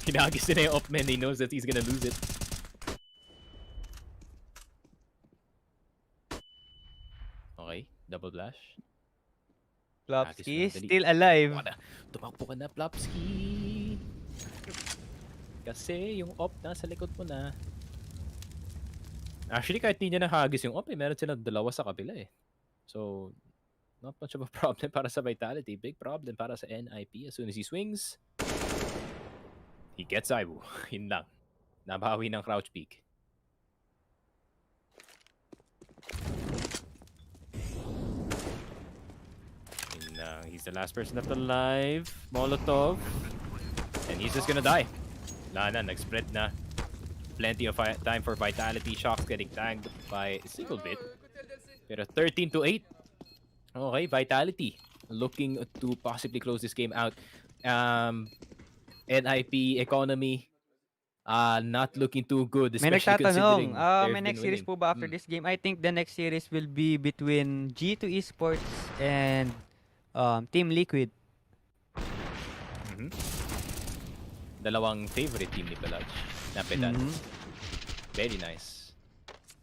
Kinagis na yung op man. He knows that he's gonna lose it. Okay, double flash. Plopsky still alive. Tumakbo ka na, Plopsky. Kasi yung op nasa likod mo na. Actually, kahit hindi niya nahagis yung op, meron silang dalawa sa kabila eh. So, not much of a problem para sa Vitality. Big problem para sa NIP. As soon as he swings, he gets Zaiwu. Yun lang. Nabawi ng crouch peak. He's the last person left alive. Molotov. And he's just gonna die. Wala na, nag-spread na. Plenty of time for Vitality. Shocks getting tagged by a single bit. Pero 13-8. Okay, Vitality looking to possibly close this game out. NIP economy not looking too good. May Especially may next series po ba after this game? I think the next series will be between G2 Esports and Team Liquid. Dalawang favorite team ni Pelage. Napedan. Very nice.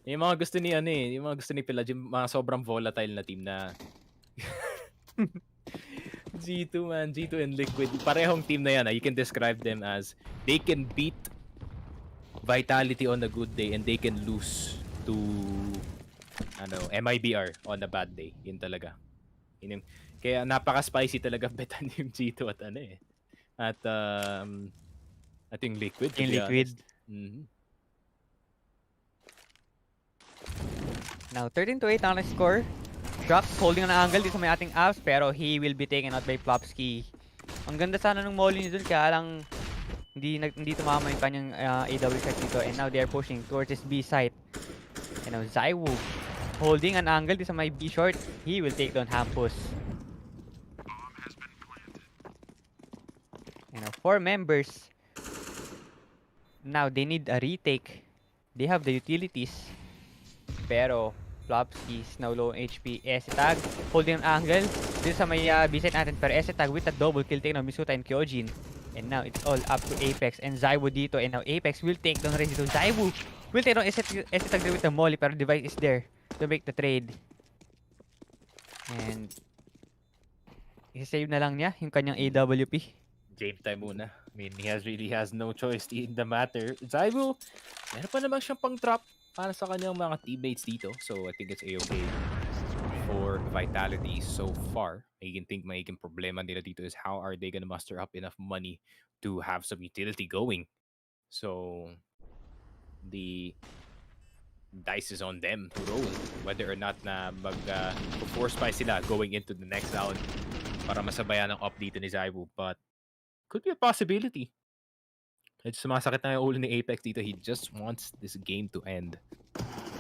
Yung mga gusto ni yung mga gusto ni Pelage, yung mga sobrang volatile na team na G2 man, G2 and Liquid. Parehong team na yan. You can describe them as they can beat Vitality on a good day and they can lose to MIBR on a bad day. Yun talaga. Yun yung, kaya napaka-spicy talaga betan yung G2 at at yung Liquid. Yung Liquid. Now, 13-8 ang score. Drops holding on ang angle dito sa may ating abs, pero he will be taken out by Plopsky. Ang ganda sana nung molly niya dun, kaya lang hindi tumama yung kanyang AW set dito. And now they are pushing towards his B site. And now Zaiwu holding an angle dito sa may B short. He will take down Hampus. And now 4 members. Now they need a retake. They have the utilities. Pero Plopsky is now low HP. S-Tag holding an angle dito sa may B site natin. Pero S-Tag with a double kill take ng Misuta and Kyojin. And now it's all up to Apex and Zaiwu dito. And now Apex will take down rin dito. Zaiwu will take down S-Tag with the molly, pero device is there to make the trade. And i-save na lang niya yung kanyang AWP. Game time muna. I mean, he really has no choice in the matter. Zaiwu, meron pa naman siyang pang-trap para sa kanyang mga teammates dito. So I think it's A-okay for Vitality so far. Magiging problema nila dito is how are they gonna muster up enough money to have some utility going. So the dice is on them to roll whether or not na mag-force by sila going into the next round para masabayan ang up dito ni Zaiwu. But could be a possibility. It's sumasakit na yung ulo ni Apex dito. He just wants this game to end.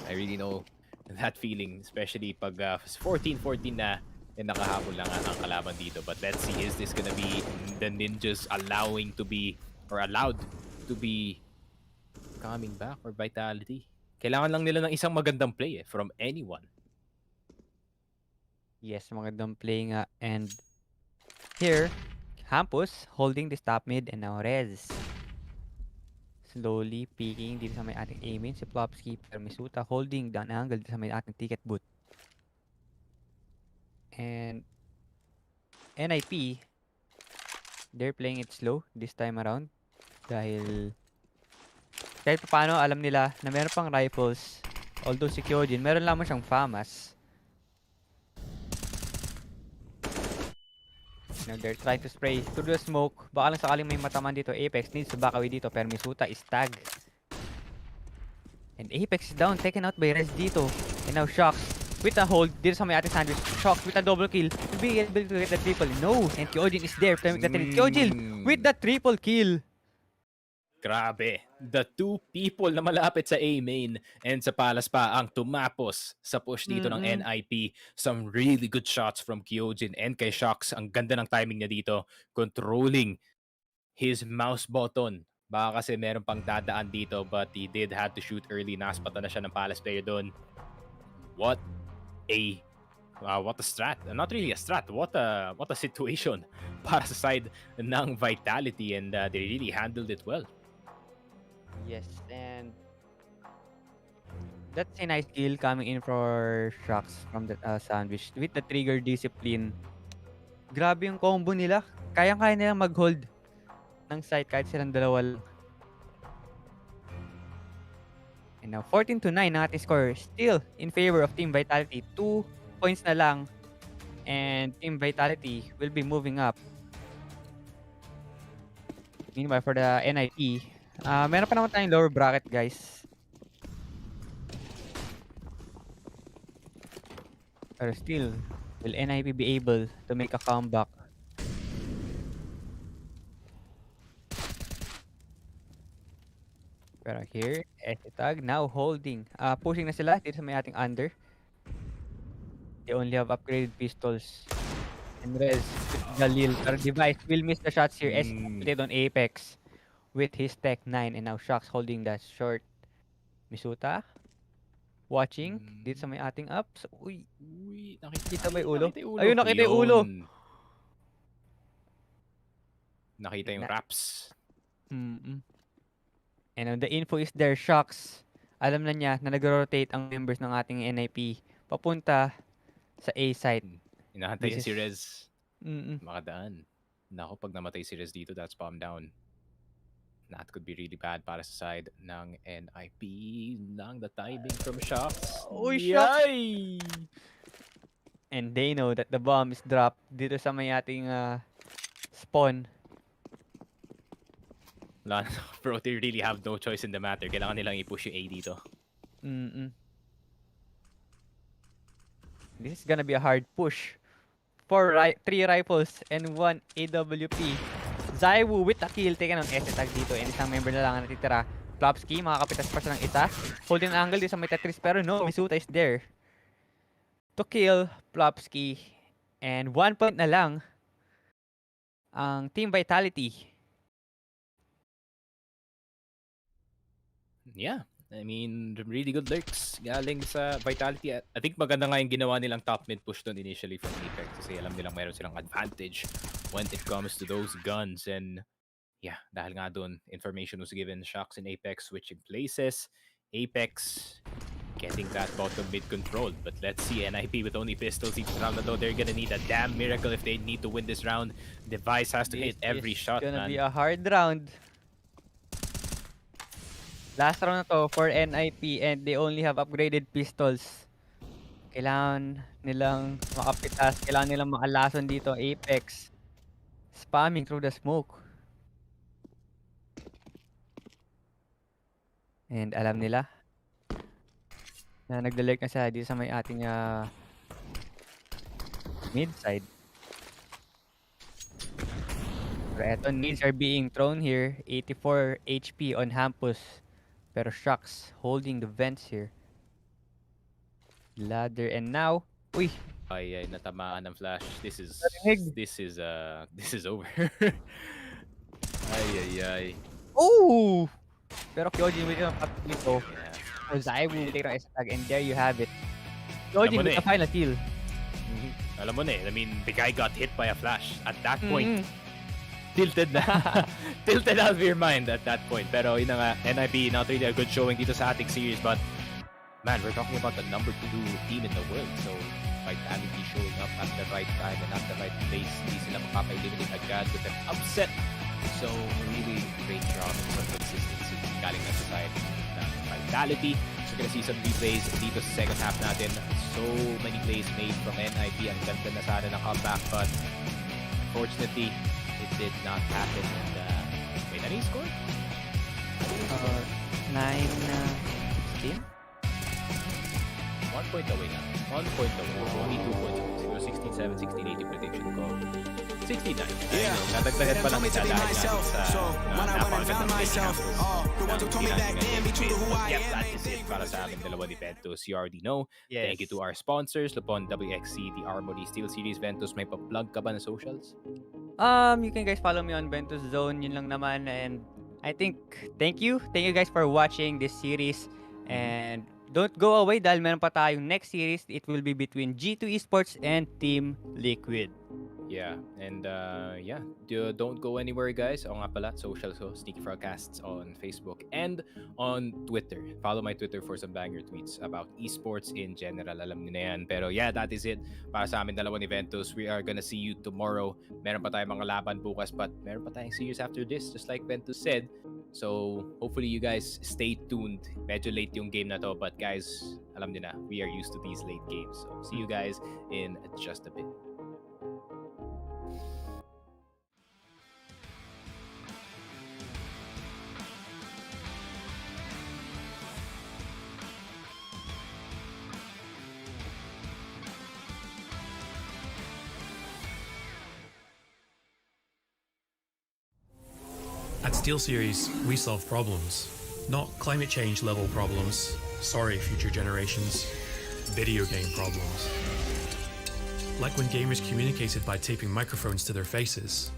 I really know that feeling, especially pag 14-14 na and nakahabol lang ang kalaban dito. But let's see, is this gonna be the Ninjas allowed to be coming back or Vitality? Kailangan lang nila ng isang magandang play from anyone. Yes, magandang play nga. And here, Hampus holding this top mid and now Rez. Slowly peeking dito sa may ating aiming. Si Plopsky Permisuta holding down angle dito sa may ating ticket booth. And NIP, they're playing it slow this time around. Dahil kahit paano alam nila na meron pang rifles. Although si Kyojin, meron lamang siyang FAMAS. Now they're trying to spray through the smoke. Baka lang sakaling may mataman dito. Apex needs to back away dito. Permisuta is tag. And Apex is down. Taken out by Rez dito. And now Shocks with a hold. Dito sa may ating sandwich. Shocks with a double kill. Will be able to get the triple. No. And Kyojin is there. Kyojin with the triple kill. Grabe. The two people na malapit sa A main and sa palas pa ang tumapos sa push dito ng NIP. Some really good shots from Kyojin and kay Shocks. Ang ganda ng timing niya dito. Controlling his mouse button. Baka kasi meron pang dadaan dito but he did have to shoot early. Naspatan na siya ng palas player doon. What a strat. Not really a strat. What a situation para sa side ng Vitality and they really handled it well. Yes, and that's a nice kill coming in for Shocks from the sandwich with the trigger discipline. Grabe yung combo nila. Kayang-kaya nilang mag-hold ng site kahit silang dalawa lang. And now 14-9 ang ating score. Still in favor of Team Vitality. 2 points na lang. And Team Vitality will be moving up. Meanwhile, for the NIP, meron pa naman tayong lower bracket, guys. Pero still, will NIP be able to make a comeback? Pero here, Tag now holding. Pushing na sila dito sa may ating under. They only have upgraded pistols. And Rez with Galil. Pero Device will miss the shots here. Played on Apex with his Tech 9. And now Shocks holding that short. Misuta watching dito sa may ating ups. Uy, nakikita ba yung ulo? Ayun, nakita yung ulo. Nakita yung wraps. And the info is there. Shocks, alam na niya na nag-rotate ang members ng ating NIP papunta sa A site. Inahantay si Rez. Makadaan. Nako, pag namatay si Rez dito, that's bomb down. That could be really bad para sa side ng NIP. Nang the timing from Shocks. Uy, Shocks! And they know that the bomb is dropped dito sa may ating spawn. Bro, they really have no choice in the matter. Kailangan nilang i-push yung A dito. This is gonna be a hard push. 3 rifles and 1 AWP. Zaiwu with a kill taken on S-Tag dito. And isang member na lang ang natitira. Plopsky, makakapitas pa siya ng isa. Holding an angle dito sa may Tetris. Pero no, Misuta is there to kill Plopsky. And 1 point na lang ang Team Vitality. Yeah. I mean, really good lurks galing sa Vitality. I think maganda nga yung ginawa nilang top mid push doon initially from Apex kasi alam nilang meron silang advantage when it comes to those guns. And yeah, dahil nga doon, information was given. Shocks in Apex switching places. Apex getting that bottom mid control. But let's see, NIP with only pistols each round, though they're gonna need a damn miracle if they need to win this round. Device has to hit every shot, It's gonna man. be a hard round. Last round na to for NIP and they only have upgraded pistols. Kailangan nilang makapitas. Kailangan nilang makalason dito. Apex spamming through the smoke. And alam nila na nagda-lurk na siya dito sa may ating mid side. Pero eto, needs are being thrown here. 84 HP on Hampus. Pero Shocks holding the vents here. Ladder and now, uy! Ay, natamaan ng flash. This is over. ay. Oh! Pero Kyojin with yung kapit nito. So Zai will take ang S-Tag and there you have it. Kyojin with the final kill. Alam mo na eh. I mean, the guy got hit by a flash at that point. tilted na tilted out of your mind at that point. Pero yun na nga, NIP not really a good showing dito sa ating series, but man, we're talking about the number 2 team in the world. So Vitality showing up at the right time and at the right place. Hindi sila makapa-eliminate agad with an upset. So really great job of consistency galing na sa side ng Vitality. So we're gonna see some replays dito sa second half natin. So many plays made from NIP. Ang ganda na sana ng comeback, but unfortunately it did not happen. And wait, ano yung score? 9-16? 1 point away na. 1 point away. Only 2 points away. Siguro 16-7, 16-80 prediction ko. 69. Yeah. Nadagdagan pa lang isa dahil natin sa napakagandang myself. The ones who told me back then, be true to who I Yep, am. that is it para sa aming dalawa ni Ventus. You already know. Yes. Thank you to our sponsors, Lupon, WXC, the Armory, Steel Series. Ventus, may pa-plug ka ba na socials? You can guys follow me on Ventus Zone, yun lang naman, and I think thank you guys for watching this series, and don't go away dahil meron pa tayong next series. It will be between G2 Esports and Team Liquid. Yeah, and yeah, don't go anywhere, guys. Oo nga pala, social so Sneaky Frogcasts on Facebook and on Twitter. Follow my Twitter for some banger tweets about esports in general. Alam niyo na yan. Pero yeah, that is it para sa amin dalawa ni Ventus. We are gonna see you tomorrow. Meron pa tayong mga laban bukas, but meron pa tayong series after this, just like Ventus said. So hopefully you guys stay tuned. Medyo late yung game na to, but guys, alam niyo na, we are used to these late games. So see you guys in just a bit. At SteelSeries, we solve problems, not climate change level problems. Sorry, future generations. Video game problems. Like when gamers communicated by taping microphones to their faces.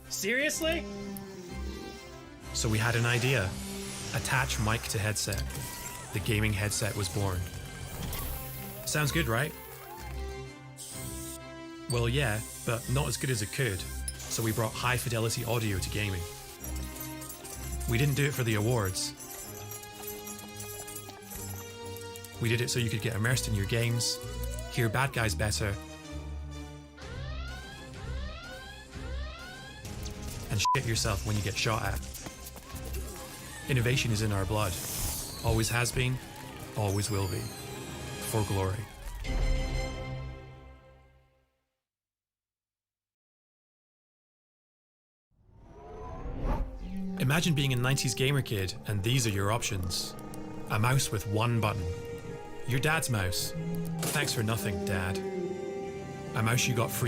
Seriously? So we had an idea. Attach mic to headset. The gaming headset was born. Sounds good, right? Well, yeah, but not as good as it could. So we brought high-fidelity audio to gaming. We didn't do it for the awards. We did it so you could get immersed in your games, hear bad guys better, and shit yourself when you get shot at. Innovation is in our blood. Always has been, always will be. For glory. Imagine being a 90s gamer kid and these are your options. A mouse with one button. Your dad's mouse. Thanks for nothing, Dad. A mouse you got free